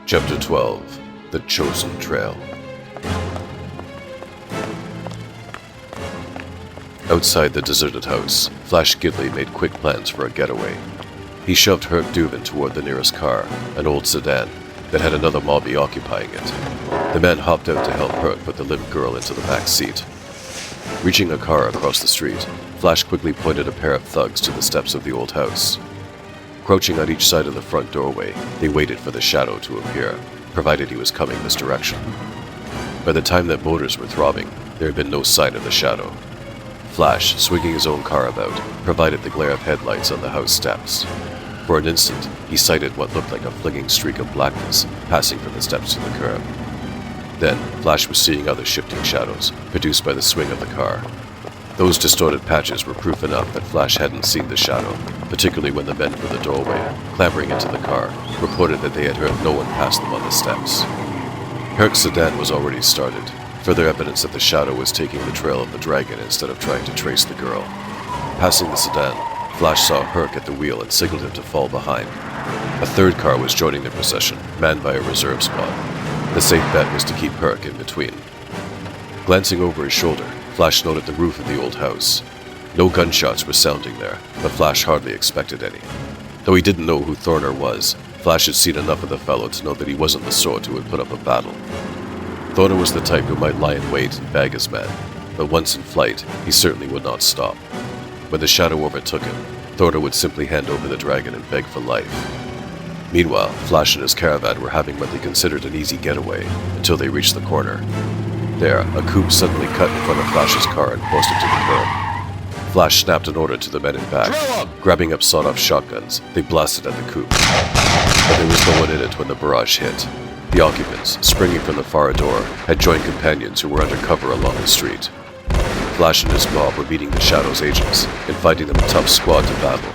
Chapter 12. The Chosen Trail. Outside the deserted house, Flash Gidley made quick plans for a getaway. He shoved Herc Duvin toward the nearest car, an old sedan that had another mobby occupying it. The man hopped out to help Herc put the limp girl into the back seat. Reaching a car across the street, Flash quickly pointed a pair of thugs to the steps of the old house. Crouching on each side of the front doorway, they waited for the shadow to appear, provided he was coming this direction. By the time that motors were throbbing, there had been no sign of the shadow. Flash, swinging his own car about, provided the glare of headlights on the house steps. For an instant, he sighted what looked like a flinging streak of blackness passing from the steps to the curb. Then, Flash was seeing other shifting shadows, produced by the swing of the car. Those distorted patches were proof enough that Flash hadn't seen the shadow, particularly when the men from the doorway, clambering into the car, reported that they had heard no one pass them on the steps. Herc's sedan was already started, further evidence that the shadow was taking the trail of the dragon instead of trying to trace the girl. Passing the sedan, Flash saw Herc at the wheel and signaled him to fall behind. A third car was joining the procession, manned by a reserve squad. The safe bet was to keep Herc in between. Glancing over his shoulder, Flash noted the roof of the old house. No gunshots were sounding there, but Flash hardly expected any. Though he didn't know who Thorner was, Flash had seen enough of the fellow to know that he wasn't the sort who would put up a battle. Thorner was the type who might lie in wait and bag his men, but once in flight, he certainly would not stop. When the shadow overtook him, Thorner would simply hand over the dragon and beg for life. Meanwhile, Flash and his caravan were having what they considered an easy getaway until they reached the corner. There, a coupe suddenly cut in front of Flash's car and forced him to the curb. Flash snapped an order to the men in back. Grabbing up sawed-off shotguns, they blasted at the coupe. But there was no one in it when the barrage hit. The occupants, springing from the far door, had joined companions who were under cover along the street. Flash and his mob were beating the Shadow's agents and fighting them a tough squad to battle.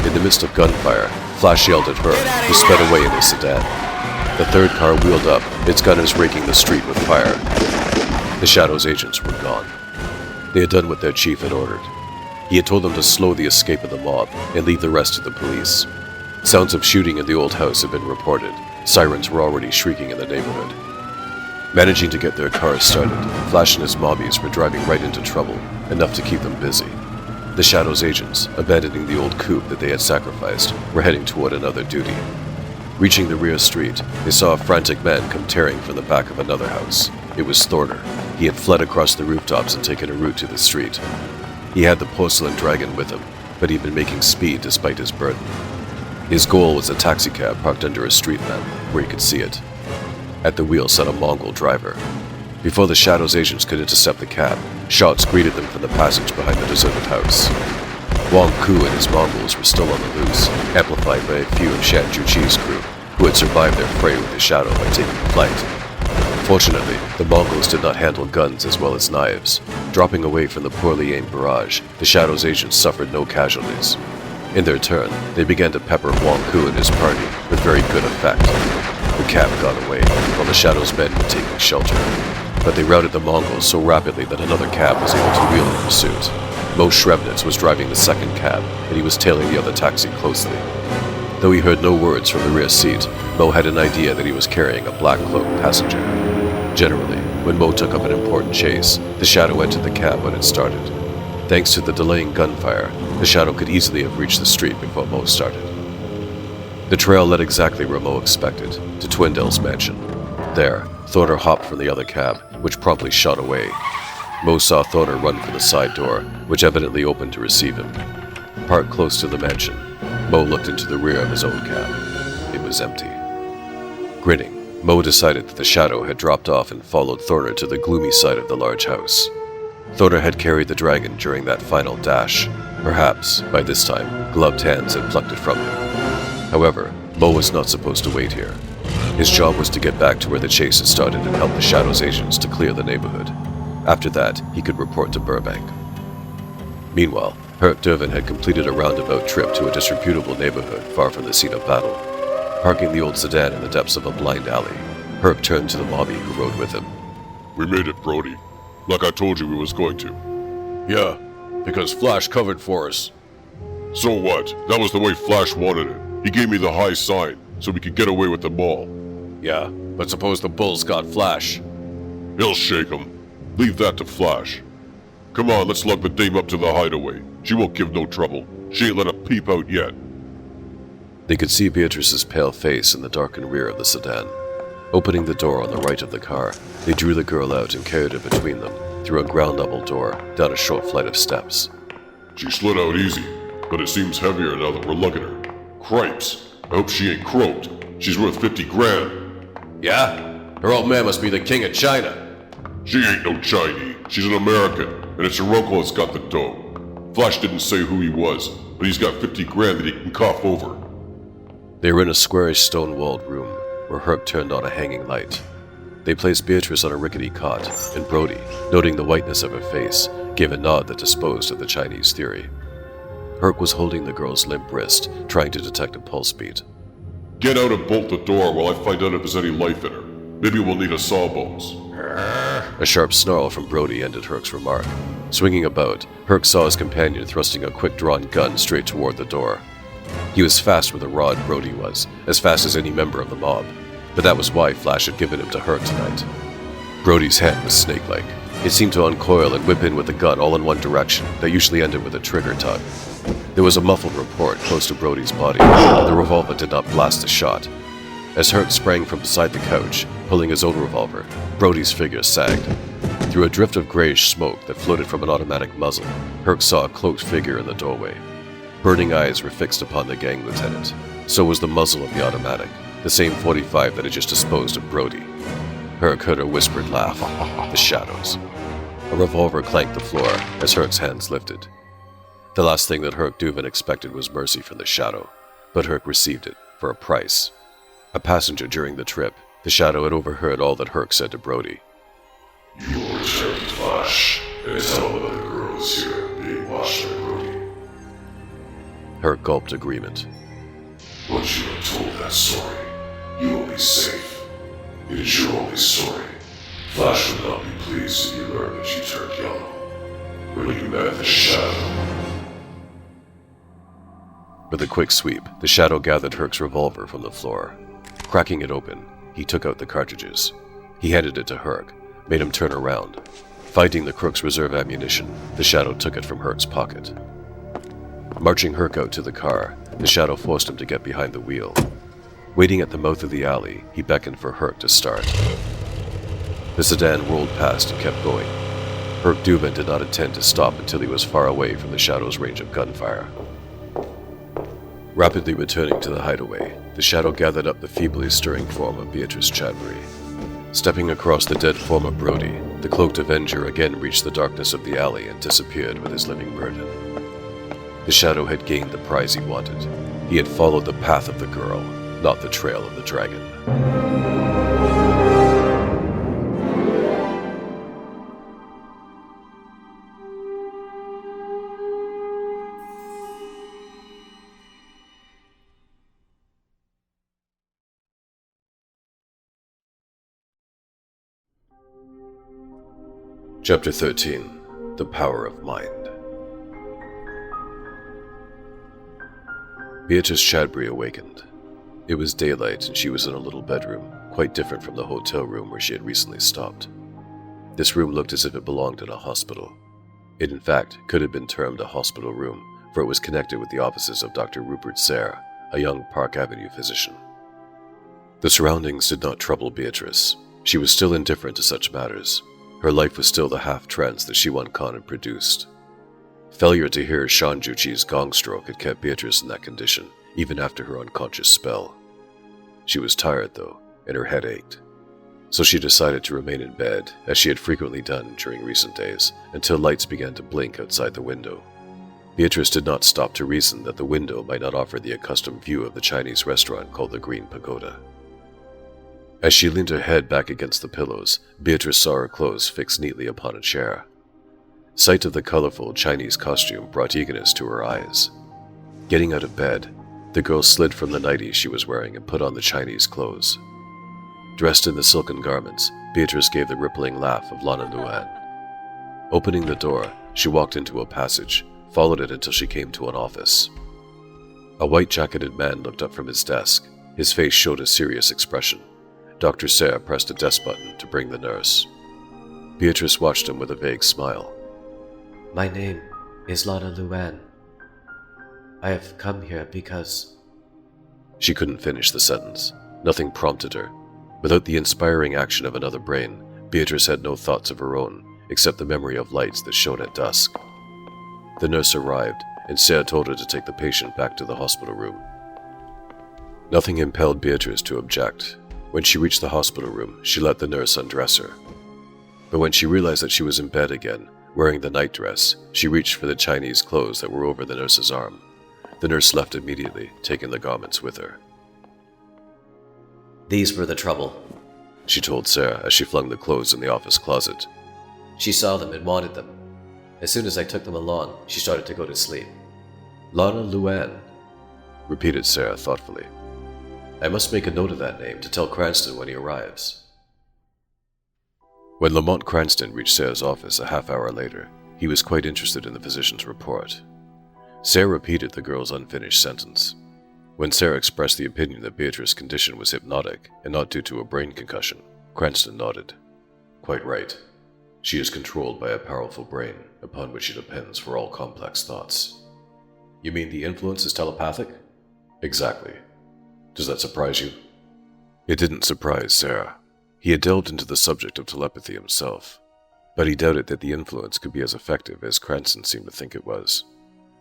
In the midst of gunfire, Flash yelled at Herc, who sped away in his sedan. The third car wheeled up, its gunners raking the street with fire. The Shadow's agents were gone. They had done what their chief had ordered. He had told them to slow the escape of the mob and leave the rest to the police. Sounds of shooting in the old house had been reported. Sirens were already shrieking in the neighborhood. Managing to get their cars started, Flash and his mobbies were driving right into trouble, enough to keep them busy. The Shadow's agents, abandoning the old coupe that they had sacrificed, were heading toward another duty. Reaching the rear street, they saw a frantic man come tearing from the back of another house. It was Thorner. He had fled across the rooftops and taken a route to the street. He had the porcelain dragon with him, but he'd been making speed despite his burden. His goal was a taxicab parked under a street lamp, where he could see it. At the wheel sat a Mongol driver. Before the Shadow's agents could intercept the cab, shots greeted them from the passage behind the deserted house. Wang Ku and his Mongols were still on the loose, amplified by a few of Shan Juqi's crew, who had survived their fray with the Shadow by taking flight. Fortunately, the Mongols did not handle guns as well as knives. Dropping away from the poorly aimed barrage, the Shadow's agents suffered no casualties. In their turn, they began to pepper Wang Ku and his party with very good effect. The cab got away, while the Shadow's men were taking shelter. But they routed the Mongols so rapidly that another cab was able to wheel in pursuit. Mo Shrebnitz was driving the second cab, and he was tailing the other taxi closely. Though he heard no words from the rear seat, Mo had an idea that he was carrying a black-cloaked passenger. Generally, when Mo took up an important chase, the Shadow entered the cab when it started. Thanks to the delaying gunfire, the Shadow could easily have reached the street before Mo started. The trail led exactly where Mo expected, to Twindale's mansion. There, Thorner hopped from the other cab, which promptly shot away. Mo saw Thorner run for the side door, which evidently opened to receive him. Parked close to the mansion, Mo looked into the rear of his own cab. It was empty. Grinning, Mo decided that the Shadow had dropped off and followed Thorner to the gloomy side of the large house. Thorner had carried the dragon during that final dash. Perhaps, by this time, gloved hands had plucked it from him. However, Mo was not supposed to wait here. His job was to get back to where the chase had started and help the Shadow's agents to clear the neighborhood. After that, he could report to Burbank. Meanwhile, Herc Duvin had completed a roundabout trip to a disreputable neighborhood far from the scene of battle. Parking the old sedan in the depths of a blind alley, Herc turned to the mobby who rode with him. We made it, Brody. Like I told you we was going to. Yeah, because Flash covered for us. So what? That was the way Flash wanted it. He gave me the high sign, so we could get away with them all. Yeah, but suppose the Bulls got Flash. He'll shake 'em. Leave that to Flash. Come on, let's lug the dame up to the hideaway. She won't give no trouble. She ain't let a peep out yet. They could see Beatrice's pale face in the darkened rear of the sedan. Opening the door on the right of the car, they drew the girl out and carried her between them, through a ground-level door, down a short flight of steps. She slid out easy, but it seems heavier now that we're lugging her. Cripes. I hope she ain't croaked. She's worth 50 grand. Yeah? Her old man must be the king of China. She ain't no Chinese. She's an American, and it's her uncle that's got the dough. Flash didn't say who he was, but he's got 50 grand that he can cough over. They were in a squarish stone-walled room, where Herc turned on a hanging light. They placed Beatrice on a rickety cot, and Brody, noting the whiteness of her face, gave a nod that disposed of the Chinese theory. Herc was holding the girl's limp wrist, trying to detect a pulse beat. Get out and bolt the door while I find out if there's any life in her. Maybe we'll need a sawbones. A sharp snarl from Brody ended Herc's remark. Swinging about, Herc saw his companion thrusting a quick-drawn gun straight toward the door. He was fast with a rod, Brody was, as fast as any member of the mob, but that was why Flash had given him to Herc tonight. Brody's hand was snake-like. It seemed to uncoil and whip in with the gun all in one direction that usually ended with a trigger tug. There was a muffled report close to Brody's body, but the revolver did not blast a shot. As Herc sprang from beside the couch, pulling his own revolver, Brody's figure sagged. Through a drift of grayish smoke that floated from an automatic muzzle, Herc saw a cloaked figure in the doorway. Burning eyes were fixed upon the gang lieutenant. So was the muzzle of the automatic, the same .45 that had just disposed of Brody. Herc heard a whispered laugh. The shadows. A revolver clanked the floor as Herc's hands lifted. The last thing that Herc Duvin expected was mercy from the Shadow, but Herc received it, for a price. A passenger during the trip, the Shadow had overheard all that Herc said to Brody. You will return to Flash and tell them that the girl is here being watched by Brody. Herc gulped agreement. Once you have told that story, you will be safe. It is your only story. Flash would not be pleased if you learned that you turned yellow when you met the Shadow. With a quick sweep, the Shadow gathered Herc's revolver from the floor. Cracking it open, he took out the cartridges. He handed it to Herc, made him turn around. Finding the crook's reserve ammunition, the Shadow took it from Herc's pocket. Marching Herc out to the car, the Shadow forced him to get behind the wheel. Waiting at the mouth of the alley, he beckoned for Herc to start. The sedan rolled past and kept going. Herc Duvin did not intend to stop until he was far away from the Shadow's range of gunfire. Rapidly returning to the hideaway, the Shadow gathered up the feebly stirring form of Beatrice Chadbury. Stepping across the dead form of Brody, the cloaked Avenger again reached the darkness of the alley and disappeared with his living burden. The Shadow had gained the prize he wanted. He had followed the path of the girl, not the trail of the dragon. Chapter 13. The Power of Mind. Beatrice Chadbury awakened. It was daylight and she was in a little bedroom, quite different from the hotel room where she had recently stopped. This room looked as if it belonged in a hospital. It in fact could have been termed a hospital room, for it was connected with the offices of Dr. Rupert Sayre, a young Park Avenue physician. The surroundings did not trouble Beatrice. She was still indifferent to such matters. Her life was still the half-trance that Shiwan Khan had produced. Failure to hear Shan Juchi's gong stroke had kept Beatrice in that condition, even after her unconscious spell. She was tired, though, and her head ached. So she decided to remain in bed, as she had frequently done during recent days, until lights began to blink outside the window. Beatrice did not stop to reason that the window might not offer the accustomed view of the Chinese restaurant called the Green Pagoda. As she leaned her head back against the pillows, Beatrice saw her clothes fixed neatly upon a chair. Sight of the colorful Chinese costume brought eagerness to her eyes. Getting out of bed, the girl slid from the nightie she was wearing and put on the Chinese clothes. Dressed in the silken garments, Beatrice gave the rippling laugh of Lana Luan. Opening the door, she walked into a passage, followed it until she came to an office. A white-jacketed man looked up from his desk. His face showed a serious expression. Dr. Serre pressed a desk button to bring the nurse. Beatrice watched him with a vague smile. My name is Lana Luan. I have come here because... She couldn't finish the sentence. Nothing prompted her. Without the inspiring action of another brain, Beatrice had no thoughts of her own, except the memory of lights that shone at dusk. The nurse arrived, and Serre told her to take the patient back to the hospital room. Nothing impelled Beatrice to object. When she reached the hospital room, she let the nurse undress her. But when she realized that she was in bed again, wearing the nightdress, she reached for the Chinese clothes that were over the nurse's arm. The nurse left immediately, taking the garments with her. These were the trouble, she told Serre as she flung the clothes in the office closet. She saw them and wanted them. As soon as I took them along, she started to go to sleep. Lana Luan, repeated Serre thoughtfully. I must make a note of that name to tell Cranston when he arrives. When Lamont Cranston reached Serre's office a half-hour later, he was quite interested in the physician's report. Serre repeated the girl's unfinished sentence. When Serre expressed the opinion that Beatrice's condition was hypnotic and not due to a brain concussion, Cranston nodded. Quite right. She is controlled by a powerful brain upon which she depends for all complex thoughts. You mean the influence is telepathic? Exactly. Does that surprise you? It didn't surprise Serre. He had delved into the subject of telepathy himself, but he doubted that the influence could be as effective as Cranston seemed to think it was.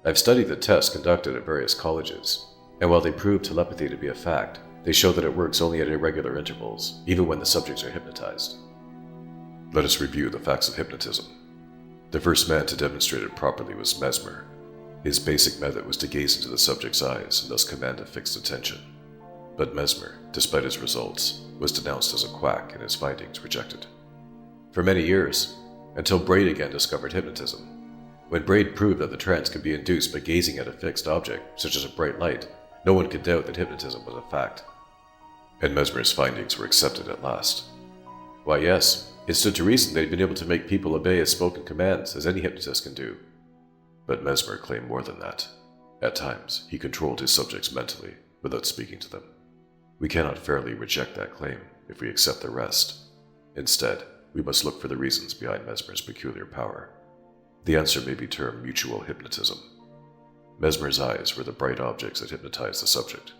I've studied the tests conducted at various colleges, and while they prove telepathy to be a fact, they show that it works only at irregular intervals, even when the subjects are hypnotized. Let us review the facts of hypnotism. The first man to demonstrate it properly was Mesmer. His basic method was to gaze into the subject's eyes and thus command a fixed attention. But Mesmer, despite his results, was denounced as a quack and his findings rejected. For many years, until Braid again discovered hypnotism. When Braid proved that the trance could be induced by gazing at a fixed object, such as a bright light, no one could doubt that hypnotism was a fact. And Mesmer's findings were accepted at last. Why yes, it stood to reason that he'd been able to make people obey his spoken commands, as any hypnotist can do. But Mesmer claimed more than that. At times, he controlled his subjects mentally, without speaking to them. We cannot fairly reject that claim if we accept the rest. Instead, we must look for the reasons behind Mesmer's peculiar power. The answer may be termed mutual hypnotism. Mesmer's eyes were the bright objects that hypnotized the subject.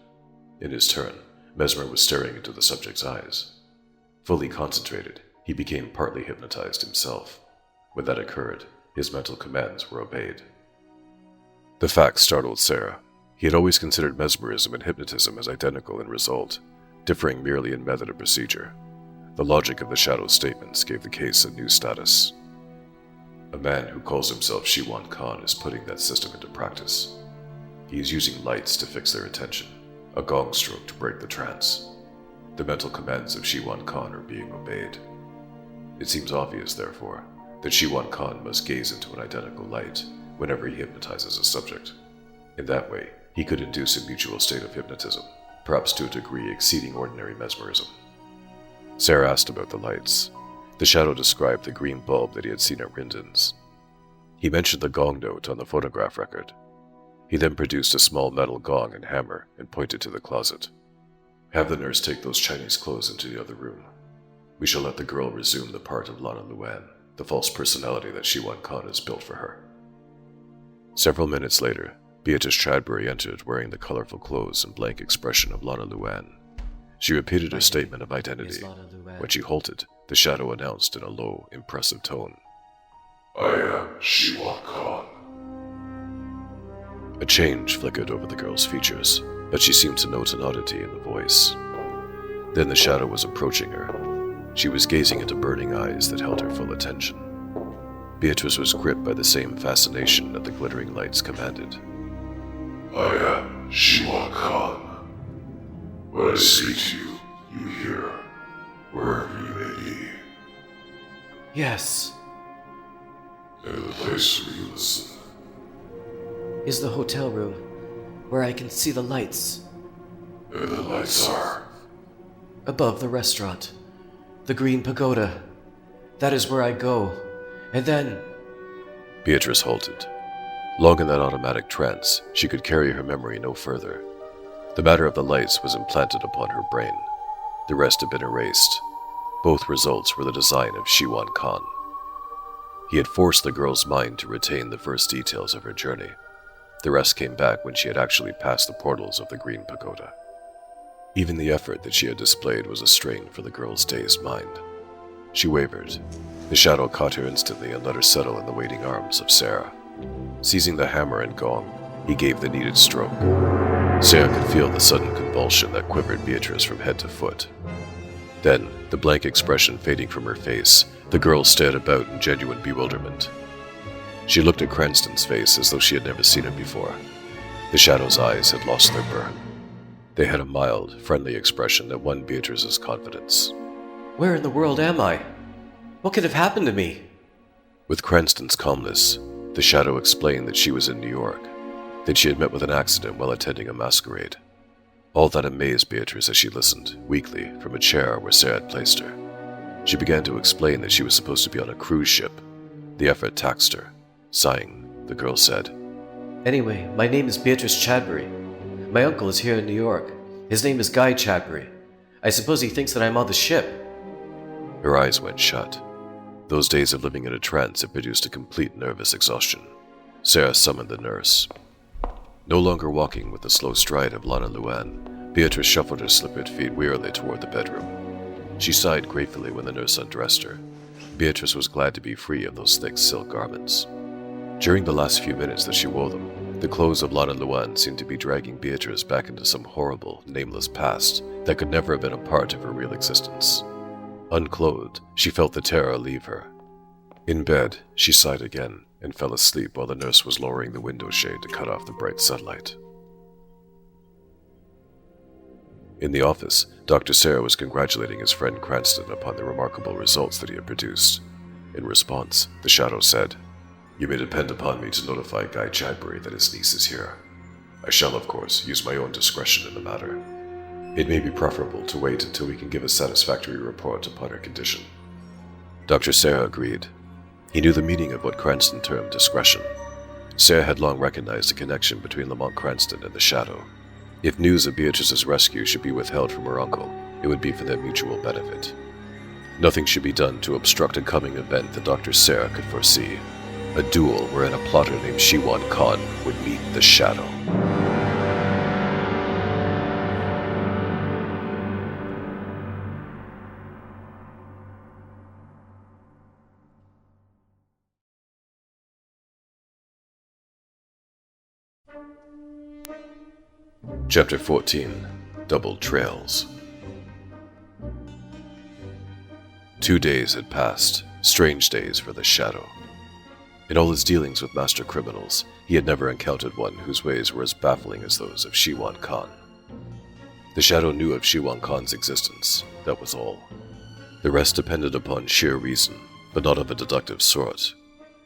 In his turn, Mesmer was staring into the subject's eyes. Fully concentrated, he became partly hypnotized himself. When that occurred, his mental commands were obeyed. The fact startled Serre. He had always considered mesmerism and hypnotism as identical in result, differing merely in method and procedure. The logic of the Shadow's statements gave the case a new status. A man who calls himself Shiwan Khan is putting that system into practice. He is using lights to fix their attention, a gong stroke to break the trance. The mental commands of Shiwan Khan are being obeyed. It seems obvious, therefore, that Shiwan Khan must gaze into an identical light whenever he hypnotizes a subject. In that way, he could induce a mutual state of hypnotism, perhaps to a degree exceeding ordinary mesmerism. Serre asked about the lights. The Shadow described the green bulb that he had seen at Rindon's. He mentioned the gong note on the photograph record. He then produced a small metal gong and hammer and pointed to the closet. Have the nurse take those Chinese clothes into the other room. We shall let the girl resume the part of Lana Luan, the false personality that Shiwan Khan has built for her. Several minutes later, Beatrice Chadbury entered wearing the colorful clothes and blank expression of Lana Luan. She repeated her statement of identity. When she halted, the Shadow announced in a low, impressive tone, I am Shiwan Khan. A change flickered over the girl's features, but she seemed to note an oddity in the voice. Then the Shadow was approaching her. She was gazing into burning eyes that held her full attention. Beatrice was gripped by the same fascination that the glittering lights commanded. I am Shiwan Khan. When I speak to you, you hear, wherever you may be. Yes. And the place where you listen. Is the hotel room, where I can see the lights. And the lights are. above the restaurant. The Green Pagoda. That is where I go. And then... Beatrice halted. Long in that automatic trance, she could carry her memory no further. The matter of the lights was implanted upon her brain. The rest had been erased. Both results were the design of Shiwan Khan. He had forced the girl's mind to retain the first details of her journey. The rest came back when she had actually passed the portals of the Green Pagoda. Even the effort that she had displayed was a strain for the girl's dazed mind. She wavered. The shadow caught her instantly and let her settle in the waiting arms of Sarah. Seizing the hammer and gong, he gave the needed stroke. Sarah could feel the sudden convulsion that quivered Beatrice from head to foot. Then, the blank expression fading from her face, the girl stared about in genuine bewilderment. She looked at Cranston's face as though she had never seen him before. The shadow's eyes had lost their burn. They had a mild, friendly expression that won Beatrice's confidence. Where in the world am I? What could have happened to me? With Cranston's calmness, the shadow explained that she was in New York, that she had met with an accident while attending a masquerade. All that amazed Beatrice as she listened, weakly, from a chair where Sarah had placed her. She began to explain that she was supposed to be on a cruise ship. The effort taxed her. Sighing, the girl said, Anyway, my name is Beatrice Chadbury. My uncle is here in New York. His name is Guy Chadbury. I suppose he thinks that I'm on the ship. Her eyes went shut. Those days of living in a trance had produced a complete nervous exhaustion. Sarah summoned the nurse. No longer walking with the slow stride of Lana Luan, Beatrice shuffled her slippered feet wearily toward the bedroom. She sighed gratefully when the nurse undressed her. Beatrice was glad to be free of those thick silk garments. During the last few minutes that she wore them, the clothes of Lana Luan seemed to be dragging Beatrice back into some horrible, nameless past that could never have been a part of her real existence. Unclothed, she felt the terror leave her. In bed, she sighed again and fell asleep while the nurse was lowering the window shade to cut off the bright sunlight. In the office, Dr. Sarah was congratulating his friend Cranston upon the remarkable results that he had produced. In response, the shadow said, "You may depend upon me to notify Guy Chadbury that his niece is here. I shall, of course, use my own discretion in the matter. It may be preferable to wait until we can give a satisfactory report upon her condition." Dr. Sarah agreed. He knew the meaning of what Cranston termed discretion. Sarah had long recognized a connection between Lamont Cranston and the shadow. If news of Beatrice's rescue should be withheld from her uncle, it would be for their mutual benefit. Nothing should be done to obstruct a coming event that Dr. Sarah could foresee. A duel wherein a plotter named Shiwan Khan would meet the shadow. Chapter 14. Double Trails. 2 days had passed, strange days for the Shadow. In all his dealings with master criminals, he had never encountered one whose ways were as baffling as those of Shiwan Khan. The Shadow knew of Shiwan Khan's existence, that was all. The rest depended upon sheer reason, but not of a deductive sort.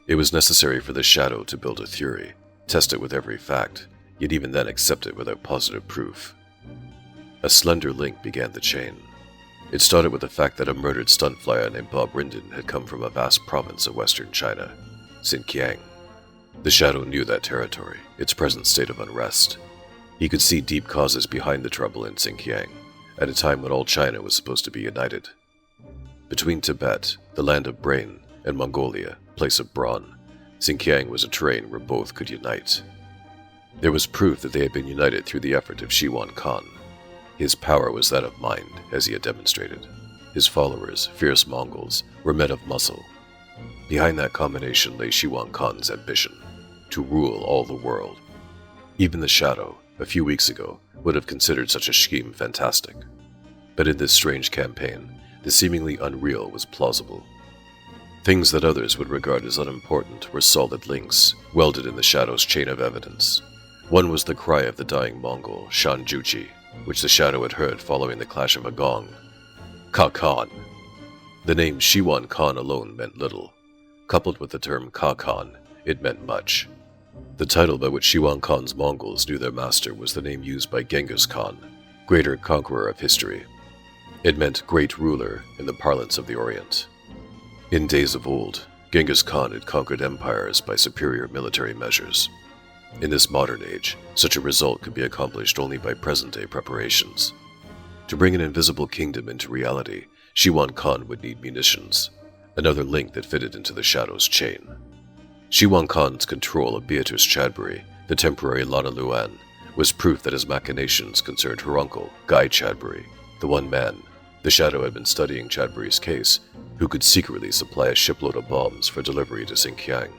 It was necessary for the Shadow to build a theory, test it with every fact, yet even then accept it without positive proof. A slender link began the chain. It started with the fact that a murdered stunt flyer named Bob Rinden had come from a vast province of western China, Xinjiang. The Shadow knew that territory, its present state of unrest. He could see deep causes behind the trouble in Xinjiang, at a time when all China was supposed to be united. Between Tibet, the land of brain, and Mongolia, place of brawn, Xinjiang was a terrain where both could unite. There was proof that they had been united through the effort of Shiwan Khan. His power was that of mind, as he had demonstrated. His followers, fierce Mongols, were men of muscle. Behind that combination lay Shiwan Khan's ambition, to rule all the world. Even the Shadow, a few weeks ago, would have considered such a scheme fantastic. But in this strange campaign, the seemingly unreal was plausible. Things that others would regard as unimportant were solid links, welded in the Shadow's chain of evidence. One was the cry of the dying Mongol, Shan Juchi, which the Shadow had heard following the clash of a gong. Ka Khan. The name Shiwan Khan alone meant little. Coupled with the term Ka Khan, it meant much. The title by which Shiwan Khan's Mongols knew their master was the name used by Genghis Khan, greater conqueror of history. It meant great ruler in the parlance of the Orient. In days of old, Genghis Khan had conquered empires by superior military measures. In this modern age, such a result could be accomplished only by present-day preparations. To bring an invisible kingdom into reality, Shiwan Khan would need munitions, another link that fitted into the Shadow's chain. Shiwan Khan's control of Beatrice Chadbury, the temporary Lana Luan, was proof that his machinations concerned her uncle, Guy Chadbury, the one man, the Shadow had been studying Chadbury's case, who could secretly supply a shipload of bombs for delivery to Xinjiang.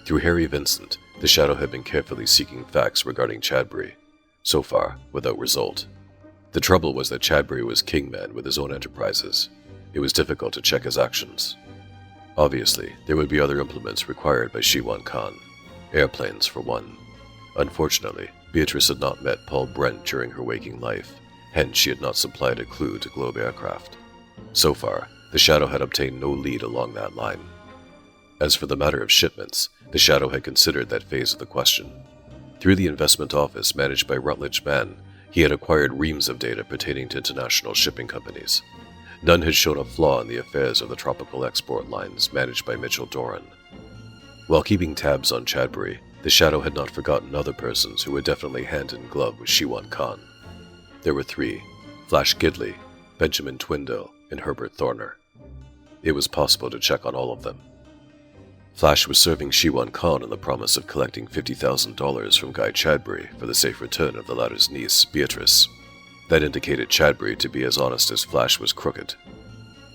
Through Harry Vincent, the Shadow had been carefully seeking facts regarding Chadbury, so far without result. The trouble was that Chadbury was kingman with his own enterprises. It was difficult to check his actions. Obviously, there would be other implements required by Shiwan Khan, airplanes for one. Unfortunately, Beatrice had not met Paul Brent during her waking life, hence she had not supplied a clue to Globe Aircraft. So far, the Shadow had obtained no lead along that line. As for the matter of shipments, the Shadow had considered that phase of the question. Through the investment office managed by Rutledge Mann, he had acquired reams of data pertaining to international shipping companies. None had shown a flaw in the affairs of the tropical export lines managed by Mitchell Doran. While keeping tabs on Chadbury, the Shadow had not forgotten other persons who were definitely hand in glove with Shiwan Khan. There were three: Flash Gidley, Benjamin Twindale, and Herbert Thorner. It was possible to check on all of them. Flash was serving Shiwan Khan on the promise of collecting $50,000 from Guy Chadbury for the safe return of the latter's niece, Beatrice. That indicated Chadbury to be as honest as Flash was crooked.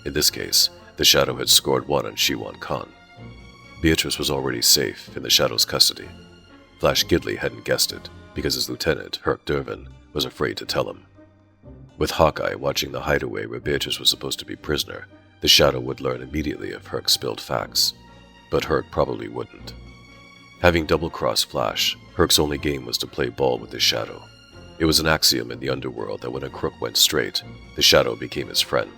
In this case, the Shadow had scored one on Shiwan Khan. Beatrice was already safe in the Shadow's custody. Flash Gidley hadn't guessed it, because his lieutenant, Herc Dervin, was afraid to tell him. With Hawkeye watching the hideaway where Beatrice was supposed to be prisoner, the Shadow would learn immediately if Herc spilled facts. But Herc probably wouldn't. Having double-crossed Flash, Herc's only game was to play ball with the Shadow. It was an axiom in the underworld that when a crook went straight, the Shadow became his friend.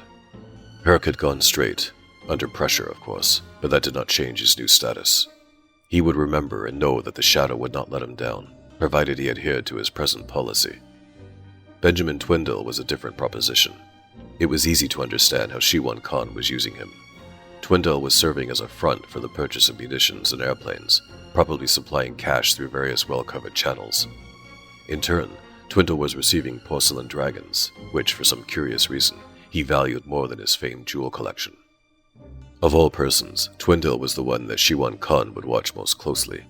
Herc had gone straight, under pressure of course, but that did not change his new status. He would remember and know that the Shadow would not let him down, provided he adhered to his present policy. Benjamin Twindale was a different proposition. It was easy to understand how Shiwan Khan was using him. Twindale was serving as a front for the purchase of munitions and airplanes, probably supplying cash through various well-covered channels. In turn, Twindale was receiving porcelain dragons, which, for some curious reason, he valued more than his famed jewel collection. Of all persons, Twindale was the one that Shiwan Khan would watch most closely.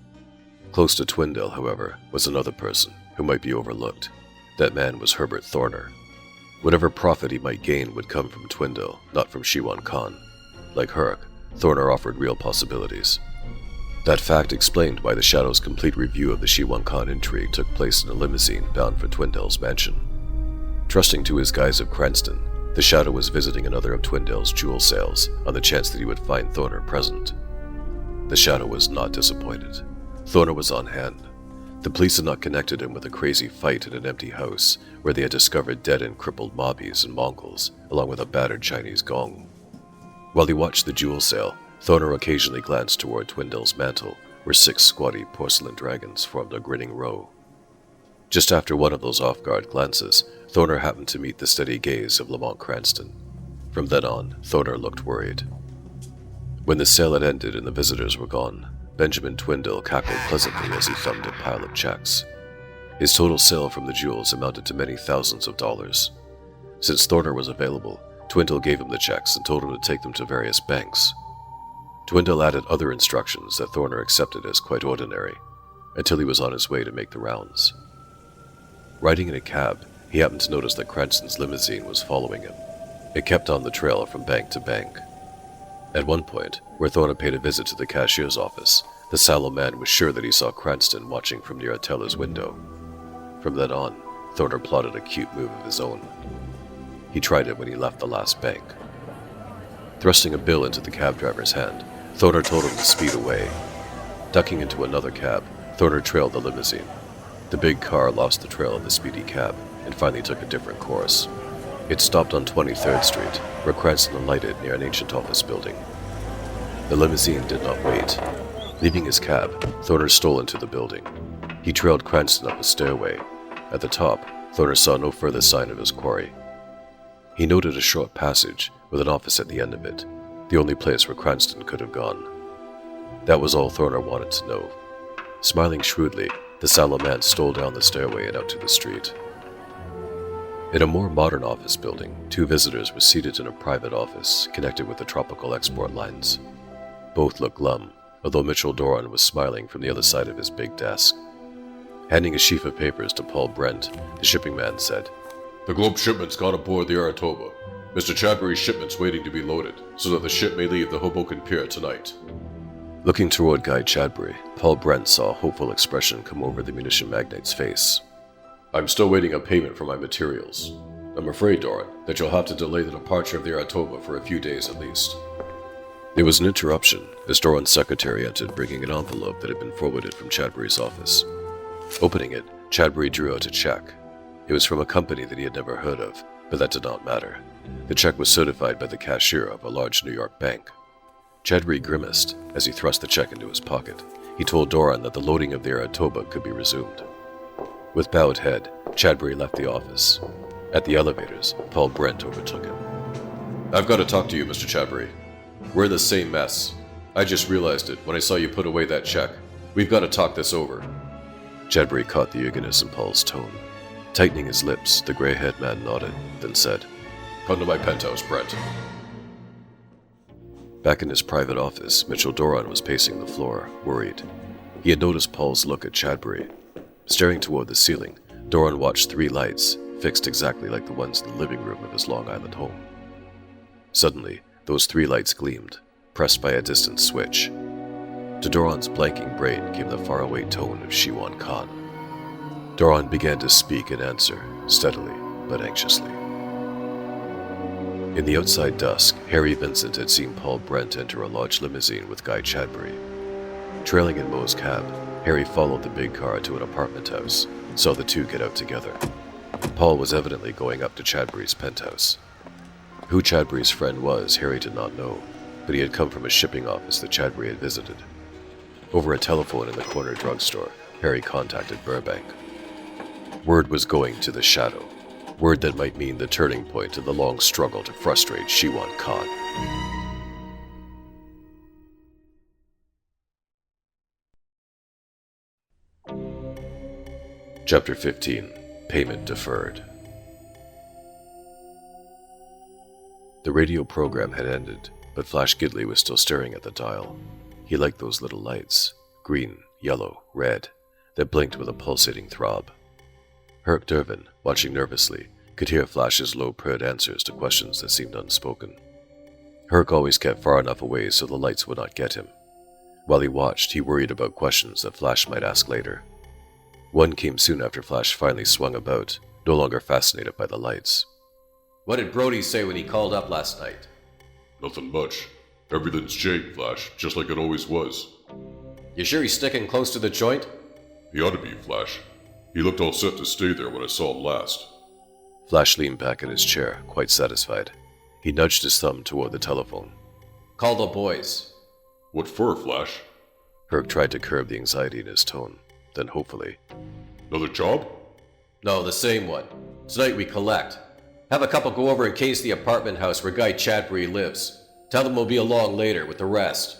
Close to Twindale, however, was another person who might be overlooked. That man was Herbert Thorner. Whatever profit he might gain would come from Twindale, not from Shiwan Khan. Like Herc, Thorner offered real possibilities. That fact explained why the Shadow's complete review of the Shiwan Khan intrigue took place in a limousine bound for Twindale's mansion. Trusting to his guise of Cranston, the Shadow was visiting another of Twindale's jewel sales on the chance that he would find Thorner present. The Shadow was not disappointed. Thorner was on hand. The police had not connected him with a crazy fight in an empty house where they had discovered dead and crippled Mobbies and Mongols, along with a battered Chinese gong. While he watched the jewel sale, Thorner occasionally glanced toward Twindale's mantle, where 6 squatty porcelain dragons formed a grinning row. Just after one of those off-guard glances, Thorner happened to meet the steady gaze of Lamont Cranston. From then on, Thorner looked worried. When the sale had ended and the visitors were gone, Benjamin Twindale cackled pleasantly as he thumbed a pile of checks. His total sale from the jewels amounted to many thousands of dollars. Since Thorner was available, Twindale gave him the checks and told him to take them to various banks. Twindale added other instructions that Thorner accepted as quite ordinary, until he was on his way to make the rounds. Riding in a cab, he happened to notice that Cranston's limousine was following him. It kept on the trail from bank to bank. At one point, where Thorner paid a visit to the cashier's office, the sallow man was sure that he saw Cranston watching from near a teller's window. From then on, Thorner plotted a cute move of his own. He tried it when he left the last bank. Thrusting a bill into the cab driver's hand, Thorner told him to speed away. Ducking into another cab, Thorner trailed the limousine. The big car lost the trail of the speedy cab and finally took a different course. It stopped on 23rd Street, where Cranston alighted near an ancient office building. The limousine did not wait. Leaving his cab, Thorner stole into the building. He trailed Cranston up a stairway. At the top, Thorner saw no further sign of his quarry. He noted a short passage with an office at the end of it, the only place where Cranston could have gone. That was all Thorner wanted to know. Smiling shrewdly, the sallow man stole down the stairway and out to the street. In a more modern office building, two visitors were seated in a private office connected with the tropical export lines. Both looked glum, although Mitchell Doran was smiling from the other side of his big desk. Handing a sheaf of papers to Paul Brent, the shipping man said, The Globe shipment's gone aboard the Aratoba. Mr. Chadbury's shipment's waiting to be loaded, so that the ship may leave the Hoboken Pier tonight. Looking toward Guy Chadbury, Paul Brent saw a hopeful expression come over the munition magnate's face. I'm still waiting on payment for my materials. I'm afraid, Doran, that you'll have to delay the departure of the Aratoba for a few days at least. There was an interruption as Doran's secretary entered bringing an envelope that had been forwarded from Chadbury's office. Opening it, Chadbury drew out a check. It was from a company that he had never heard of, but that did not matter. The check was certified by the cashier of a large New York bank. Chadbury grimaced as he thrust the check into his pocket. He told Doran that the loading of the Aratoba could be resumed. With bowed head, Chadbury left the office. At the elevators, Paul Brent overtook him. I've got to talk to you, Mr. Chadbury. We're in the same mess. I just realized it when I saw you put away that check. We've got to talk this over. Chadbury caught the eagerness in Paul's tone. Tightening his lips, the gray-haired man nodded, then said, Come to my penthouse, Brent. Back in his private office, Mitchell Doran was pacing the floor, worried. He had noticed Paul's look at Chadbury. Staring toward the ceiling, Doran watched three lights, fixed exactly like the ones in the living room of his Long Island home. Suddenly, those three lights gleamed, pressed by a distant switch. To Doran's blanking brain came the faraway tone of Shiwan Khan. Doran began to speak and answer, steadily but anxiously. In the outside dusk, Harry Vincent had seen Paul Brent enter a large limousine with Guy Chadbury. Trailing in Moe's cab, Harry followed the big car to an apartment house, saw the two get out together. Paul was evidently going up to Chadbury's penthouse. Who Chadbury's friend was, Harry did not know, but he had come from a shipping office that Chadbury had visited. Over a telephone in the corner drugstore, Harry contacted Burbank. Word was going to the Shadow. Word that might mean the turning point in the long struggle to frustrate Shiwan Khan. Chapter 15. Payment Deferred. The radio program had ended, but Flash Gidley was still staring at the dial. He liked those little lights, green, yellow, red, that blinked with a pulsating throb. Herc Durvin, watching nervously, could hear Flash's low-purred answers to questions that seemed unspoken. Herc always kept far enough away so the lights would not get him. While he watched, he worried about questions that Flash might ask later. One came soon after Flash finally swung about, no longer fascinated by the lights. What did Brody say when he called up last night? Nothing much. Everything's jake, Flash, just like it always was. You sure he's sticking close to the joint? He ought to be, Flash. He looked all set to stay there when I saw him last. Flash leaned back in his chair, quite satisfied. He nudged his thumb toward the telephone. Call the boys. What for, Flash? Herc tried to curb the anxiety in his tone. Then hopefully, Another job? No, the same one. Tonight we collect. Have a couple go over and case the apartment house where Guy Chadbury lives. Tell them we'll be along later with the rest.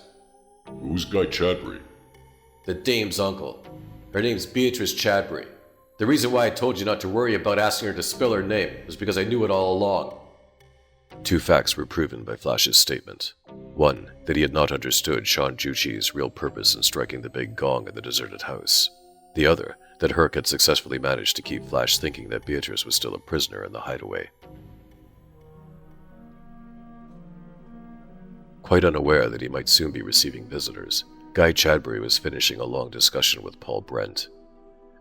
Who's Guy Chadbury? The dame's uncle. Her name's Beatrice Chadbury. The reason why I told you not to worry about asking her to spill her name was because I knew it all along. Two facts were proven by Flash's statement. One, that he had not understood Sean Juchi's real purpose in striking the big gong at the deserted house. The other, that Herc had successfully managed to keep Flash thinking that Beatrice was still a prisoner in the hideaway. Quite unaware that he might soon be receiving visitors, Guy Chadbury was finishing a long discussion with Paul Brent.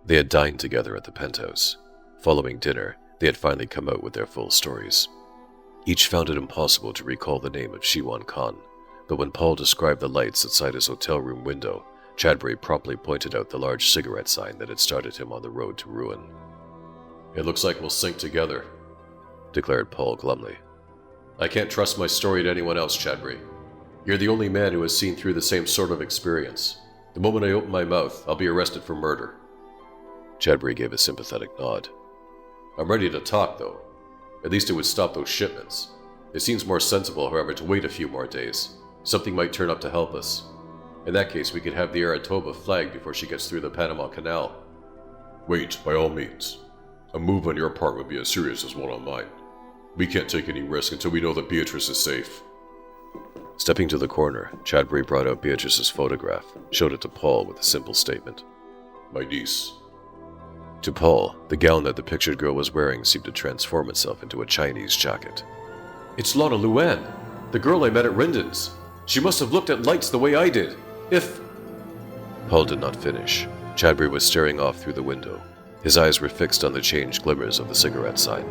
They had dined together at the penthouse. Following dinner, they had finally come out with their full stories. Each found it impossible to recall the name of Shiwan Khan, but when Paul described the lights outside his hotel room window, Chadbury promptly pointed out the large cigarette sign that had started him on the road to ruin. It looks like we'll sink together, declared Paul glumly. I can't trust my story to anyone else, Chadbury. You're the only man who has seen through the same sort of experience. The moment I open my mouth, I'll be arrested for murder. Chadbury gave a sympathetic nod. I'm ready to talk, though. At least it would stop those shipments. It seems more sensible, however, to wait a few more days. Something might turn up to help us. In that case, we could have the Aratoba flagged before she gets through the Panama Canal. Wait, by all means. A move on your part would be as serious as one on mine. We can't take any risk until we know that Beatrice is safe. Stepping to the corner, Chadbury brought out Beatrice's photograph, showed it to Paul with a simple statement. My niece. To Paul, the gown that the pictured girl was wearing seemed to transform itself into a Chinese jacket. It's Lana Luan, the girl I met at Rindon's. She must have looked at lights the way I did. If... Paul did not finish. Chadbury was staring off through the window. His eyes were fixed on the changed glimmers of the cigarette sign.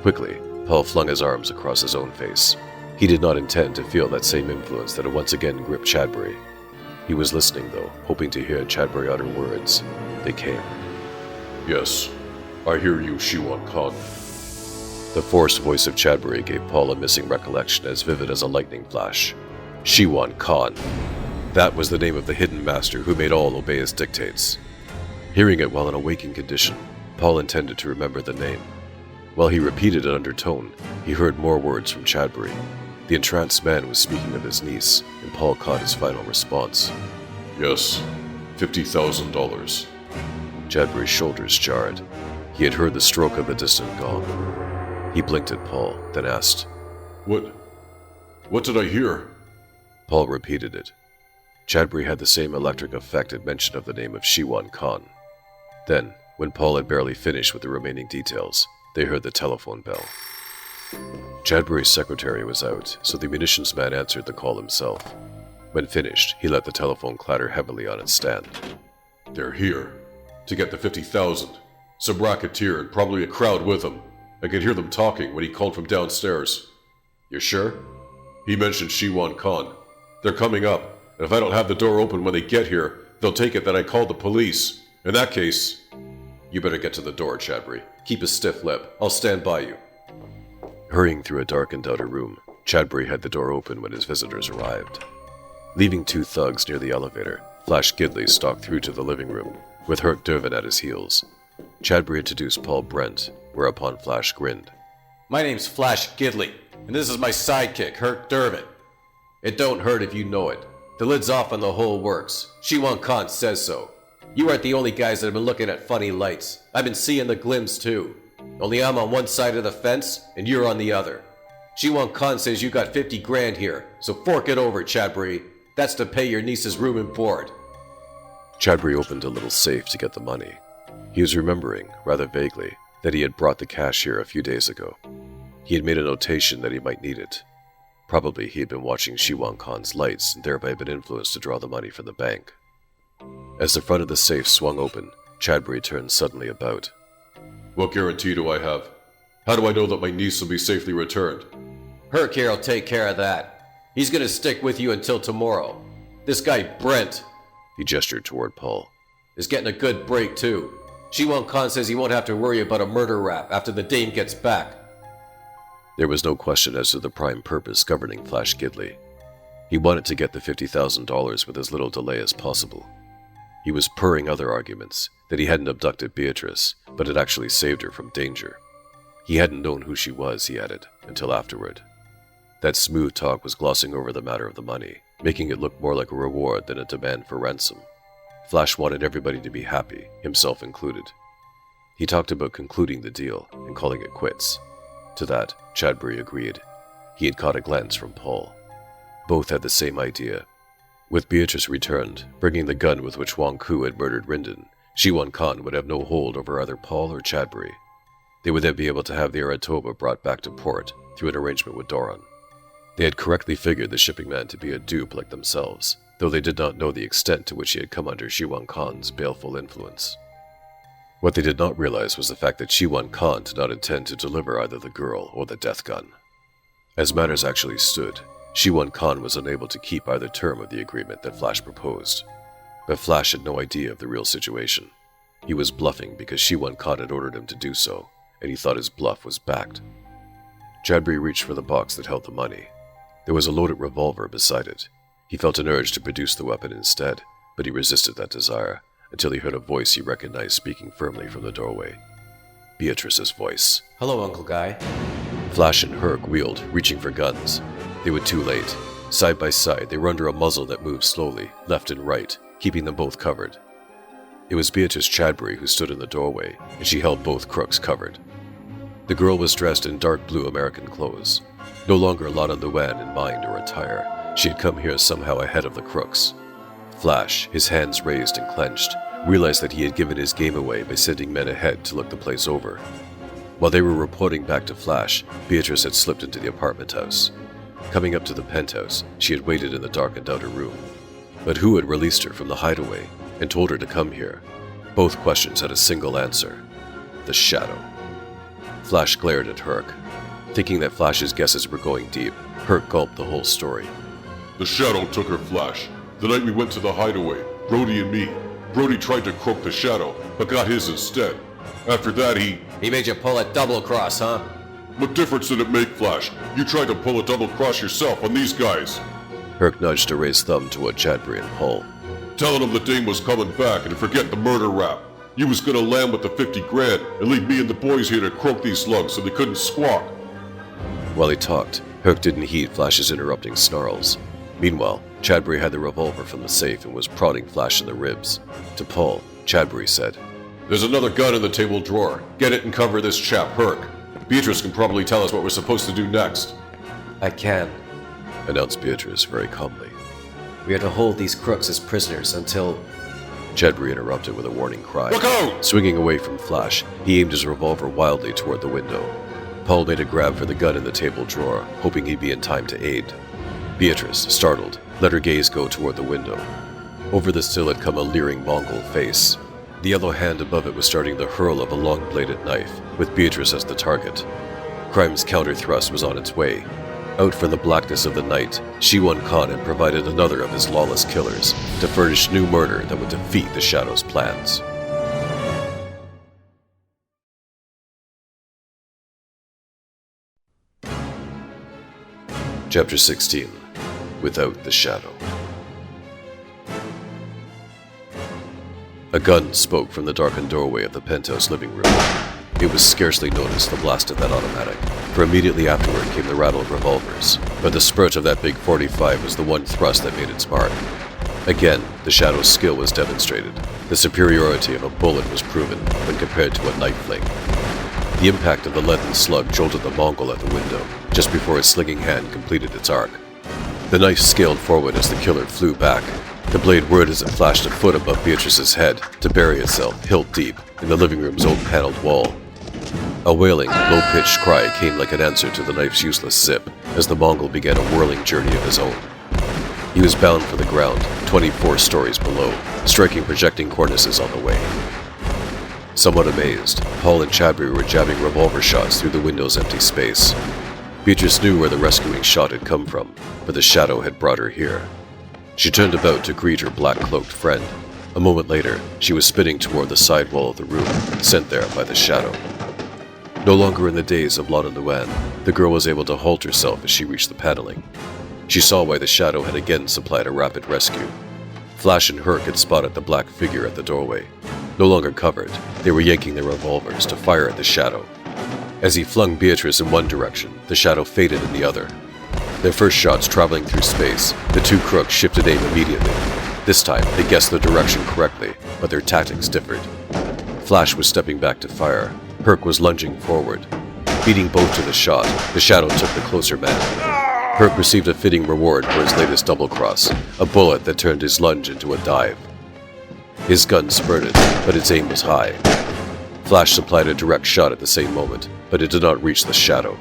Quickly, Paul flung his arms across his own face. He did not intend to feel that same influence that had once again gripped Chadbury. He was listening, though, hoping to hear Chadbury utter words. They came. Yes, I hear you, Shiwan Khan. The forced voice of Chadbury gave Paul a missing recollection as vivid as a lightning flash. Shiwan Khan. That was the name of the hidden master who made all obey his dictates. Hearing it while in a waking condition, Paul intended to remember the name. While he repeated it under tone, he heard more words from Chadbury. The entranced man was speaking of his niece, and Paul caught his final response. Yes, $50,000. Chadbury's shoulders jarred. He had heard the stroke of the distant gong. He blinked at Paul, then asked, What did I hear? Paul repeated it. Chadbury had the same electric effect at mention of the name of Shiwan Khan. Then, when Paul had barely finished with the remaining details, they heard the telephone bell. Chadbury's secretary was out, so the munitions man answered the call himself. When finished, he let the telephone clatter heavily on its stand. They're here. To get the 50,000. Some racketeer and probably a crowd with him. I could hear them talking when he called from downstairs. You're sure? He mentioned Shiwan Khan. They're coming up, and if I don't have the door open when they get here, they'll take it that I called the police. In that case... You better get to the door, Chadbury. Keep a stiff lip. I'll stand by you. Hurrying through a darkened outer room, Chadbury had the door open when his visitors arrived. Leaving two thugs near the elevator, Flash Gidley stalked through to the living room, with Herc Durvin at his heels. Chadbury introduced Paul Brent, whereupon Flash grinned. My name's Flash Gidley, and this is my sidekick, Herc Durvin. It don't hurt if you know it. The lid's off on the whole works. Shiwan Khan says so. You aren't the only guys that have been looking at funny lights. I've been seeing the glims too. Only I'm on one side of the fence, and you're on the other. Shiwan Khan says you got 50 grand here, so fork it over, Chadbury. That's to pay your niece's room and board. Chadbury opened a little safe to get the money. He was remembering, rather vaguely, that he had brought the cash here a few days ago. He had made a notation that he might need it. Probably he had been watching Shiwan Khan's lights and thereby been influenced to draw the money from the bank. As the front of the safe swung open, Chadbury turned suddenly about. What guarantee do I have? How do I know that my niece will be safely returned? Herc here will take care of that. He's gonna stick with you until tomorrow. This guy, Brent, he gestured toward Paul, is getting a good break too. Shiwan Khan says he won't have to worry about a murder rap after the dame gets back. There was no question as to the prime purpose governing Flash Gidley. He wanted to get the $50,000 with as little delay as possible. He was purring other arguments, that he hadn't abducted Beatrice, but had actually saved her from danger. He hadn't known who she was, he added, until afterward. That smooth talk was glossing over the matter of the money, making it look more like a reward than a demand for ransom. Flash wanted everybody to be happy, himself included. He talked about concluding the deal and calling it quits. To that, Chadbury agreed. He had caught a glance from Paul. Both had the same idea. With Beatrice returned, bringing the gun with which Wang Ku had murdered Rindon, Shiwan Khan would have no hold over either Paul or Chadbury. They would then be able to have the Aratoba brought back to port through an arrangement with Doran. They had correctly figured the shipping man to be a dupe like themselves, though they did not know the extent to which he had come under Shiwan Khan's baleful influence. What they did not realize was the fact that Shiwan Khan did not intend to deliver either the girl or the death gun. As matters actually stood, Shiwan Khan was unable to keep either term of the agreement that Flash proposed. But Flash had no idea of the real situation. He was bluffing because Shiwan Khan had ordered him to do so, and he thought his bluff was backed. Chadbury reached for the box that held the money. There was a loaded revolver beside it. He felt an urge to produce the weapon instead, but he resisted that desire, until he heard a voice he recognized speaking firmly from the doorway. Beatrice's voice. Hello, Uncle Guy. Flash and Herc wheeled, reaching for guns. They were too late. Side by side, they were under a muzzle that moved slowly, left and right, keeping them both covered. It was Beatrice Chadbury who stood in the doorway, and she held both crooks covered. The girl was dressed in dark blue American clothes. No longer Lana Luan in mind or attire, she had come here somehow ahead of the crooks. Flash, his hands raised and clenched, realized that he had given his game away by sending men ahead to look the place over. While they were reporting back to Flash, Beatrice had slipped into the apartment house. Coming up to the penthouse, she had waited in the darkened outer room. But who had released her from the hideaway and told her to come here? Both questions had a single answer: the Shadow. Flash glared at Herc. Thinking that Flash's guesses were going deep, Herc gulped the whole story. The Shadow took her, Flash. The night we went to the hideaway, Brody and me. Brody tried to croak the Shadow, but got his instead. After that, he made you pull a double cross, huh? What difference did it make, Flash? You tried to pull a double cross yourself on these guys. Herc nudged a raised thumb toward Chadbury and Paul. Telling them the dame was coming back and to forget the murder rap. You was gonna land with the 50 grand and leave me and the boys here to croak these slugs so they couldn't squawk. While he talked, Herc didn't heed Flash's interrupting snarls. Meanwhile, Chadbury had the revolver from the safe and was prodding Flash in the ribs. To Paul, Chadbury said, There's another gun in the table drawer. Get it and cover this chap, Herc. Beatrice can probably tell us what we're supposed to do next. I can. announced Beatrice very calmly. We are to hold these crooks as prisoners until... Chadbury interrupted with a warning cry. Look out! Swinging away from Flash, he aimed his revolver wildly toward the window. Paul made a grab for the gun in the table drawer, hoping he'd be in time to aid. Beatrice, startled, let her gaze go toward the window. Over the sill had come a leering Mongol face. The yellow hand above it was starting the hurl of a long-bladed knife, with Beatrice as the target. Crime's counter-thrust was on its way. Out from the blackness of the night, Shiwan Khan had provided another of his lawless killers to furnish new murder that would defeat the Shadow's plans. Chapter 16. Without the Shadow. A gun spoke from the darkened doorway of the penthouse living room. It was scarcely noticed the blast of that automatic, for immediately afterward came the rattle of revolvers, but the spurt of that big 45 was the one thrust that made its mark. Again, the Shadow's skill was demonstrated. The superiority of a bullet was proven when compared to a knife fling. The impact of the leaden slug jolted the Mongol at the window, just before his slinging hand completed its arc. The knife scaled forward as the killer flew back. The blade whirred as it flashed a foot above Beatrice's head, to bury itself, hilt deep, in the living room's oak paneled wall. A wailing, low-pitched cry came like an answer to the knife's useless zip, as the Mongol began a whirling journey of his own. He was bound for the ground, 24 stories below, striking projecting cornices on the way. Somewhat amazed, Paul and Chadbury were jabbing revolver shots through the window's empty space. Beatrice knew where the rescuing shot had come from, for the Shadow had brought her here. She turned about to greet her black-cloaked friend. A moment later, she was spinning toward the side wall of the room, sent there by the Shadow. No longer in the daze of Lana Luan, the girl was able to halt herself as she reached the paneling. She saw why the Shadow had again supplied a rapid rescue. Flash and Herc had spotted the black figure at the doorway. No longer covered, they were yanking their revolvers to fire at the Shadow. As he flung Beatrice in one direction, the Shadow faded in the other. Their first shots traveling through space, the two crooks shifted aim immediately. This time, they guessed the direction correctly, but their tactics differed. Flash was stepping back to fire. Herc was lunging forward. Beating both to the shot, the Shadow took the closer man. Herc received a fitting reward for his latest double-cross, a bullet that turned his lunge into a dive. His gun spurted, but its aim was high. Flash supplied a direct shot at the same moment, but it did not reach the Shadow.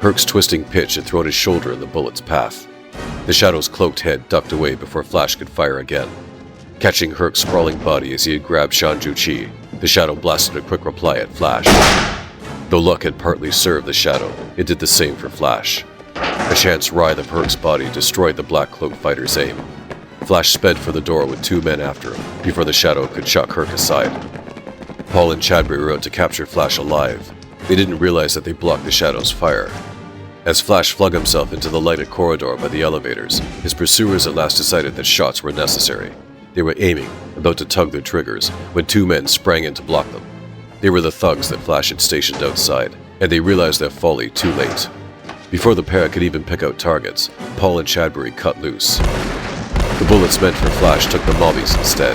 Herc's twisting pitch had thrown his shoulder in the bullet's path. The Shadow's cloaked head ducked away before Flash could fire again. Catching Herc's sprawling body as he had grabbed Shanju Chi, the Shadow blasted a quick reply at Flash. Though luck had partly served the Shadow, it did the same for Flash. A chance writhe of Herc's body destroyed the black-cloaked fighter's aim. Flash sped for the door with two men after him, before the Shadow could chuck Herc aside. Paul and Chadbury were out to capture Flash alive. They didn't realize that they blocked the Shadow's fire. As Flash flung himself into the lighted corridor by the elevators, his pursuers at last decided that shots were necessary. They were aiming, about to tug their triggers, when two men sprang in to block them. They were the thugs that Flash had stationed outside, and they realized their folly too late. Before the pair could even pick out targets, Paul and Chadbury cut loose. The bullets meant for Flash took the mobbies instead.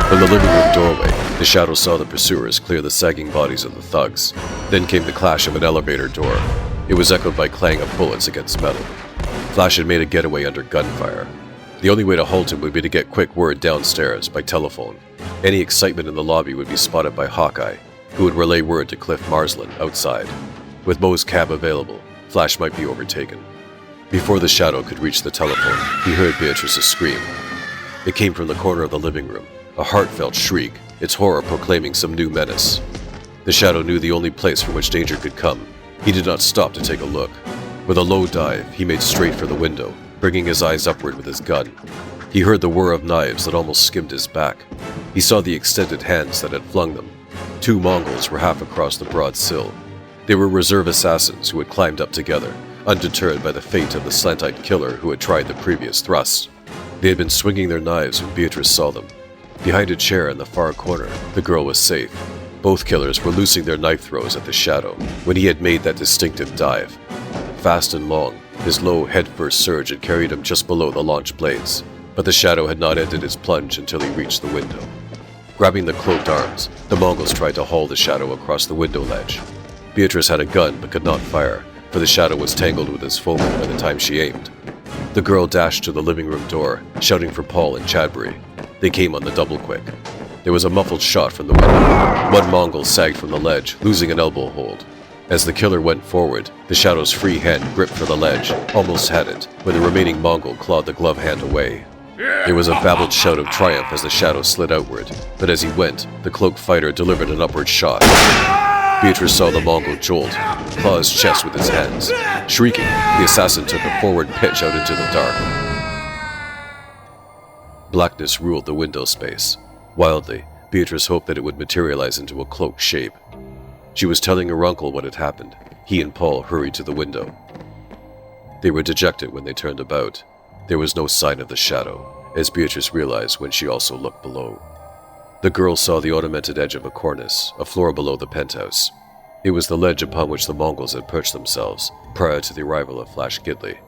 From the living room doorway, the Shadow saw the pursuers clear the sagging bodies of the thugs. Then came the clash of an elevator door. It was echoed by clang of bullets against metal. Flash had made a getaway under gunfire. The only way to halt him would be to get quick word downstairs by telephone. Any excitement in the lobby would be spotted by Hawkeye, who would relay word to Cliff Marsland outside. With Moe's cab available, Flash might be overtaken. Before the Shadow could reach the telephone, he heard Beatrice's scream. It came from the corner of the living room, a heartfelt shriek, its horror proclaiming some new menace. The Shadow knew the only place from which danger could come. He did not stop to take a look. With a low dive, he made straight for the window, bringing his eyes upward with his gun. He heard the whir of knives that almost skimmed his back. He saw the extended hands that had flung them. 2 Mongols were half across the broad sill. They were reserve assassins who had climbed up together, undeterred by the fate of the slant-eyed killer who had tried the previous thrust. They had been swinging their knives when Beatrice saw them. Behind a chair in the far corner, the girl was safe. Both killers were loosing their knife throws at the Shadow when he had made that distinctive dive. Fast and long, his low head-first surge had carried him just below the launch blades, but the Shadow had not ended his plunge until he reached the window. Grabbing the cloaked arms, the Mongols tried to haul the Shadow across the window ledge. Beatrice had a gun but could not fire, for the Shadow was tangled with his foeman by the time she aimed. The girl dashed to the living room door, shouting for Paul and Chadbury. They came on the double quick. There was a muffled shot from the window. One Mongol sagged from the ledge, losing an elbow hold. As the killer went forward, the Shadow's free hand gripped for the ledge, almost had it, when the remaining Mongol clawed the glove hand away. There was a babbled shout of triumph as the Shadow slid outward, but as he went, the cloaked fighter delivered an upward shot. Beatrice saw the Mongol jolt, claw his chest with his hands. Shrieking, the assassin took a forward pitch out into the dark. Blackness ruled the window space. Wildly, Beatrice hoped that it would materialize into a cloaked shape. She was telling her uncle what had happened. He and Paul hurried to the window. They were dejected when they turned about. There was no sign of the Shadow, as Beatrice realized when she also looked below. The girl saw the ornamented edge of a cornice, a floor below the penthouse. It was the ledge upon which the Mongols had perched themselves prior to the arrival of Flash Gidley.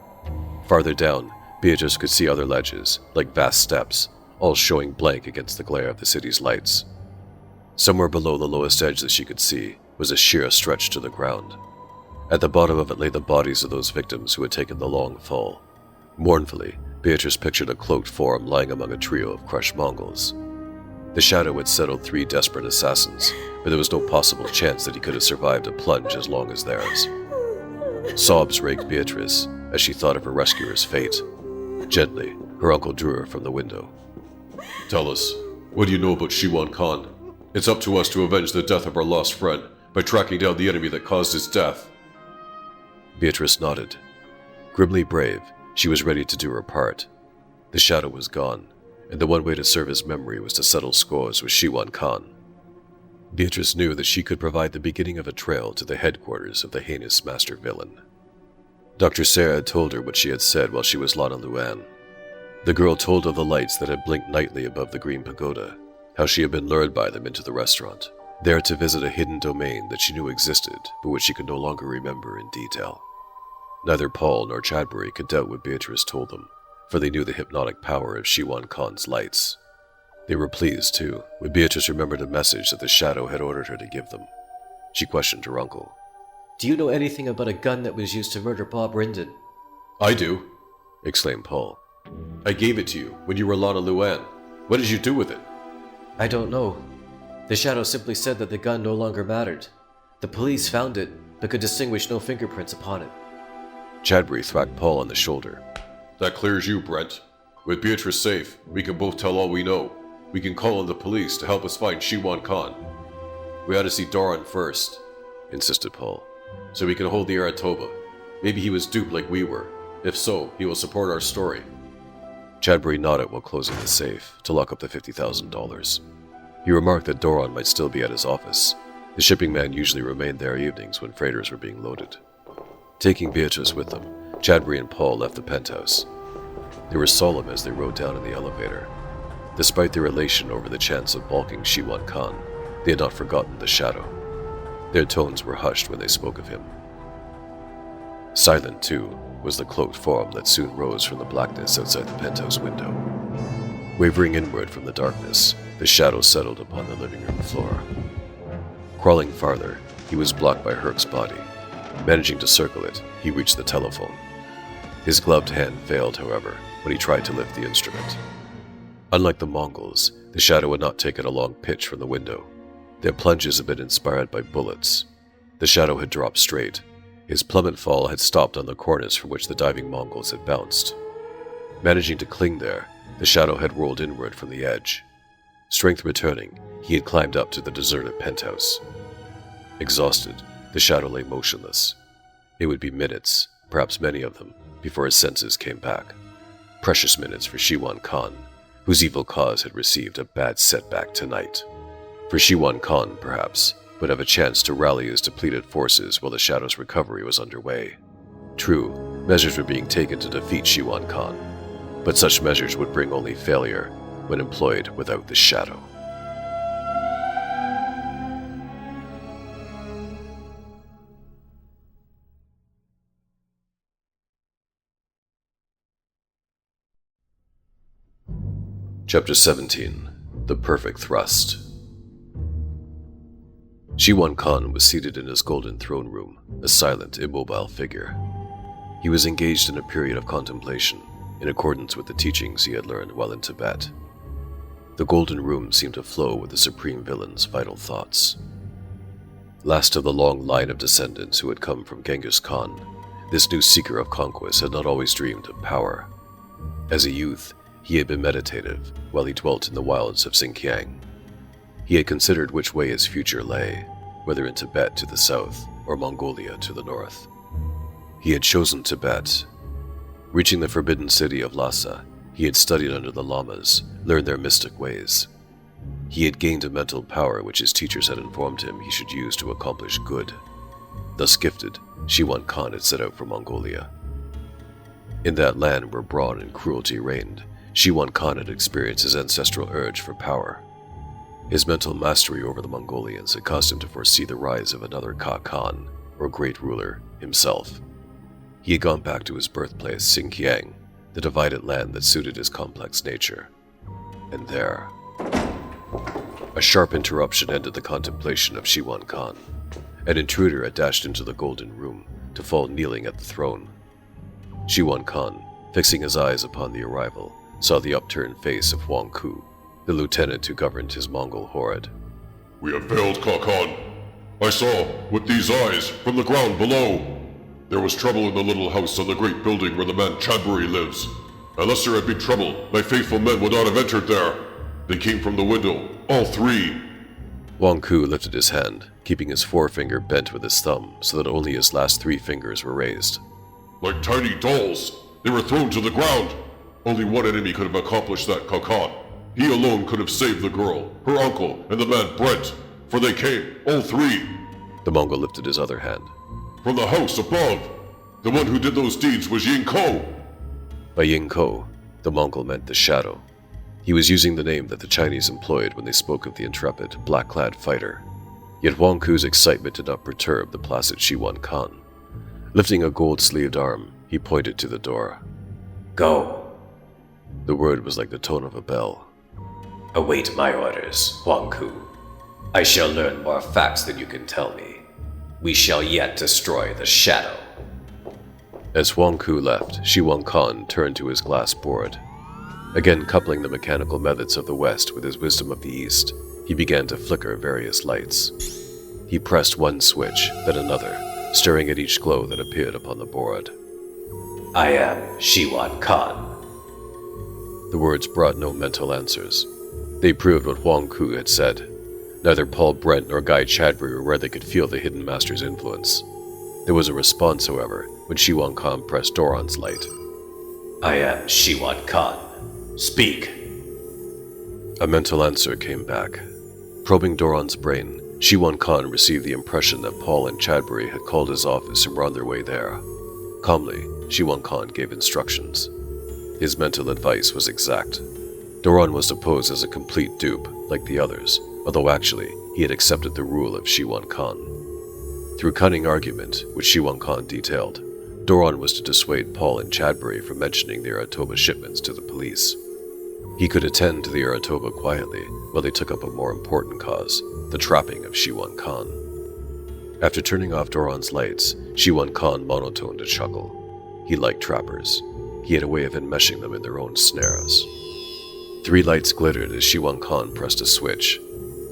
Farther down, Beatrice could see other ledges, like vast steps, all showing blank against the glare of the city's lights. Somewhere below the lowest edge that she could see was a sheer stretch to the ground. At the bottom of it lay the bodies of those victims who had taken the long fall. Mournfully, Beatrice pictured a cloaked form lying among a trio of crushed Mongols. The Shadow had settled 3 desperate assassins, but there was no possible chance that he could have survived a plunge as long as theirs. Sobs raked Beatrice as she thought of her rescuer's fate. Gently, her uncle drew her from the window. Tell us, what do you know about Shiwan Khan? It's up to us to avenge the death of our lost friend by tracking down the enemy that caused his death. Beatrice nodded. Grimly brave, she was ready to do her part. The Shadow was gone, and the one way to serve his memory was to settle scores with Shiwan Khan. Beatrice knew that she could provide the beginning of a trail to the headquarters of the heinous master villain. Dr. Sarah had told her what she had said while she was Lana Luan. The girl told of the lights that had blinked nightly above the Green Pagoda, how she had been lured by them into the restaurant, there to visit a hidden domain that she knew existed, but which she could no longer remember in detail. Neither Paul nor Chadbury could doubt what Beatrice told them, for they knew the hypnotic power of Shiwan Khan's lights. They were pleased, too, when Beatrice remembered a message that the Shadow had ordered her to give them. She questioned her uncle. Do you know anything about a gun that was used to murder Bob Rinden? I do, Exclaimed Paul. I gave it to you when you were Lana Luan. What did you do with it? I don't know. The Shadow simply said that the gun no longer mattered. The police found it, but could distinguish no fingerprints upon it. Chadbury thwacked Paul on the shoulder. That clears you, Brent. With Beatrice safe, we can both tell all we know. We can call on the police to help us find Shiwan Khan. We ought to see Doran first, insisted Paul. So we can hold the Aratoba. Maybe he was duped like we were. If so, he will support our story. Chadbury nodded while closing the safe to lock up the $50,000. He remarked that Doran might still be at his office. The shipping man usually remained there evenings when freighters were being loaded. Taking Beatrice with them, Chadbury and Paul left the penthouse. They were solemn as they rode down in the elevator. Despite their elation over the chance of balking Shiwan Khan, they had not forgotten the Shadow. Their tones were hushed when they spoke of him. Silent, too, was the cloaked form that soon rose from the blackness outside the penthouse window. Wavering inward from the darkness, the shadow settled upon the living room floor. Crawling farther, he was blocked by Herc's body. Managing to circle it, he reached the telephone. His gloved hand failed, however, when he tried to lift the instrument. Unlike the Mongols, the shadow had not taken a long pitch from the window. Their plunges had been inspired by bullets. The shadow had dropped straight. His plummet fall had stopped on the cornice from which the diving Mongols had bounced. Managing to cling there, the shadow had rolled inward from the edge. Strength returning, he had climbed up to the deserted penthouse. Exhausted, the shadow lay motionless. It would be minutes, perhaps many of them, before his senses came back. Precious minutes for Shiwan Khan, whose evil cause had received a bad setback tonight. For Shiwan Khan, perhaps, would have a chance to rally his depleted forces while the Shadow's recovery was underway. True, measures were being taken to defeat Shiwan Khan, but such measures would bring only failure when employed without the Shadow. Chapter 17. The Perfect Thrust. Shiwan Khan was seated in his golden throne room, a silent, immobile figure. He was engaged in a period of contemplation, in accordance with the teachings he had learned while in Tibet. The golden room seemed to flow with the supreme villain's vital thoughts. Last of the long line of descendants who had come from Genghis Khan, this new seeker of conquest had not always dreamed of power. As a youth, he had been meditative while he dwelt in the wilds of Xinjiang. He had considered which way his future lay, whether in Tibet to the south or Mongolia to the north. He had chosen Tibet. Reaching the forbidden city of Lhasa, he had studied under the lamas, learned their mystic ways. He had gained a mental power which his teachers had informed him he should use to accomplish good. Thus gifted, Shiwan Khan had set out for Mongolia. In that land where brawn and cruelty reigned, Shiwan Khan had experienced his ancestral urge for power. His mental mastery over the Mongolians had caused him to foresee the rise of another Khan, or great ruler, himself. He had gone back to his birthplace, Xinjiang, the divided land that suited his complex nature. And there, a sharp interruption ended the contemplation of Shiwan Khan. An intruder had dashed into the golden room to fall kneeling at the throne. Shiwan Khan, fixing his eyes upon the arrival, saw the upturned face of Huang Ku, the lieutenant who governed his Mongol horde. We have failed, Khan. I saw, with these eyes, from the ground below. There was trouble in the little house on the great building where the man Chadbury lives. Unless there had been trouble, my faithful men would not have entered there. They came from the window, all three. Huang Ku lifted his hand, keeping his forefinger bent with his thumb so that only his last three fingers were raised. Like tiny dolls, they were thrown to the ground. Only one enemy could have accomplished that, Khan. He alone could have saved the girl, her uncle, and the man Brent, for they came, all three. The Mongol lifted his other hand. From the house above. The one who did those deeds was Yin Ko. By Yin Ko, the Mongol meant the Shadow. He was using the name that the Chinese employed when they spoke of the intrepid, black-clad fighter. Yet Huang Ku's excitement did not perturb the placid Shiwan Khan. Lifting a gold-sleeved arm, he pointed to the door. Go. The word was like the tone of a bell. Await my orders, Huang Ku. I shall learn more facts than you can tell me. We shall yet destroy the Shadow. As Huang Ku left, Shiwan Khan turned to his glass board. Again coupling the mechanical methods of the West with his wisdom of the East, he began to flicker various lights. He pressed one switch, then another, staring at each glow that appeared upon the board. I am Shiwan Khan. The words brought no mental answers. They proved what Huang Ku had said. Neither Paul Brent nor Guy Chadbury were where they could feel the hidden master's influence. There was a response, however, when Shiwan Khan pressed Doran's light. I am Shiwan Khan. Speak. A mental answer came back. Probing Doran's brain, Shiwan Khan received the impression that Paul and Chadbury had called his office and were on their way there. Calmly, Shiwan Khan gave instructions. His mental advice was exact. Doran was to pose as a complete dupe, like the others, although actually he had accepted the rule of Shiwan Khan. Through cunning argument, which Shiwan Khan detailed, Doron was to dissuade Paul and Chadbury from mentioning the Aratoba shipments to the police. He could attend to the Aratoba quietly while they took up a more important cause, the trapping of Shiwan Khan. After turning off Doron's lights, Shiwan Khan monotoned a chuckle. He liked trappers. He had a way of enmeshing them in their own snares. 3 lights glittered as Shiwan Khan pressed a switch.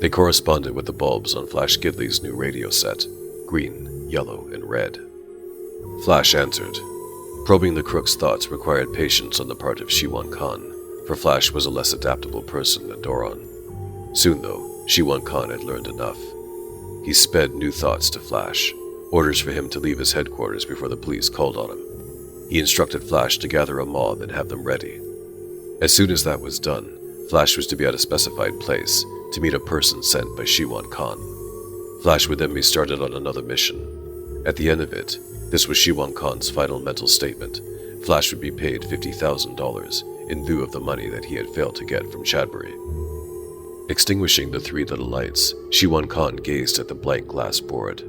They corresponded with the bulbs on Flash Gidley's new radio set, green, yellow, and red. Flash answered. Probing the crook's thoughts required patience on the part of Shiwan Khan, for Flash was a less adaptable person than Doron. Soon, though, Shiwan Khan had learned enough. He sped new thoughts to Flash, orders for him to leave his headquarters before the police called on him. He instructed Flash to gather a mob and have them ready. As soon as that was done, Flash was to be at a specified place to meet a person sent by Shiwan Khan. Flash would then be started on another mission. At the end of it, this was Shiwan Khan's final mental statement. Flash would be paid $50,000 in lieu of the money that he had failed to get from Chadbury. Extinguishing the 3 little lights, Shiwan Khan gazed at the blank glass board.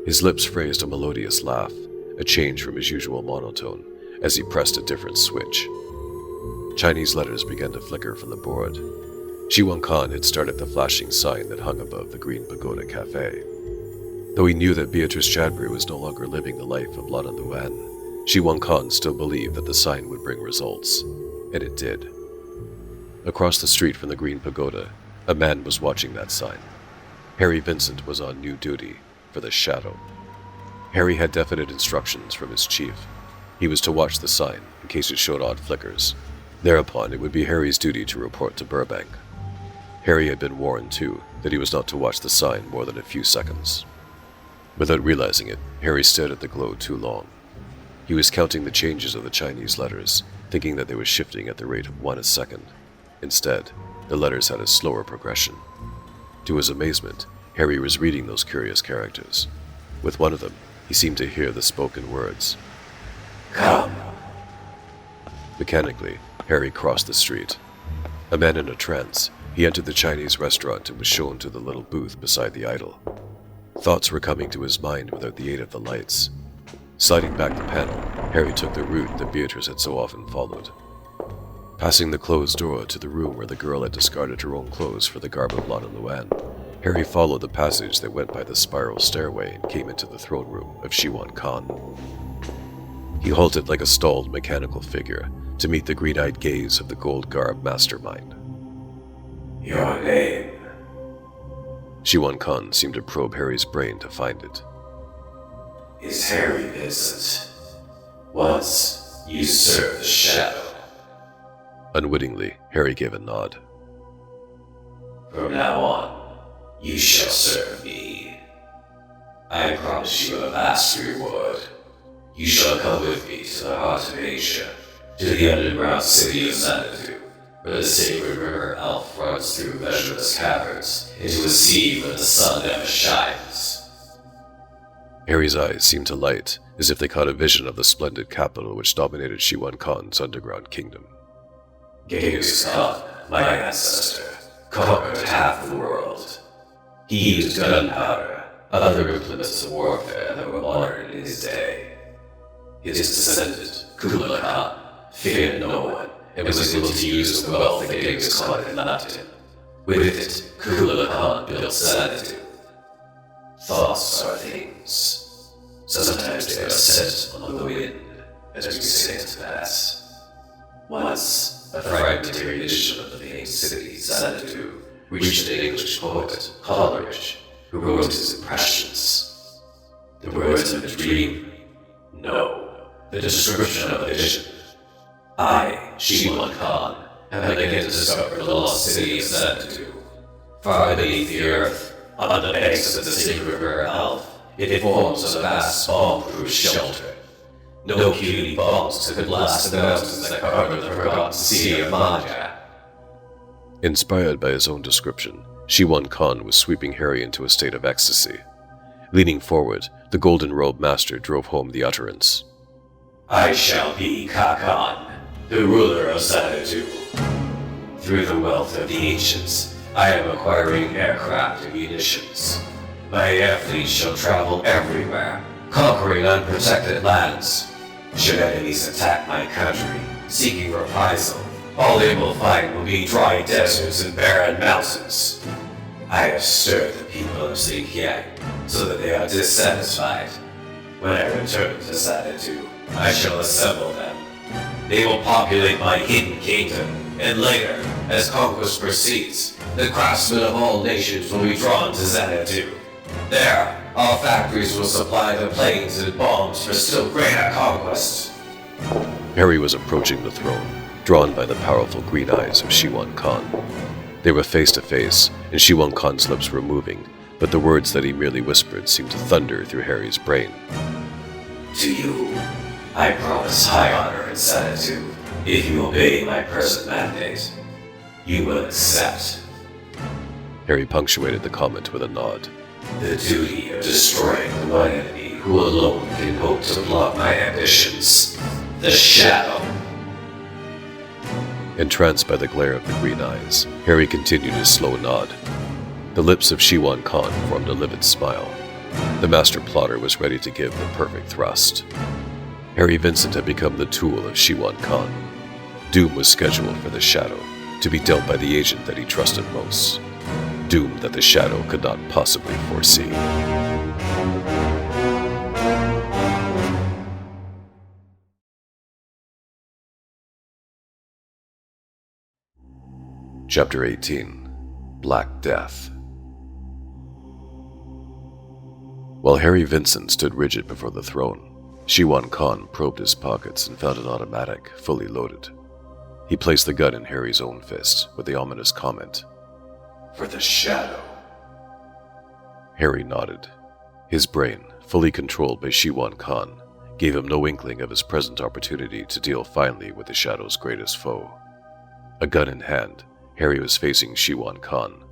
His lips phrased a melodious laugh, a change from his usual monotone, as he pressed a different switch. Chinese letters began to flicker from the board. Shiwan Khan had started the flashing sign that hung above the Green Pagoda Cafe. Though he knew that Beatrice Chadbury was no longer living the life of Lana Luan, Shiwan Khan still believed that the sign would bring results, and it did. Across the street from the Green Pagoda, a man was watching that sign. Harry Vincent was on new duty for the Shadow. Harry had definite instructions from his chief. He was to watch the sign in case it showed odd flickers. Thereupon, it would be Harry's duty to report to Burbank. Harry had been warned, too, that he was not to watch the sign more than a few seconds. Without realizing it, Harry stared at the glow too long. He was counting the changes of the Chinese letters, thinking that they were shifting at the rate of 1 a second. Instead, the letters had a slower progression. To his amazement, Harry was reading those curious characters. With one of them, he seemed to hear the spoken words. Come. Mechanically, Harry crossed the street. A man in a trance, he entered the Chinese restaurant and was shown to the little booth beside the idol. Thoughts were coming to his mind without the aid of the lights. Sliding back the panel, Harry took the route that Beatrice had so often followed. Passing the closed door to the room where the girl had discarded her own clothes for the garb of Lana Luan, Harry followed the passage that went by the spiral stairway and came into the throne room of Shiwan Khan. He halted like a stalled mechanical figure to meet the green-eyed gaze of the gold-garbed mastermind. Your name? Shiwan Khan seemed to probe Harry's brain to find it. Is Harry Vincent. Once you served the Shadow. Unwittingly, Harry gave a nod. From now on, you shall serve me. I promise you a vast reward. You shall come with me to the heart of Asia, to the underground city of Xanadu, where the sacred river Elf runs through measureless caverns into a sea where the sun never shines. Harry's eyes seemed to light, as if they caught a vision of the splendid capital which dominated Shiwan Khan's underground kingdom. Genghis Khan, my ancestor, conquered half the world. He used gunpowder, other implements of warfare that were modern in his day. His descendant, Kublai Khan, feared no one and was able to use the wealth that Genghis Khan had left him. With it, Kublai Khan built Xanadu. Thoughts are things. Sometimes they are sent on the wind, as we say to pass. Once, a fragmentary edition of the famed city, Xanadu, reached an English poet, Coleridge, who wrote his impressions. The words of a dream? No, the description of a vision. I, Shiwan Khan, have again discovered the lost city of Xanadu. Far beneath the earth, on the banks of the sacred river Elf, it forms a vast bomb-proof shelter. No puny bombs could blast the mountains that cover the forgotten sea of Manja. Inspired by his own description, Shiwan Khan was sweeping Harry into a state of ecstasy. Leaning forward, the golden-robed master drove home the utterance. I shall be Kakan, the ruler of Xanadu. Through the wealth of the ancients, I am acquiring aircraft and munitions. My air fleet shall travel everywhere, conquering unprotected lands. Should enemies attack my country, seeking reprisal, all they will find will be dry deserts and barren mountains. I have stirred the people of Xinjiang so that they are dissatisfied. When I return to Xanadu, I shall assemble them. They will populate my hidden kingdom, and later, as conquest proceeds, the craftsmen of all nations will be drawn to Xanadu. There, our factories will supply the planes and bombs for still greater conquest. Harry was approaching the throne, drawn by the powerful green eyes of Shiwan Khan. They were face to face, and Shiwan Khan's lips were moving, but the words that he merely whispered seemed to thunder through Harry's brain. To you, I promise high honor and Xanadu if you obey my present mandate. You will accept. Harry punctuated the comment with a nod. The duty of destroying the one enemy who alone can hope to block my ambitions. The Shadow. Entranced by the glare of the green eyes, Harry continued his slow nod. The lips of Shiwan Khan formed a livid smile. The master plotter was ready to give the perfect thrust. Harry Vincent had become the tool of Shiwan Khan. Doom was scheduled for the Shadow, to be dealt by the agent that he trusted most. Doom that the Shadow could not possibly foresee. Chapter 18. Black Death. While Harry Vincent stood rigid before the throne, Shiwan Khan probed his pockets and found an automatic, fully loaded. He placed the gun in Harry's own fist with the ominous comment, For the Shadow. Harry nodded. His brain, fully controlled by Shiwan Khan, gave him no inkling of his present opportunity to deal finally with the Shadow's greatest foe. A gun in hand, Harry was facing Shiwan Khan.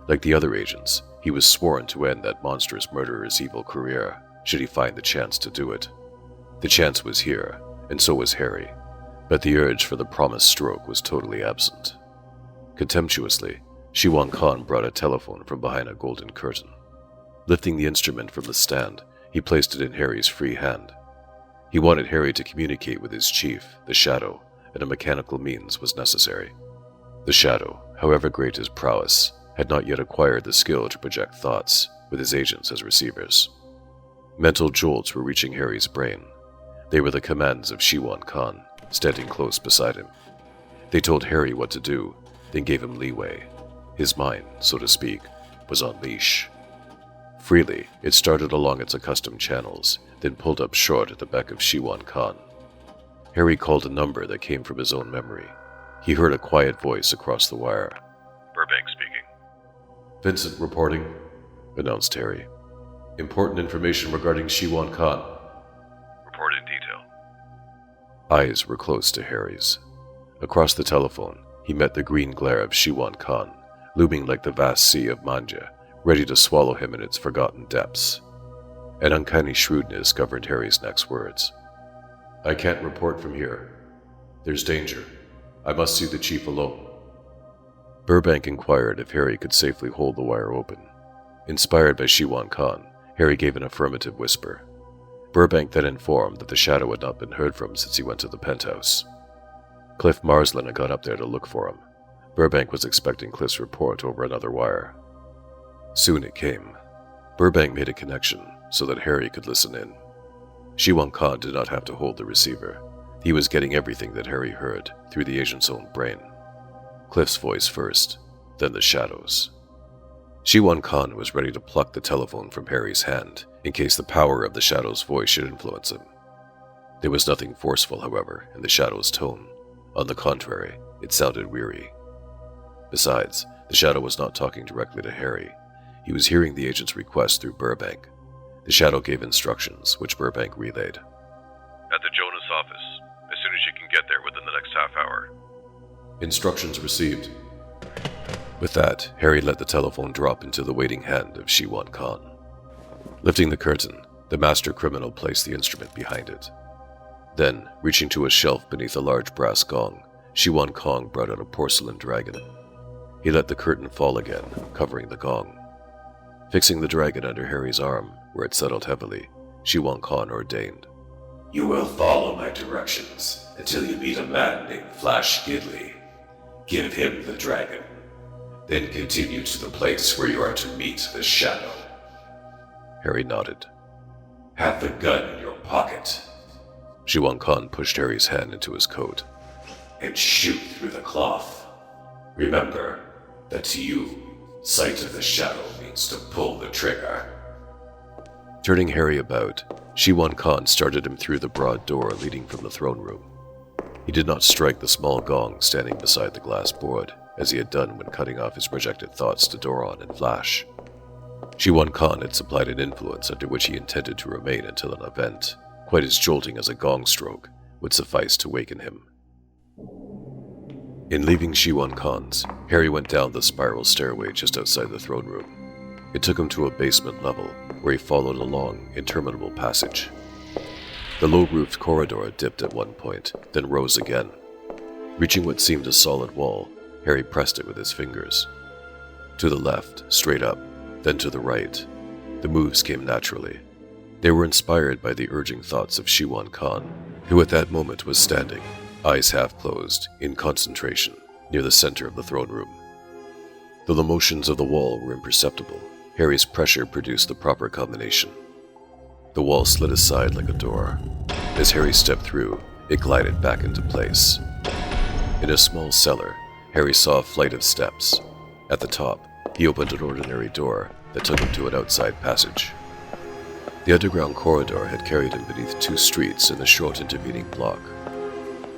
Like the other agents, he was sworn to end that monstrous murderer's evil career, should he find the chance to do it. The chance was here, and so was Harry, but the urge for the promised stroke was totally absent. Contemptuously, Shiwan Khan brought a telephone from behind a golden curtain. Lifting the instrument from the stand, he placed it in Harry's free hand. He wanted Harry to communicate with his chief, the Shadow, and a mechanical means was necessary. The Shadow, however great his prowess, had not yet acquired the skill to project thoughts, with his agents as receivers. Mental jolts were reaching Harry's brain. They were the commands of Shiwan Khan, standing close beside him. They told Harry what to do, then gave him leeway. His mind, so to speak, was on leash. Freely, it started along its accustomed channels, then pulled up short at the beck of Shiwan Khan. Harry called a number that came from his own memory. He heard a quiet voice across the wire. Burbank speaking. Vincent reporting, announced Harry. Important information regarding Shiwan Khan. Report in detail. Eyes were close to Harry's. Across the telephone, he met the green glare of Shiwan Khan, looming like the vast sea of Manja, ready to swallow him in its forgotten depths. An uncanny shrewdness governed Harry's next words. I can't report from here. There's danger. I must see the chief alone. Burbank inquired if Harry could safely hold the wire open. Inspired by Shiwan Khan, Harry gave an affirmative whisper. Burbank then informed that the Shadow had not been heard from since he went to the penthouse. Cliff Marsland had gone up there to look for him. Burbank was expecting Cliff's report over another wire. Soon it came. Burbank made a connection so that Harry could listen in. Shiwan Khan did not have to hold the receiver. He was getting everything that Harry heard through the agent's own brain. Cliff's voice first, then the Shadow's. Shiwan Khan was ready to pluck the telephone from Harry's hand in case the power of the Shadow's voice should influence him. There was nothing forceful, however, in the Shadow's tone. On the contrary, it sounded weary. Besides, the Shadow was not talking directly to Harry. He was hearing the agent's request through Burbank. The Shadow gave instructions, which Burbank relayed. At the Jonas office, as soon as you can get there within the next half hour. Instructions received. With that, Harry let the telephone drop into the waiting hand of Shiwan Khan. Lifting the curtain, the master criminal placed the instrument behind it. Then, reaching to a shelf beneath a large brass gong, Shiwan Khan brought out a porcelain dragon. He let the curtain fall again, covering the gong. Fixing the dragon under Harry's arm, where it settled heavily, Shi Wan Khan ordained, You will follow my directions until you meet a man named Flash Gidley. Give him the dragon. Then continue to the place where you are to meet the Shadow. Harry nodded. Have the gun in your pocket. Shi Wan Khan pushed Harry's hand into his coat. And shoot through the cloth. Remember that to you, sight of the Shadow means to pull the trigger. Turning Harry about, Shi Wan Khan started him through the broad door leading from the throne room. He did not strike the small gong standing beside the glass board, as he had done when cutting off his projected thoughts to Doron and Flash. Shi Wan Khan had supplied an influence under which he intended to remain until an event, quite as jolting as a gong stroke, would suffice to waken him. In leaving Shi Wan Khan's, Harry went down the spiral stairway just outside the throne room. It took him to a basement level, where he followed a long, interminable passage. The low-roofed corridor dipped at one point, then rose again. Reaching what seemed a solid wall, Harry pressed it with his fingers. To the left, straight up, then to the right. The moves came naturally. They were inspired by the urging thoughts of Shi Wan Khan, who at that moment was standing, eyes half closed, in concentration, near the center of the throne room. Though the motions of the wall were imperceptible, Harry's pressure produced the proper combination. The wall slid aside like a door. As Harry stepped through, it glided back into place. In a small cellar, Harry saw a flight of steps. At the top, he opened an ordinary door that took him to an outside passage. The underground corridor had carried him beneath two streets in the short intervening block.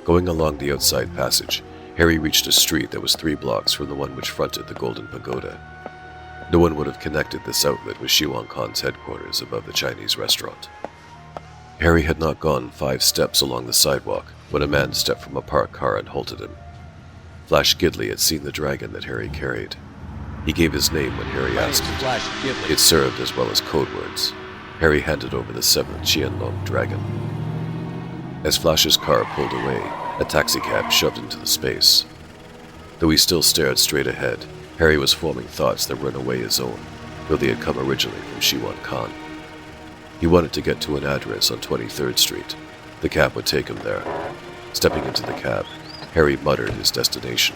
Going along the outside passage, Harry reached a street that was 3 blocks from the one which fronted the Golden Pagoda. No one would have connected this outlet with Shi Wan Khan's headquarters above the Chinese restaurant. Harry had not gone 5 steps along the sidewalk when a man stepped from a parked car and halted him. Flash Gidley had seen the dragon that Harry carried. He gave his name when Harry asked it. It served as well as code words. Harry handed over the 7th Qianlong dragon. As Flash's car pulled away, a taxicab shoved into the space. Though he still stared straight ahead, Harry was forming thoughts that were in a way his own, though they had come originally from Shi Wan Khan. He wanted to get to an address on 23rd Street. The cab would take him there. Stepping into the cab, Harry muttered his destination.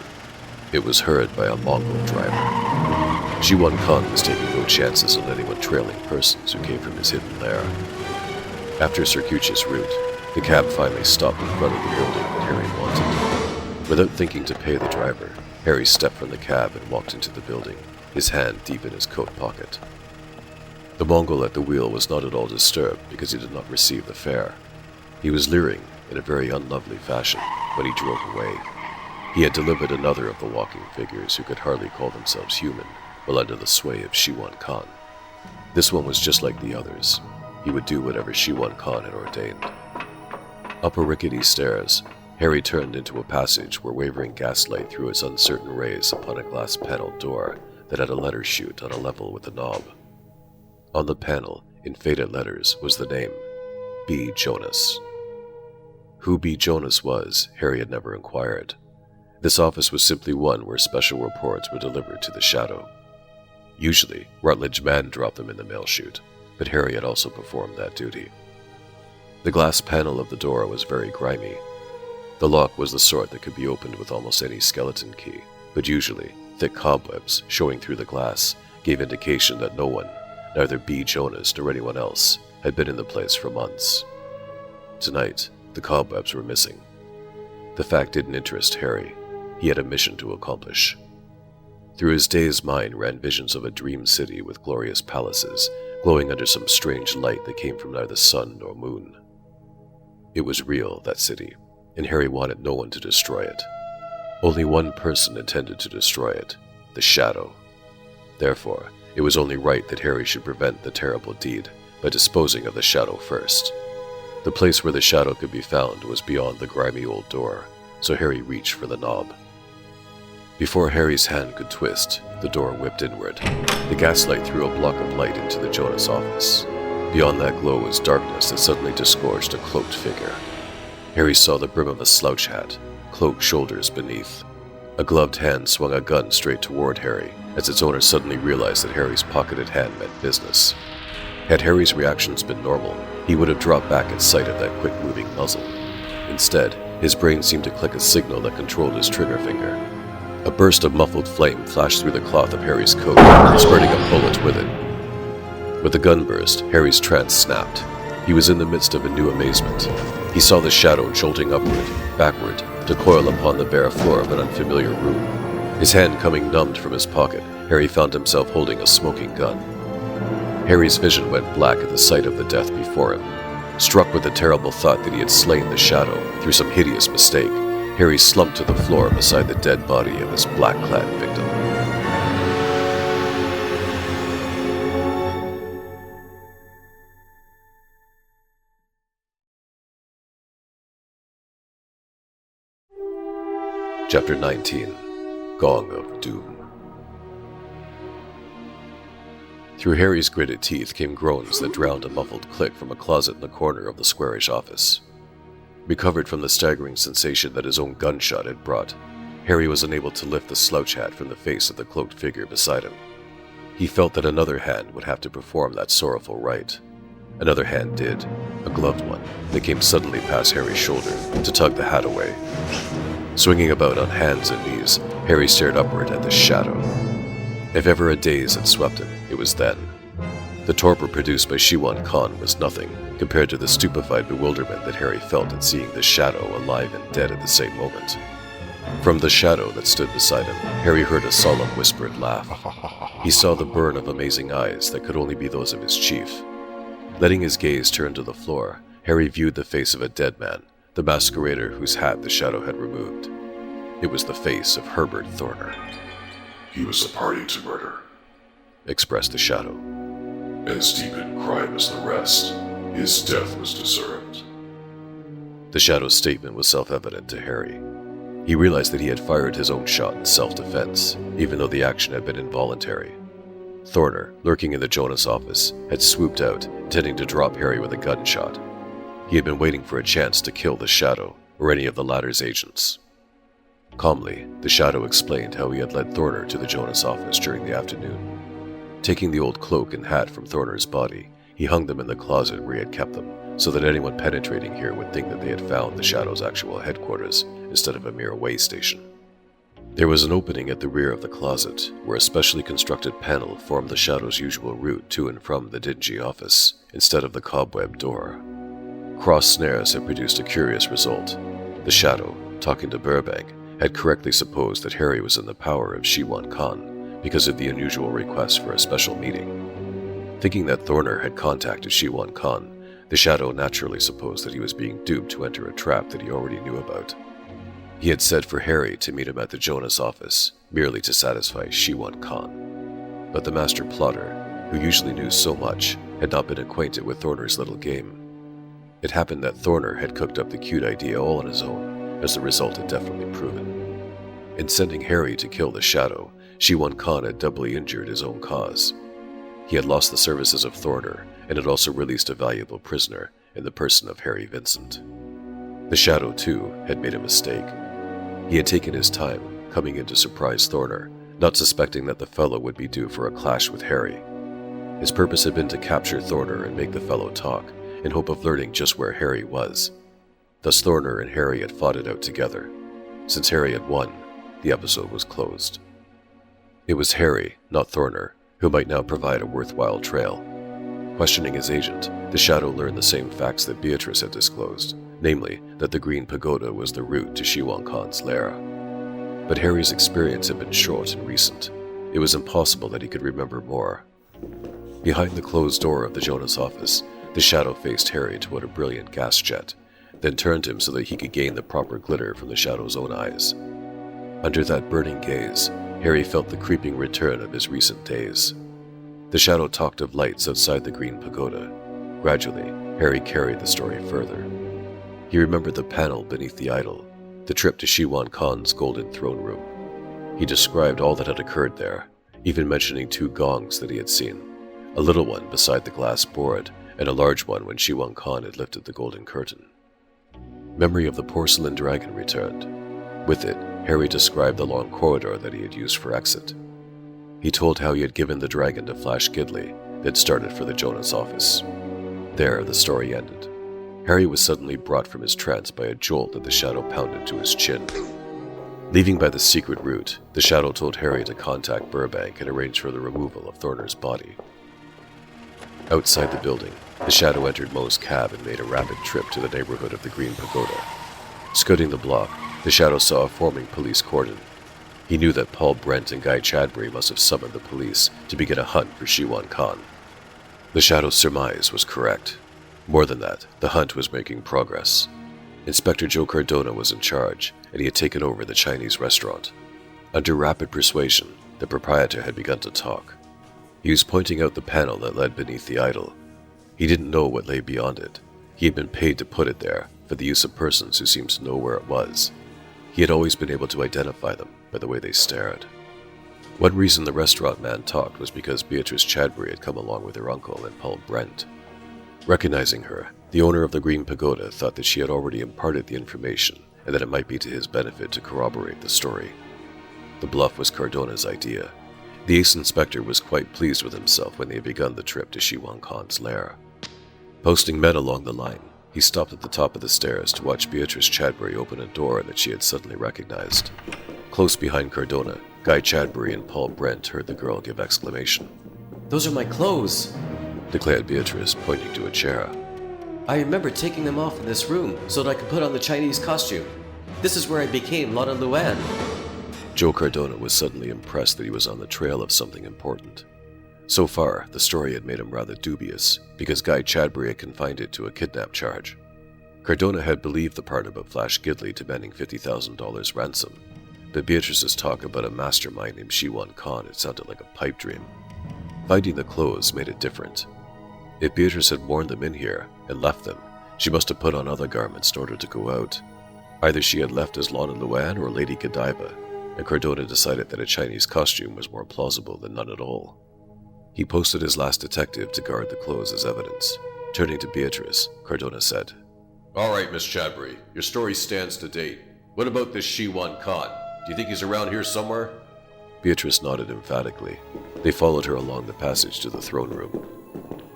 It was heard by a Mongol driver. Shi Wan Khan was taking no chances on anyone trailing persons who came from his hidden lair. After a circuitous route, the cab finally stopped in front of the building that Harry wanted. Without thinking to pay the driver, Harry stepped from the cab and walked into the building, his hand deep in his coat pocket. The Mongol at the wheel was not at all disturbed because he did not receive the fare. He was leering in a very unlovely fashion when he drove away. He had delivered another of the walking figures who could hardly call themselves human while under the sway of Shi Wan Khan. This one was just like the others. He would do whatever Shi Wan Khan had ordained. Up a rickety stairs, Harry turned into a passage where wavering gaslight threw its uncertain rays upon a glass-paneled door that had a letter chute on a level with the knob. On the panel, in faded letters, was the name, B. Jonas. Who B. Jonas was, Harry had never inquired. This office was simply one where special reports were delivered to the Shadow. Usually, Rutledge Man dropped them in the mail chute, but Harry had also performed that duty. The glass panel of the door was very grimy. The lock was the sort that could be opened with almost any skeleton key, but usually, thick cobwebs showing through the glass gave indication that no one, neither B. Jonas nor anyone else, had been in the place for months. Tonight, the cobwebs were missing. The fact didn't interest Harry. He had a mission to accomplish. Through his dazed mind ran visions of a dream city with glorious palaces, glowing under some strange light that came from neither sun nor moon. It was real, that city, and Harry wanted no one to destroy it. Only one person intended to destroy it, the Shadow. Therefore, it was only right that Harry should prevent the terrible deed by disposing of the Shadow first. The place where the Shadow could be found was beyond the grimy old door, so Harry reached for the knob. Before Harry's hand could twist, the door whipped inward. The gaslight threw a block of light into the Jonas office. Beyond that glow was darkness that suddenly disgorged a cloaked figure. Harry saw the brim of a slouch hat, cloaked shoulders beneath. A gloved hand swung a gun straight toward Harry, as its owner suddenly realized that Harry's pocketed hand meant business. Had Harry's reactions been normal, he would have dropped back at sight of that quick-moving muzzle. Instead, his brain seemed to click a signal that controlled his trigger finger. A burst of muffled flame flashed through the cloth of Harry's coat, spreading a bullet with it. With the gun burst, Harry's trance snapped. He was in the midst of a new amazement. He saw the shadow jolting upward, backward, to coil upon the bare floor of an unfamiliar room. His hand coming numbed from his pocket, Harry found himself holding a smoking gun. Harry's vision went black at the sight of the death before him. Struck with the terrible thought that he had slain the shadow through some hideous mistake, Harry slumped to the floor beside the dead body of his black-clad victim. Chapter 19. Gong of Doom. Through Harry's gritted teeth came groans that drowned a muffled click from a closet in the corner of the squarish office. Recovered from the staggering sensation that his own gunshot had brought, Harry was unable to lift the slouch hat from the face of the cloaked figure beside him. He felt that another hand would have to perform that sorrowful rite. Another hand did, a gloved one, that came suddenly past Harry's shoulder to tug the hat away. Swinging about on hands and knees, Harry stared upward at the shadow. If ever a daze had swept him, it was then. The torpor produced by Shiwan Khan was nothing compared to the stupefied bewilderment that Harry felt at seeing the shadow alive and dead at the same moment. From the shadow that stood beside him, Harry heard a solemn whispered laugh. He saw the burn of amazing eyes that could only be those of his chief. Letting his gaze turn to the floor, Harry viewed the face of a dead man, the masquerader whose hat the shadow had removed. It was the face of Herbert Thorner. He was a party to murder, expressed the shadow. as deep in crime as the rest. His death was deserved. The shadow's statement was self-evident to Harry. He realized that he had fired his own shot in self-defense, even though the action had been involuntary. Thorner, lurking in the Jonas office, had swooped out, intending to drop Harry with a gunshot. He had been waiting for a chance to kill the shadow, or any of the latter's agents. Calmly, the shadow explained how he had led Thorner to the Jonas office during the afternoon. Taking the old cloak and hat from Thorner's body, he hung them in the closet where he had kept them, so that anyone penetrating here would think that they had found the shadow's actual headquarters instead of a mere way station. There was an opening at the rear of the closet, where a specially constructed panel formed the shadow's usual route to and from the dingy office, instead of the cobweb door. Cross snares had produced a curious result. The shadow, talking to Burbank, had correctly supposed that Harry was in the power of Shiwan Khan because of the unusual request for a special meeting. Thinking that Thorner had contacted Shiwan Khan, the shadow naturally supposed that he was being duped to enter a trap that he already knew about. He had said for Harry to meet him at the Jonas office, merely to satisfy Shiwan Khan. But the master plotter, who usually knew so much, had not been acquainted with Thorner's little game. It happened that Thorner had cooked up the cute idea all on his own, as the result had definitely proven. In sending Harry to kill the shadow, Shiwan Khan had doubly injured his own cause. He had lost the services of Thorner, and had also released a valuable prisoner in the person of Harry Vincent. The shadow, too, had made a mistake. He had taken his time, coming in to surprise Thorner, not suspecting that the fellow would be due for a clash with Harry. His purpose had been to capture Thorner and make the fellow talk, in hope of learning just where Harry was. Thus Thorner and Harry had fought it out together. Since Harry had won, the episode was closed. It was Harry, not Thorner, who might now provide a worthwhile trail. Questioning his agent, the shadow learned the same facts that Beatrice had disclosed, namely that the Green Pagoda was the route to Shiwan Khan's lair. But Harry's experience had been short and recent. It was impossible that he could remember more. Behind the closed door of the Jonas office, the shadow faced Harry toward a brilliant gas jet, then turned him so that he could gain the proper glitter from the shadow's own eyes. Under that burning gaze, Harry felt the creeping return of his recent days. The shadow talked of lights outside the Green Pagoda. Gradually, Harry carried the story further. He remembered the panel beneath the idol, the trip to Shiwan Khan's golden throne room. He described all that had occurred there, even mentioning 2 gongs that he had seen, a little one beside the glass board, and a large one when Shiwan Khan had lifted the golden curtain. Memory of the porcelain dragon returned. With it, Harry described the long corridor that he had used for exit. He told how he had given the dragon to Flash Gidley, then started for the Jonas office. There, the story ended. Harry was suddenly brought from his trance by a jolt that the shadow pounded to his chin. Leaving by the secret route, the shadow told Harry to contact Burbank and arrange for the removal of Thorner's body. Outside the building, the shadow entered Moe's cab and made a rapid trip to the neighborhood of the Green Pagoda. Scouting the block, the shadow saw a forming police cordon. He knew that Paul Brent and Guy Chadbury must have summoned the police to begin a hunt for Shiwan Khan. The shadow's surmise was correct. More than that, the hunt was making progress. Inspector Joe Cardona was in charge, and he had taken over the Chinese restaurant. Under rapid persuasion, the proprietor had begun to talk. He was pointing out the panel that led beneath the idol. He didn't know what lay beyond it. He had been paid to put it there, for the use of persons who seemed to know where it was. He had always been able to identify them by the way they stared. One reason the restaurant man talked was because Beatrice Chadbury had come along with her uncle and Paul Brent. Recognizing her, the owner of the Green Pagoda thought that she had already imparted the information and that it might be to his benefit to corroborate the story. The bluff was Cardona's idea. The ace inspector was quite pleased with himself when they had begun the trip to Shiwan Khan's lair. Posting men along the line, he stopped at the top of the stairs to watch Beatrice Chadbury open a door that she had suddenly recognized. Close behind Cardona, Guy Chadbury and Paul Brent heard the girl give exclamation. "Those are my clothes," declared Beatrice, pointing to a chair. "I remember taking them off in this room so that I could put on the Chinese costume. This is where I became Lana Luan." Joe Cardona was suddenly impressed that he was on the trail of something important. So far, the story had made him rather dubious, because Guy Chadbury had confined it to a kidnap charge. Cardona had believed the part about Flash Gidley demanding $50,000 ransom, but Beatrice's talk about a mastermind named Shiwan Khan had sounded like a pipe dream. Finding the clothes made it different. If Beatrice had worn them in here and left them, she must have put on other garments in order to go out. Either she had left as Lana Luan or Lady Godiva, and Cardona decided that a Chinese costume was more plausible than none at all. He posted his last detective to guard the clothes as evidence. Turning to Beatrice, Cardona said, All right, Miss Chadbury, your story stands to date. What about this Shiwan Khan? Do you think he's around here somewhere? Beatrice nodded emphatically. They followed her along the passage to the throne room.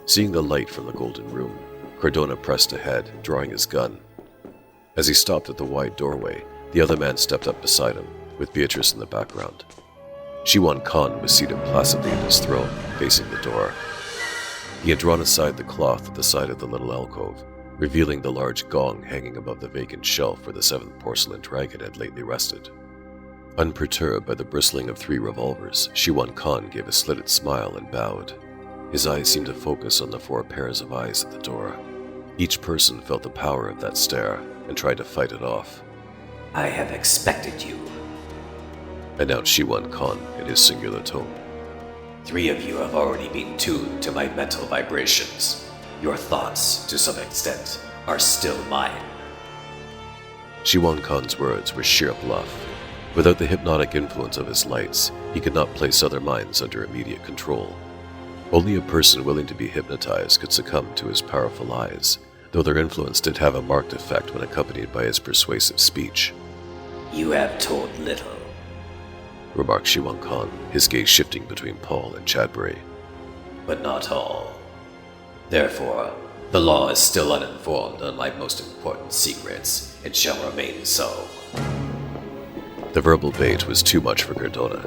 Seeing the light from the golden room, Cardona pressed ahead, drawing his gun. As he stopped at the wide doorway, the other man stepped up beside him, with Beatrice in the background. Shiwan Khan was seated placidly in his throne, facing the door. He had drawn aside the cloth at the side of the little alcove, revealing the large gong hanging above the vacant shelf where the seventh porcelain dragon had lately rested. Unperturbed by the bristling of 3 revolvers, Shiwan Khan gave a slitted smile and bowed. His eyes seemed to focus on the 4 pairs of eyes at the door. Each person felt the power of that stare and tried to fight it off. I have expected you. Announced Shiwan Khan in his singular tone. 3 of you have already been tuned to my mental vibrations. Your thoughts, to some extent, are still mine. Shiwan Khan's words were sheer bluff. Without the hypnotic influence of his lights, he could not place other minds under immediate control. Only a person willing to be hypnotized could succumb to his powerful eyes, though their influence did have a marked effect when accompanied by his persuasive speech. You have told little, remarked Shiwan Khan, his gaze shifting between Paul and Chadbury. but not all. Therefore, the law is still uninformed on my most important secrets, and shall remain so. The verbal bait was too much for Cardona.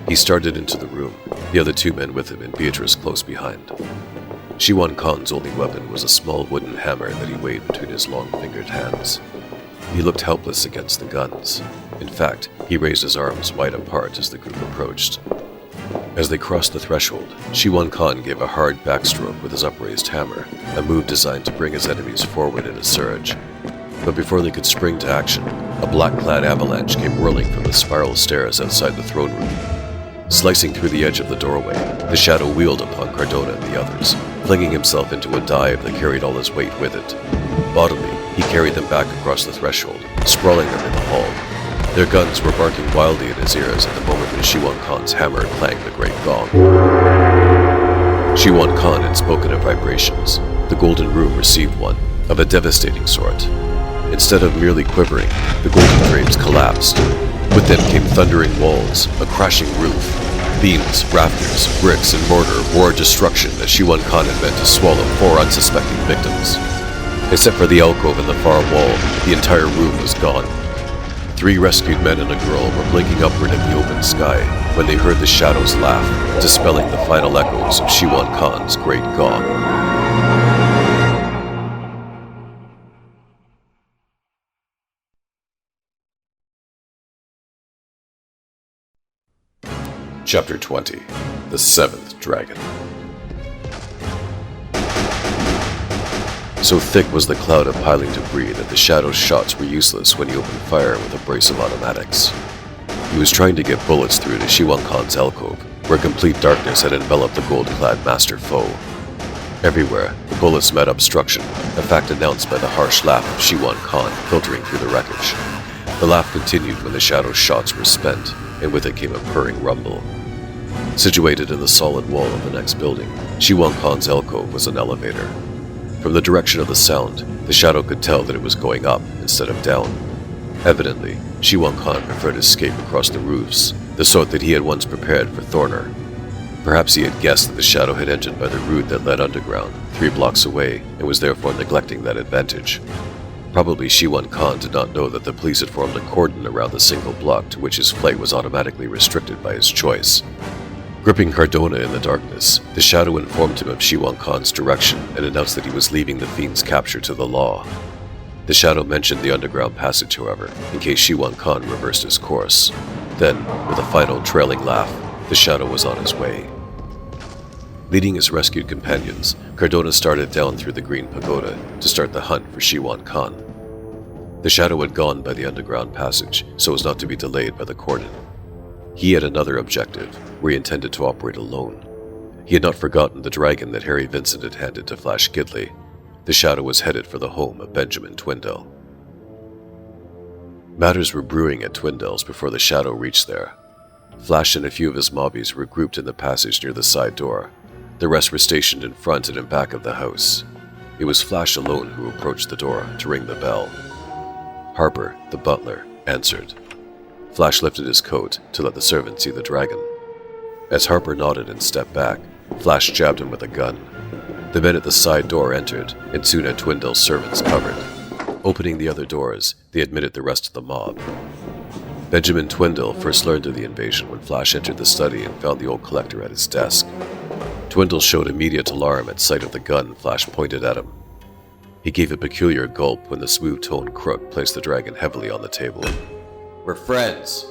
He started into the room, the other 2 men with him and Beatrice close behind. Shiwan Khan's only weapon was a small wooden hammer that he weighed between his long-fingered hands. He looked helpless against the guns. In fact, he raised his arms wide apart as the group approached. As they crossed the threshold, Shiwan Khan gave a hard backstroke with his upraised hammer, a move designed to bring his enemies forward in a surge. But before they could spring to action, a black-clad avalanche came whirling from the spiral stairs outside the throne room. Slicing through the edge of the doorway, the shadow wheeled upon Cardona and the others, flinging himself into a dive that carried all his weight with it. Bodily, he carried them back across the threshold, sprawling them in the hall. Their guns were barking wildly in his ears at the moment when Shiwan Khan's hammer clanged the great gong. Shiwan Khan had spoken of vibrations. The golden room received one, of a devastating sort. Instead of merely quivering, the golden drapes collapsed. With them came thundering walls, a crashing roof. Beams, rafters, bricks, and mortar roared destruction as Shiwan Khan had meant to swallow 4 unsuspecting victims. Except for the alcove in the far wall, the entire room was gone. 3 rescued men and a girl were blinking upward at the open sky when they heard the shadows laugh, dispelling the final echoes of Shiwan Khan's great gong. Chapter 20. The Seventh Dragon. So thick was the cloud of piling debris that the Shadow's shots were useless when he opened fire with a brace of automatics. He was trying to get bullets through to Shiwan Khan's alcove, where complete darkness had enveloped the gold-clad master foe. Everywhere, the bullets met obstruction, a fact announced by the harsh laugh of Shiwan Khan filtering through the wreckage. The laugh continued when the Shadow's shots were spent, and with it came a purring rumble. Situated in the solid wall of the next building, Shiwan Khan's alcove was an elevator. From the direction of the sound, the Shadow could tell that it was going up instead of down. Evidently, Shiwan Khan preferred escape across the roofs, the sort that he had once prepared for Thorner. Perhaps he had guessed that the Shadow had entered by the route that led underground, 3 blocks away, and was therefore neglecting that advantage. Probably Shiwan Khan did not know that the police had formed a cordon around the single block to which his flight was automatically restricted by his choice. Gripping Cardona in the darkness, the Shadow informed him of Shiwan Khan's direction and announced that he was leaving the Fiend's capture to the law. The Shadow mentioned the underground passage, however, in case Shiwan Khan reversed his course. Then, with a final trailing laugh, the Shadow was on his way. Leading his rescued companions, Cardona started down through the Green Pagoda to start the hunt for Shiwan Khan. The Shadow had gone by the underground passage so as not to be delayed by the cordon. He had another objective, where he intended to operate alone. He had not forgotten the dragon that Harry Vincent had handed to Flash Gidley. The Shadow was headed for the home of Benjamin Twindell. Matters were brewing at Twindell's before the Shadow reached there. Flash and a few of his mobbies were grouped in the passage near the side door. The rest were stationed in front and in back of the house. It was Flash alone who approached the door to ring the bell. Harper, the butler, answered. Flash lifted his coat to let the servant see the dragon. As Harper nodded and stepped back, Flash jabbed him with a gun. The men at the side door entered, and soon had Twindell's servants covered. Opening the other doors, they admitted the rest of the mob. Benjamin Twindell first learned of the invasion when Flash entered the study and found the old collector at his desk. Twindell showed immediate alarm at sight of the gun Flash pointed at him. He gave a peculiar gulp when the smooth-toned crook placed the dragon heavily on the table. We're friends.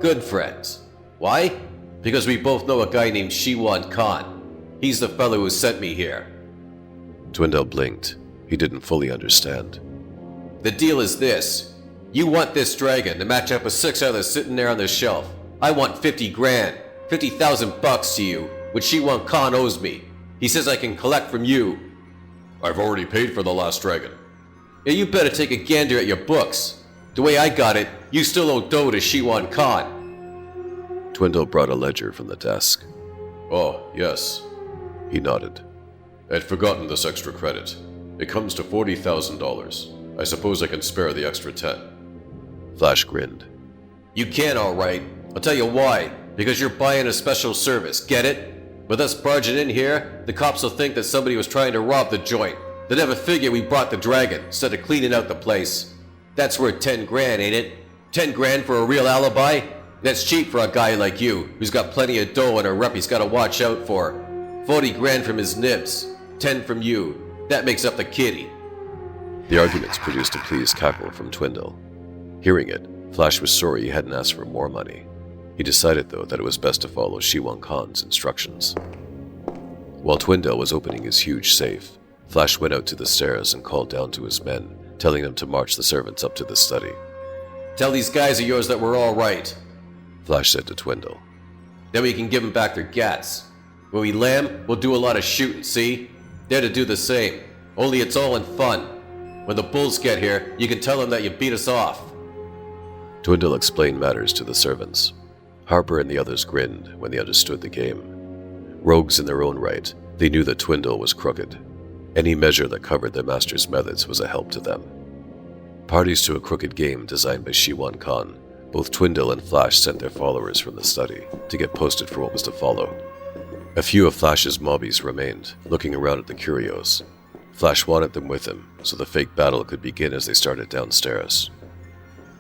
Good friends. Why? Because we both know a guy named Shiwan Khan. He's the fellow who sent me here. Twindell blinked. He didn't fully understand. The deal is this. You want this dragon to match up with 6 others sitting there on the shelf. I want 50 grand. 50,000 bucks to you, which Shiwan Khan owes me. He says I can collect from you. I've already paid for the last dragon. Yeah, you better take a gander at your books. The way I got it, you still owe dough to Shiwan Khan. Twindell brought a ledger from the desk. Oh, yes. He nodded. I'd forgotten this extra credit. It comes to $40,000. I suppose I can spare the extra 10. Flash grinned. You can, all right. I'll tell you why. Because you're buying a special service, get it? With us barging in here, the cops will think that somebody was trying to rob the joint. They'll never figure we brought the dragon instead of cleaning out the place. That's worth 10 grand, ain't it? 10 grand for a real alibi? That's cheap for a guy like you, who's got plenty of dough and a rep he's gotta watch out for. 40 grand from his nibs, 10 from you. That makes up the kitty. The arguments produced a pleased cackle from Twindell. Hearing it, Flash was sorry he hadn't asked for more money. He decided, though, that it was best to follow Shiwan Khan's instructions. While Twindell was opening his huge safe, Flash went out to the stairs and called down to his men, telling them to march the servants up to the study. Tell these guys of yours that we're all right, Flash said to Twindell. Then we can give them back their gats. When we land, we'll do a lot of shooting, see? They're to do the same, only it's all in fun. When the bulls get here, you can tell them that you beat us off. Twindell explained matters to the servants. Harper and the others grinned when they understood the game. Rogues in their own right, they knew that Twindell was crooked. Any measure that covered their master's methods was a help to them. Parties to a crooked game designed by Shiwan Khan, both Twindle and Flash sent their followers from the study to get posted for what was to follow. A few of Flash's mobbies remained, looking around at the curios. Flash wanted them with him, so the fake battle could begin as they started downstairs.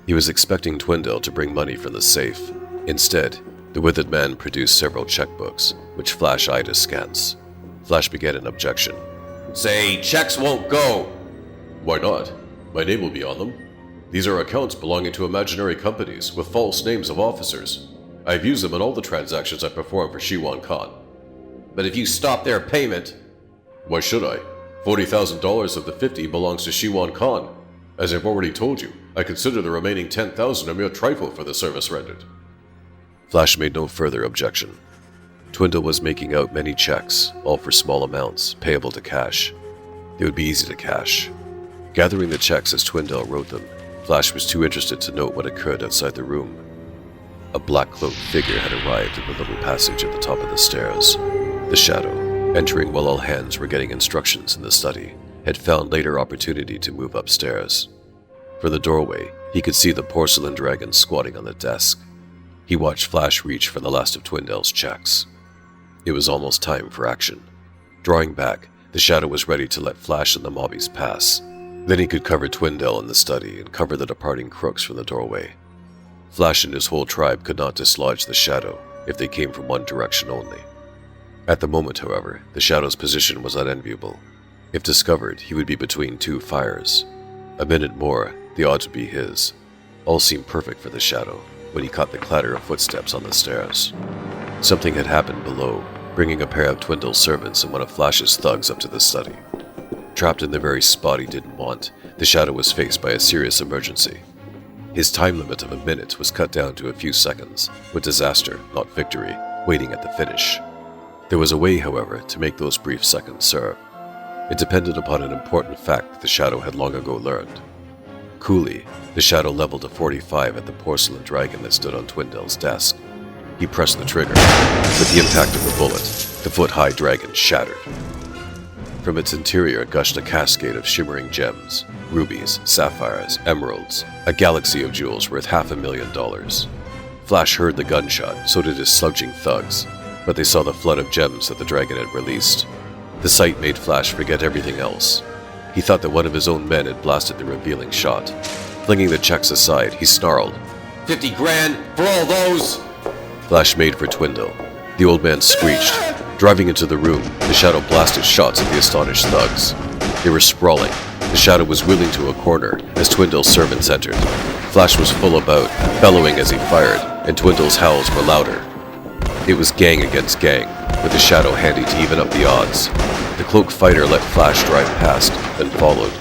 He was expecting Twindle to bring money from the safe. Instead, the withered man produced several checkbooks, which Flash eyed askance. Flash began an objection. Say, checks won't go. Why not? My name will be on them. These are accounts belonging to imaginary companies with false names of officers. I've used them in all the transactions I performed for Shiwan Khan. But if you stop their payment... Why should I? $40,000 of the 50 belongs to Shiwan Khan. As I've already told you, I consider the remaining 10,000 a mere trifle for the service rendered. Flash made no further objection. Twindle was making out many checks, all for small amounts, payable to cash. They would be easy to cash. Gathering the checks as Twindle wrote them, Flash was too interested to note what occurred outside the room. A black-cloaked figure had arrived in the little passage at the top of the stairs. The Shadow, entering while all hands were getting instructions in the study, had found later opportunity to move upstairs. From the doorway, he could see the porcelain dragon squatting on the desk. He watched Flash reach for the last of Twindle's checks. It was almost time for action. Drawing back, the Shadow was ready to let Flash and the mobbies pass. Then he could cover Twindle in the study and cover the departing crooks from the doorway. Flash and his whole tribe could not dislodge the Shadow if they came from one direction only. At the moment, however, the Shadow's position was unenviable. If discovered, he would be between two fires. A minute more, the odds would be his. All seemed perfect for the Shadow when he caught the clatter of footsteps on the stairs. Something had happened below, bringing a pair of Twindle's servants and one of Flash's thugs up to the study. Trapped in the very spot he didn't want, the Shadow was faced by a serious emergency. His time limit of a minute was cut down to a few seconds, with disaster, not victory, waiting at the finish. There was a way, however, to make those brief seconds serve. It depended upon an important fact that the Shadow had long ago learned. Coolly, the Shadow leveled a .45 at the porcelain dragon that stood on Twindle's desk. He pressed the trigger. With the impact of the bullet, the foot-high dragon shattered. From its interior gushed a cascade of shimmering gems, rubies, sapphires, emeralds, a galaxy of jewels worth $500,000. Flash heard the gunshot, so did his slouching thugs, but they saw the flood of gems that the dragon had released. The sight made Flash forget everything else. He thought that one of his own men had blasted the revealing shot. Flinging the checks aside, he snarled, 50 grand for all those! Flash made for Twindle. The old man screeched. Driving into the room, the Shadow blasted shots at the astonished thugs. They were sprawling. The Shadow was wheeling to a corner as Twindle's servants entered. Flash was full about, bellowing as he fired, and Twindle's howls were louder. It was gang against gang, with the Shadow handy to even up the odds. The cloaked fighter let Flash drive past, then followed.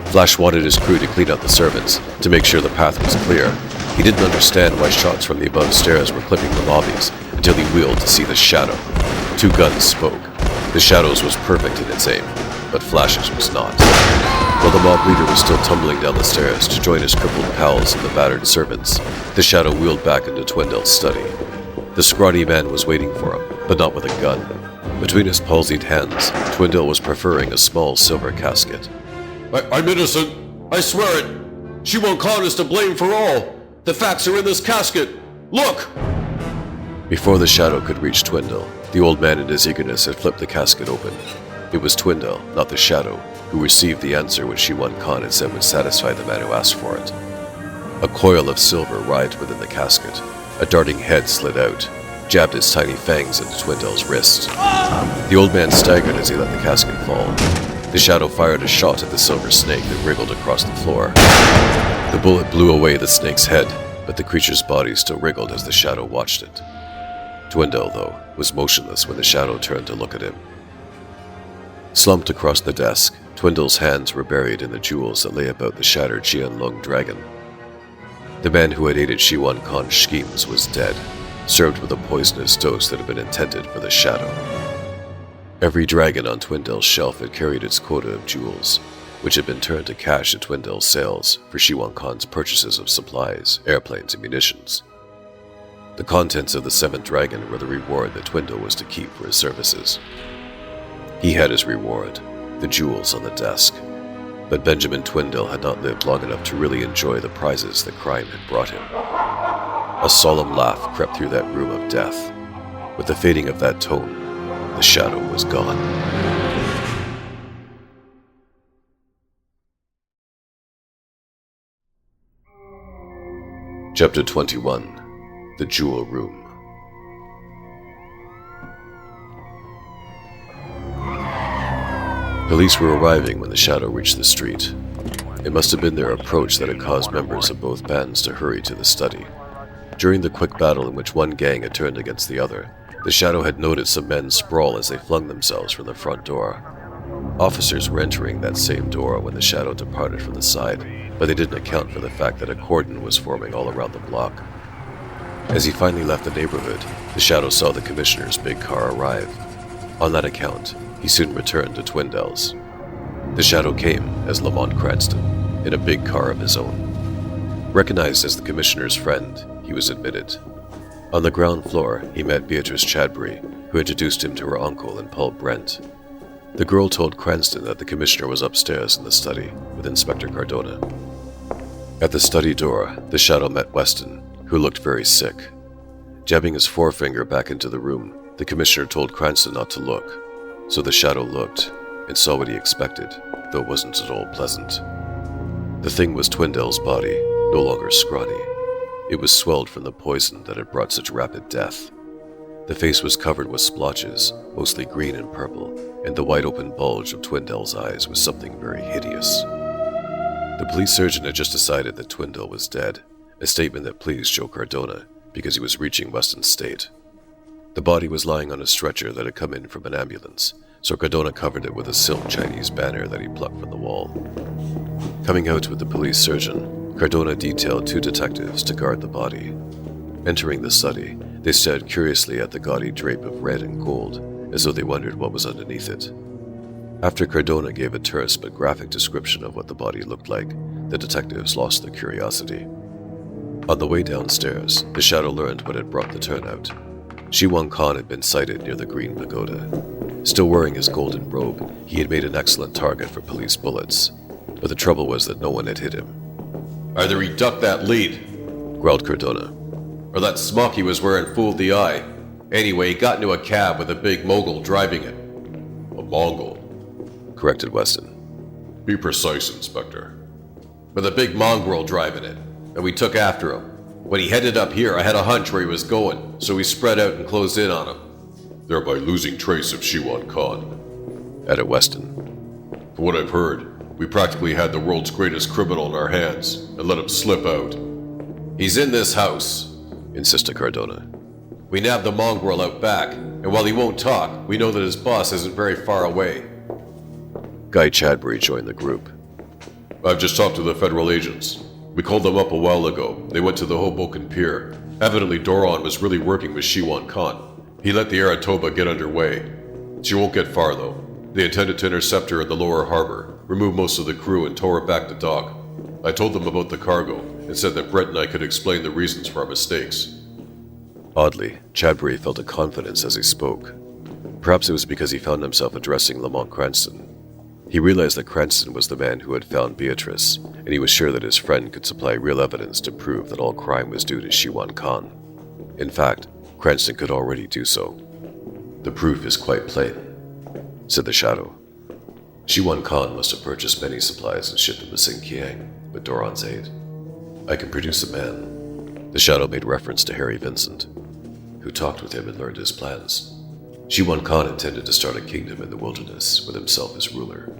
Flash wanted his crew to clean out the servants, to make sure the path was clear. He didn't understand why shots from the above stairs were clipping the lobbies, until he wheeled to see the Shadow. 2 guns spoke. The Shadow's was perfect in its aim, but Flash's was not. While the mob leader was still tumbling down the stairs to join his crippled pals and the battered servants, the Shadow wheeled back into Twindle's study. The scrawny man was waiting for him, but not with a gun. Between his palsied hands, Twindle was preferring a small silver casket. I'm innocent. I swear it. Shiwan Khan is to blame for all. The facts are in this casket. Look! Before the Shadow could reach Twindle, the old man in his eagerness had flipped the casket open. It was Twindle, not the Shadow, who received the answer which Shiwan Khan had said would satisfy the man who asked for it. A coil of silver writhed within the casket. A darting head slid out, jabbed its tiny fangs into Twindle's wrist. The old man staggered as he let the casket fall. The Shadow fired a shot at the silver snake that wriggled across the floor. The bullet blew away the snake's head, but the creature's body still wriggled as the Shadow watched it. Twindle, though, was motionless when the Shadow turned to look at him. Slumped across the desk, Twindle's hands were buried in the jewels that lay about the shattered Qianlong dragon. The man who had aided Shiwan Khan's schemes was dead, served with a poisonous dose that had been intended for the Shadow. Every dragon on Twindle's shelf had carried its quota of jewels, which had been turned to cash at Twindle's sales for Shiwan Khan's purchases of supplies, airplanes, and munitions. The contents of the 7th dragon were the reward that Twindle was to keep for his services. He had his reward, the jewels on the desk, but Benjamin Twindle had not lived long enough to really enjoy the prizes that crime had brought him. A solemn laugh crept through that room of death. With the fading of that tone, the shadow was gone. Chapter 21. The Jewel Room. Police were arriving when the shadow reached the street. It must have been their approach that had caused members of both bands to hurry to the study. During the quick battle in which one gang had turned against the other, the shadow had noted some men sprawl as they flung themselves from the front door. Officers were entering that same door when the shadow departed from the side, but they didn't account for the fact that a cordon was forming all around the block. As he finally left the neighborhood, the shadow saw the commissioner's big car arrive. On that account, he soon returned to Twindell's. The shadow came as Lamont Cranston, in a big car of his own. Recognized as the commissioner's friend, he was admitted. On the ground floor, he met Beatrice Chadbury, who introduced him to her uncle and Paul Brent. The girl told Cranston that the commissioner was upstairs in the study with Inspector Cardona. At the study door, the shadow met Weston, who looked very sick. Jabbing his forefinger back into the room, the commissioner told Cranston not to look, so the shadow looked and saw what he expected, though it wasn't at all pleasant. The thing was Twindell's body, no longer scrawny. It was swelled from the poison that had brought such rapid death. The face was covered with splotches, mostly green and purple, and the wide-open bulge of Twindell's eyes was something very hideous. The police surgeon had just decided that Twindell was dead, a statement that pleased Joe Cardona, because he was reaching Weston's state. The body was lying on a stretcher that had come in from an ambulance, so Cardona covered it with a silk Chinese banner that he plucked from the wall. Coming out with the police surgeon, Cardona detailed 2 detectives to guard the body. Entering the study, they stared curiously at the gaudy drape of red and gold, as though they wondered what was underneath it. After Cardona gave a terse but graphic description of what the body looked like, the detectives lost their curiosity. On the way downstairs, the shadow learned what had brought the turnout. Shiwan Khan had been sighted near the Green Pagoda. Still wearing his golden robe, he had made an excellent target for police bullets. But the trouble was that no one had hit him. Either he ducked that lead, Growled Cardona. or that smock he was wearing fooled the eye. Anyway, he got into a cab with a big mogul driving it. A Mongol. Corrected Weston. Be precise, Inspector. With a big mongrel driving it, and we took after him. When he headed up here, I had a hunch where he was going, so we spread out and closed in on him. Thereby losing trace of Shiwan Khan. Added Weston. From what I've heard, we practically had the world's greatest criminal in our hands, and let him slip out. He's in this house, Insisted Cardona. We nabbed the mongrel out back, and while he won't talk, we know that his boss isn't very far away. Guy Chadbury joined the group. I've just talked to the federal agents. We called them up a while ago. They went to the Hoboken Pier. Evidently Doron was really working with Shiwan Khan. He let the Aratoba get underway. She won't get far though. They intended to intercept her in the lower harbor, remove most of the crew, and tow her back to dock. I told them about the cargo, and said that Brett and I could explain the reasons for our mistakes. Oddly, Chadbury felt a confidence as he spoke. Perhaps it was because he found himself addressing Lamont Cranston. He realized that Cranston was the man who had found Beatrice, and he was sure that his friend could supply real evidence to prove that all crime was due to Shiwan Khan. In fact, Cranston could already do so. The proof is quite plain, said the Shadow. Shiwan Khan must have purchased many supplies and shipped them to Xinjiang with Doron's aid. I can produce a man. The Shadow made reference to Harry Vincent, who talked with him and learned his plans. Shiwan Khan intended to start a kingdom in the wilderness with himself as ruler.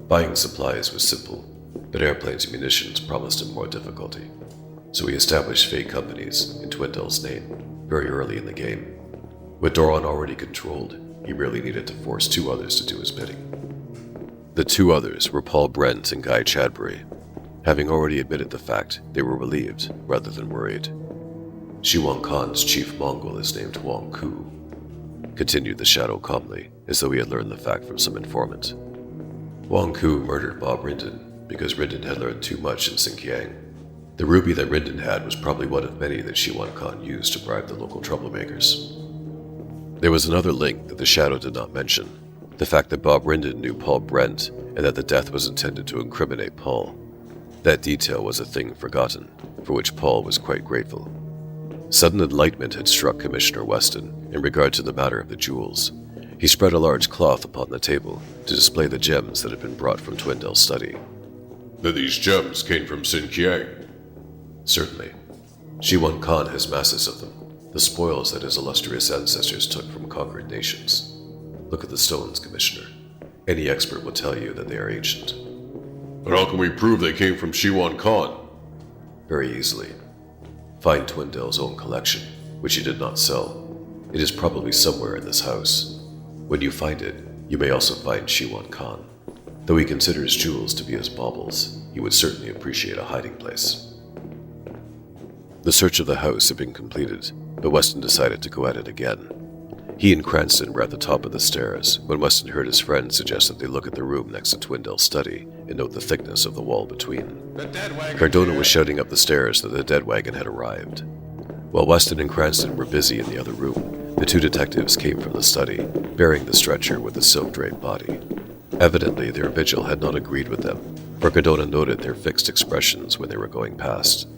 Buying supplies was simple, but airplanes and munitions promised him more difficulty. So he established fake companies in Twindell's name very early in the game. With Doron already controlled, he merely needed to force 2 others to do his bidding. The 2 others were Paul Brent and Guy Chadbury. Having already admitted the fact, they were relieved rather than worried. Shiwan Khan's chief Mongol is named Wang Ku, continued the Shadow calmly, as though he had learned the fact from some informant. Wang Ku murdered Bob Rindon because Rindon had learned too much in Xinjiang. The ruby that Rindon had was probably one of many that Shiwan Khan used to bribe the local troublemakers. There was another link that the Shadow did not mention, the fact that Bob Rindon knew Paul Brent and that the death was intended to incriminate Paul. That detail was a thing forgotten, for which Paul was quite grateful. Sudden enlightenment had struck Commissioner Weston in regard to the matter of the jewels. He spread a large cloth upon the table to display the gems that had been brought from Twindell's study. Then these gems came from Sin Kiang. Certainly. Shiwan Khan has masses of them, the spoils that his illustrious ancestors took from conquered nations. Look at the stones, Commissioner. Any expert will tell you that they are ancient. But how can we prove they came from Shiwan Khan? Very easily. Find Twindell's own collection, which he did not sell. It is probably somewhere in this house. When you find it, you may also find Shiwan Khan. Though he considers jewels to be his baubles, he would certainly appreciate a hiding place. The search of the house had been completed, but Weston decided to go at it again. He and Cranston were at the top of the stairs when Weston heard his friend suggest that they look at the room next to Twindell's study and note the thickness of the wall between. Cardona was shouting up the stairs that the dead wagon had arrived. While Weston and Cranston were busy in the other room, the two detectives came from the study, bearing the stretcher with the silk-draped body. Evidently, their vigil had not agreed with them, for Cardona noted their fixed expressions when they were going past.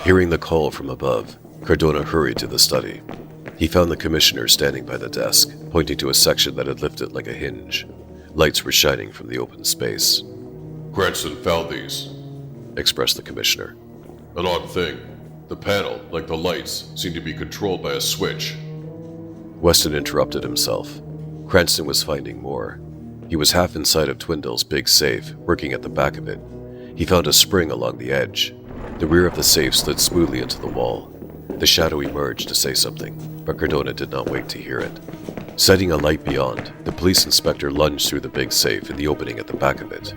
Hearing the call from above, Cardona hurried to the study. He found the commissioner standing by the desk, pointing to a section that had lifted like a hinge. Lights were shining from the open space. Cranston found these, expressed the commissioner. An odd thing. The panel, like the lights, seemed to be controlled by a switch. Weston interrupted himself. Cranston was finding more. He was half inside of Twindell's big safe, working at the back of it. He found a spring along the edge. The rear of the safe slid smoothly into the wall. The shadow emerged to say something, but Cardona did not wait to hear it. Setting a light beyond, the police inspector lunged through the big safe in the opening at the back of it.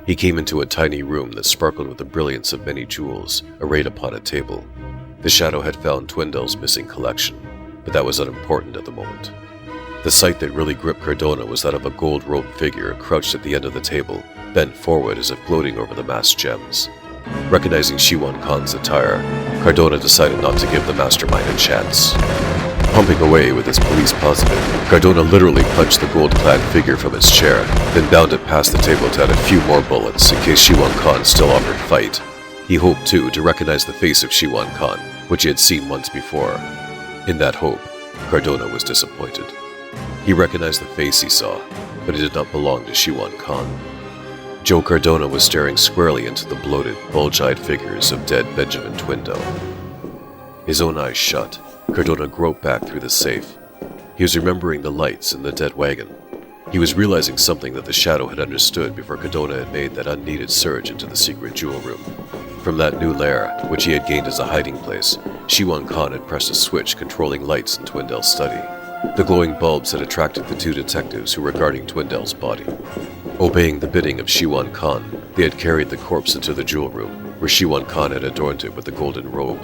He came into a tiny room that sparkled with the brilliance of many jewels arrayed upon a table. The shadow had found Twindell's missing collection, but that was unimportant at the moment. The sight that really gripped Cardona was that of a gold-robed figure crouched at the end of the table, bent forward as if gloating over the masked gems. Recognizing Shiwan Khan's attire, Cardona decided not to give the mastermind a chance. Pumping away with his police positive, Cardona literally punched the gold-clad figure from its chair, then bounded past the table to add a few more bullets in case Shiwan Khan still offered fight. He hoped, too, to recognize the face of Shiwan Khan, which he had seen once before. In that hope, Cardona was disappointed. He recognized the face he saw, but it did not belong to Shiwan Khan. Joe Cardona was staring squarely into the bloated, bulge-eyed figures of dead Benjamin Twindell. His own eyes shut, Cardona groped back through the safe. He was remembering the lights in the dead wagon. He was realizing something that the shadow had understood before Cardona had made that unneeded surge into the secret jewel room. From that new lair, which he had gained as a hiding place, Shiwan Khan had pressed a switch controlling lights in Twindell's study. The glowing bulbs had attracted the two detectives who were guarding Twindell's body. Obeying the bidding of Shiwan Khan, they had carried the corpse into the jewel room, where Shiwan Khan had adorned it with the golden robe.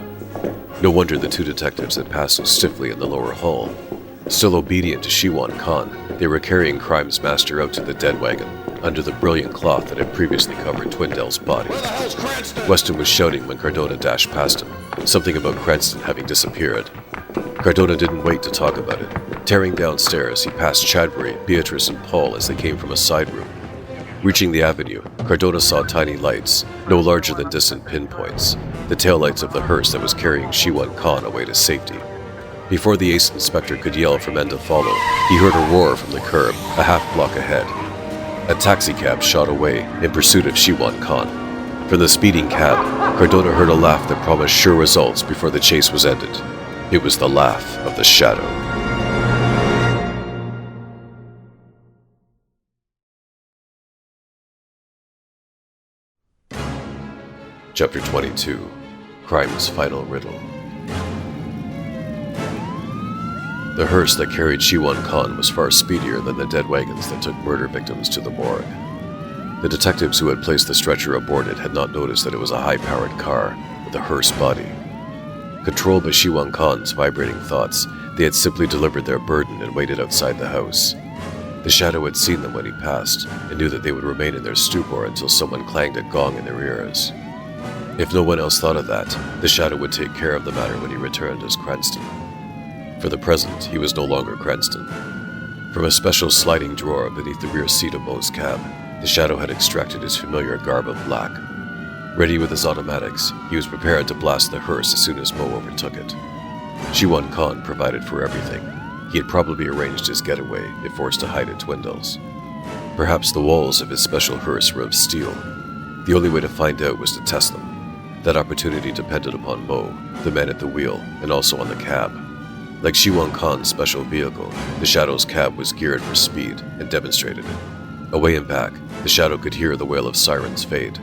No wonder the two detectives had passed so stiffly in the lower hall. Still obedient to Shiwan Khan, they were carrying Crime's master out to the dead wagon, under the brilliant cloth that had previously covered Twindell's body. Where the hell's Cranston? Weston was shouting when Cardona dashed past him, something about Cranston having disappeared. Cardona didn't wait to talk about it. Tearing downstairs, he passed Chadbury, Beatrice, and Paul as they came from a side room. Reaching the avenue, Cardona saw tiny lights, no larger than distant pinpoints, the taillights of the hearse that was carrying Shiwan Khan away to safety. Before the ace inspector could yell for men to follow, he heard a roar from the curb, a half-block ahead. A taxicab shot away in pursuit of Shiwan Khan. From the speeding cab, Cardona heard a laugh that promised sure results before the chase was ended. It was the laugh of the shadow. Chapter 22. Crime's Final Riddle. The hearse that carried Shiwan Khan was far speedier than the dead wagons that took murder victims to the morgue. The detectives who had placed the stretcher aboard it had not noticed that it was a high-powered car with a hearse body. Controlled by Shiwan Khan's vibrating thoughts, they had simply delivered their burden and waited outside the house. The shadow had seen them when he passed, and knew that they would remain in their stupor until someone clanged a gong in their ears. If no one else thought of that, the shadow would take care of the matter when he returned as Cranston. For the present, he was no longer Cranston. From a special sliding drawer beneath the rear seat of Moe's cab, the shadow had extracted his familiar garb of black. Ready with his automatics, he was prepared to blast the hearse as soon as Moe overtook it. Shiwan Khan provided for everything. He had probably arranged his getaway if forced to hide at Twindle's. Perhaps the walls of his special hearse were of steel. The only way to find out was to test them. That opportunity depended upon Mo, the man at the wheel, and also on the cab. Like Shiwan Khan's special vehicle, the Shadow's cab was geared for speed and demonstrated it. Away and back, the Shadow could hear the wail of sirens fade.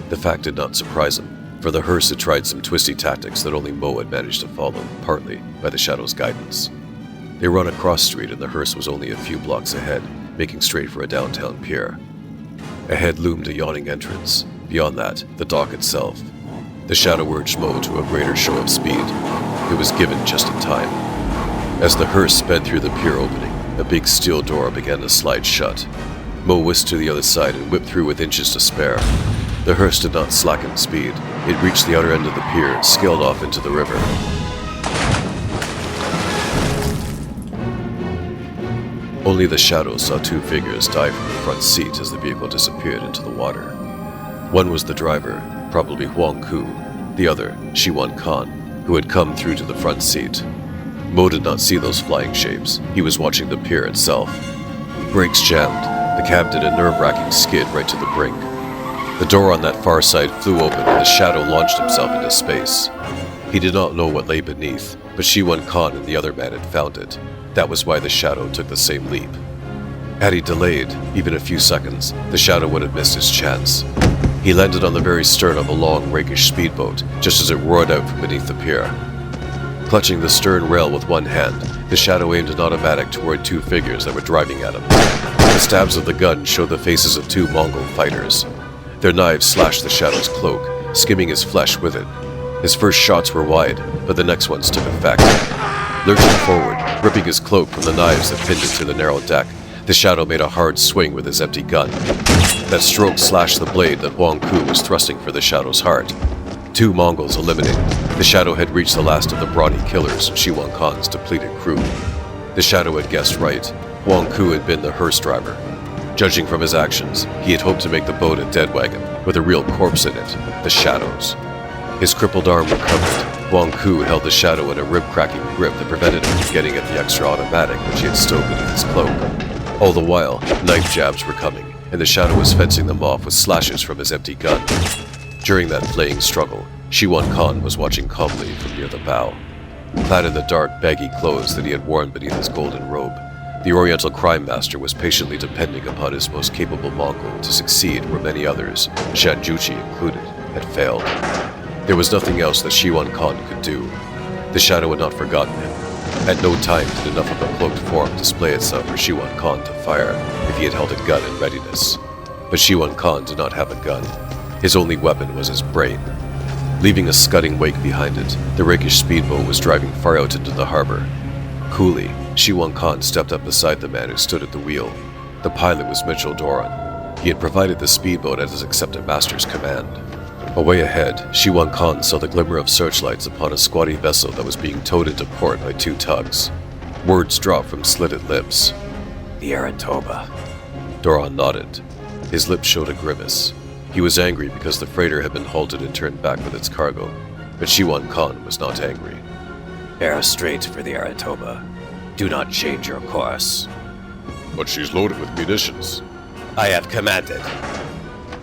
The fact did not surprise him, for the hearse had tried some twisty tactics that only Mo had managed to follow, partly by the Shadow's guidance. They were on a cross street and the hearse was only a few blocks ahead, making straight for a downtown pier. Ahead loomed a yawning entrance. Beyond that, the dock itself. The Shadow urged Mo to a greater show of speed. It was given just in time. As the hearse sped through the pier opening, a big steel door began to slide shut. Mo whisked to the other side and whipped through with inches to spare. The hearse did not slacken speed. It reached the outer end of the pier and scaled off into the river. Only the Shadow saw two figures dive from the front seat as the vehicle disappeared into the water. One was the driver, probably Huang Ku, the other, Shiwan Khan, who had come through to the front seat. Mo did not see those flying shapes. He was watching the pier itself. Brakes jammed. The cab did a nerve-wracking skid right to the brink. The door on that far side flew open and the Shadow launched himself into space. He did not know what lay beneath, but Shiwan Khan and the other man had found it. That was why the Shadow took the same leap. Had he delayed, even a few seconds, the Shadow would have missed his chance. He landed on the very stern of a long, rakish speedboat, just as it roared out from beneath the pier. Clutching the stern rail with one hand, the Shadow aimed an automatic toward two figures that were driving at him. The stabs of the gun showed the faces of two Mongol fighters. Their knives slashed the Shadow's cloak, skimming his flesh with it. His first shots were wide, but the next ones took effect. Lurching forward, ripping his cloak from the knives that pinned it to the narrow deck, the Shadow made a hard swing with his empty gun. That stroke slashed the blade that Huang Ku was thrusting for the Shadow's heart. Two Mongols eliminated, the Shadow had reached the last of the brawny killers in Shiwan Khan's depleted crew. The Shadow had guessed right. Huang Ku had been the hearse driver. Judging from his actions, he had hoped to make the boat a dead wagon, with a real corpse in it, the Shadow's. His crippled arm recovered. Huang Ku held the Shadow in a rib-cracking grip that prevented him from getting at the extra automatic which he had stowed beneath his cloak. All the while, knife jabs were coming, and the Shadow was fencing them off with slashes from his empty gun. During that flaying struggle, Shiwan Khan was watching calmly from near the bow. Clad in the dark, baggy clothes that he had worn beneath his golden robe, the Oriental crime master was patiently depending upon his most capable Mongol to succeed where many others, Shanjuchi included, had failed. There was nothing else that Shiwan Khan could do. The Shadow had not forgotten him. At no time did enough of a cloaked form display itself for Shiwan Khan to fire if he had held a gun in readiness. But Shiwan Khan did not have a gun. His only weapon was his brain. Leaving a scudding wake behind it, the rakish speedboat was driving far out into the harbor. Coolly, Shiwan Khan stepped up beside the man who stood at the wheel. The pilot was Mitchell Doran. He had provided the speedboat at his accepted master's command. Away ahead, Shiwan Khan saw the glimmer of searchlights upon a squatty vessel that was being towed into port by two tugs. Words dropped from slitted lips. The Aratoba. Doran nodded. His lips showed a grimace. He was angry because the freighter had been halted and turned back with its cargo, but Shiwan Khan was not angry. Bear straight for the Aratoba. Do not change your course. But she's loaded with munitions. I have commanded.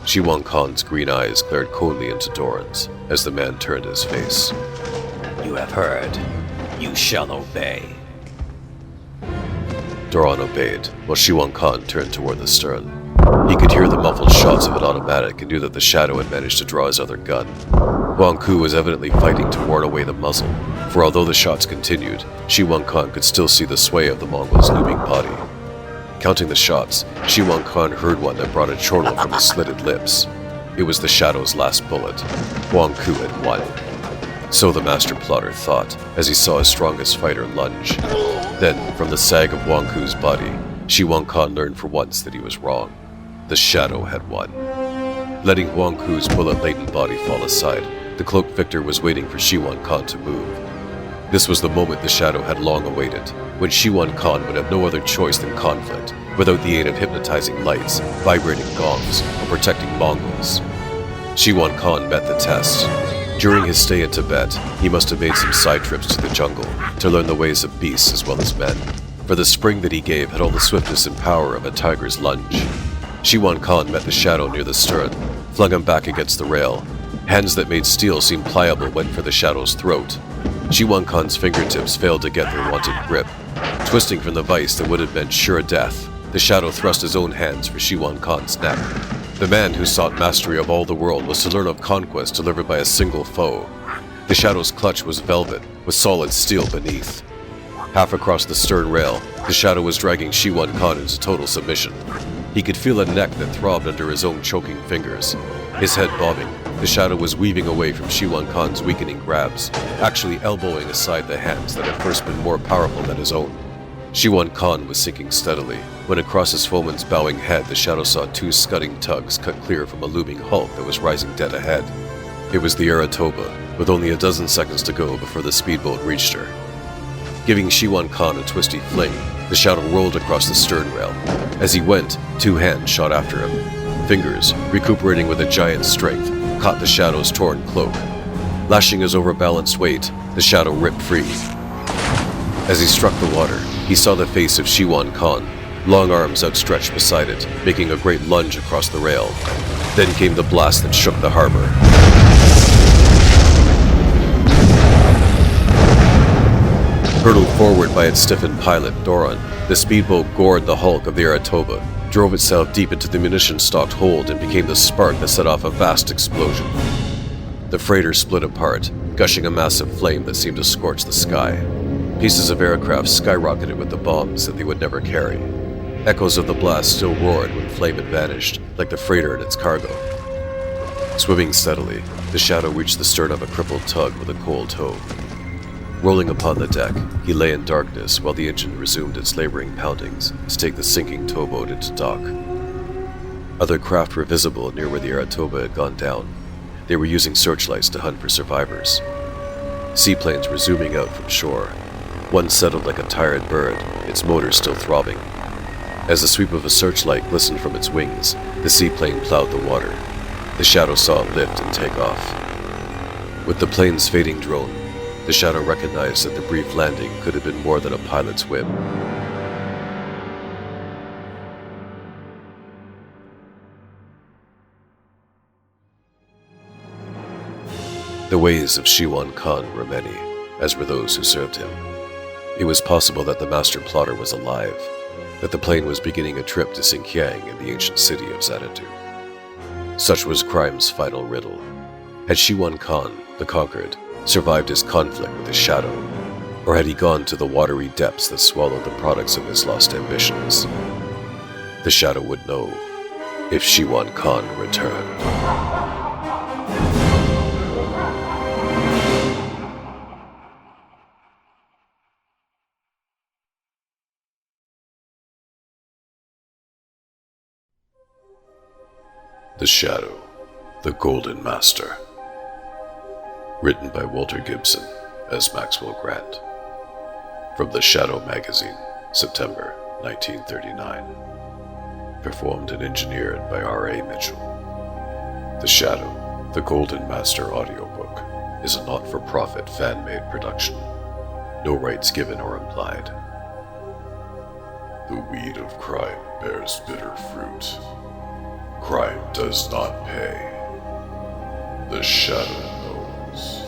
Shiwan Khan's green eyes glared coldly into Doran's as the man turned his face. You have heard. You shall obey. Doran obeyed, while Shiwan Khan turned toward the stern. He could hear the muffled shots of an automatic and knew that the Shadow had managed to draw his other gun. Huang Ku was evidently fighting to ward away the muzzle, for although the shots continued, Shiwan Khan could still see the sway of the Mongol's looming body. Counting the shots, Shiwan Khan heard one that brought a chortle from his slitted lips. It was the Shadow's last bullet. Huang Ku had won. So the master plotter thought, as he saw his strongest fighter lunge. Then, from the sag of Huang Ku's body, Shiwan Khan learned for once that he was wrong. The Shadow had won. Letting Huang Ku's bullet-laden body fall aside, the cloaked victor was waiting for Shiwan Khan to move. This was the moment the Shadow had long awaited, when Shiwan Khan would have no other choice than conflict, without the aid of hypnotizing lights, vibrating gongs, or protecting Mongols. Shiwan Khan met the test. During his stay in Tibet, he must have made some side trips to the jungle to learn the ways of beasts as well as men, for the spring that he gave had all the swiftness and power of a tiger's lunge. Shiwan Khan met the shadow near the stern, flung him back against the rail. Hands that made steel seem pliable went for the shadow's throat. Shiwan Khan's fingertips failed to get their wanted grip. Twisting from the vice that would have meant sure death, the shadow thrust his own hands for Shiwan Khan's neck. The man who sought mastery of all the world was to learn of conquest delivered by a single foe. The shadow's clutch was velvet, with solid steel beneath. Half across the stern rail, the shadow was dragging Shiwan Khan into total submission. He could feel a neck that throbbed under his own choking fingers. His head bobbing, the shadow was weaving away from Shiwan Khan's weakening grabs, actually elbowing aside the hands that had first been more powerful than his own. Shiwan Khan was sinking steadily, when across his foeman's bowing head the shadow saw two scudding tugs cut clear from a looming hulk that was rising dead ahead. It was the Aratoba, with only a dozen seconds to go before the speedboat reached her. Giving Shiwan Khan a twisty fling, the shadow rolled across the stern rail. As he went, two hands shot after him. Fingers, recuperating with a giant's strength, caught the shadow's torn cloak. Lashing his overbalanced weight, the shadow ripped free. As he struck the water, he saw the face of Shiwan Khan, long arms outstretched beside it, making a great lunge across the rail. Then came the blast that shook the harbor. Hurtled forward by its stiffened pilot, Doran, the speedboat gored the hulk of the Aratoba, drove itself deep into the munition-stocked hold, and became the spark that set off a vast explosion. The freighter split apart, gushing a massive flame that seemed to scorch the sky. Pieces of aircraft skyrocketed with the bombs that they would never carry. Echoes of the blast still roared when flame had vanished, like the freighter and its cargo. Swimming steadily, the shadow reached the stern of a crippled tug with a coal tow. Rolling upon the deck, he lay in darkness while the engine resumed its laboring poundings to take the sinking towboat into dock. Other craft were visible near where the Aratoba had gone down. They were using searchlights to hunt for survivors. Seaplanes were zooming out from shore. One settled like a tired bird, its motor still throbbing. As the sweep of a searchlight glistened from its wings, the seaplane plowed the water. The shadow saw it lift and take off. With the plane's fading drone, the shadow recognized that the brief landing could have been more than a pilot's whim. The ways of Shiwan Khan were many, as were those who served him. It was possible that the master plotter was alive, that the plane was beginning a trip to Xinjiang in the ancient city of Xanadu. Such was crime's final riddle. Had Shiwan Khan, the conquered, survived his conflict with his shadow, or had he gone to the watery depths that swallowed the products of his lost ambitions? The shadow would know if Shiwan Khan returned. The Shadow, the Golden Master. Written by Walter Gibson as Maxwell Grant. From The Shadow magazine, September 1939. Performed and engineered by R.A. Mitchell. The Shadow, the Golden Master audiobook is a not-for-profit fan-made production. No rights given or implied. The weed of crime bears bitter fruit. Crime does not pay. The Shadow knows.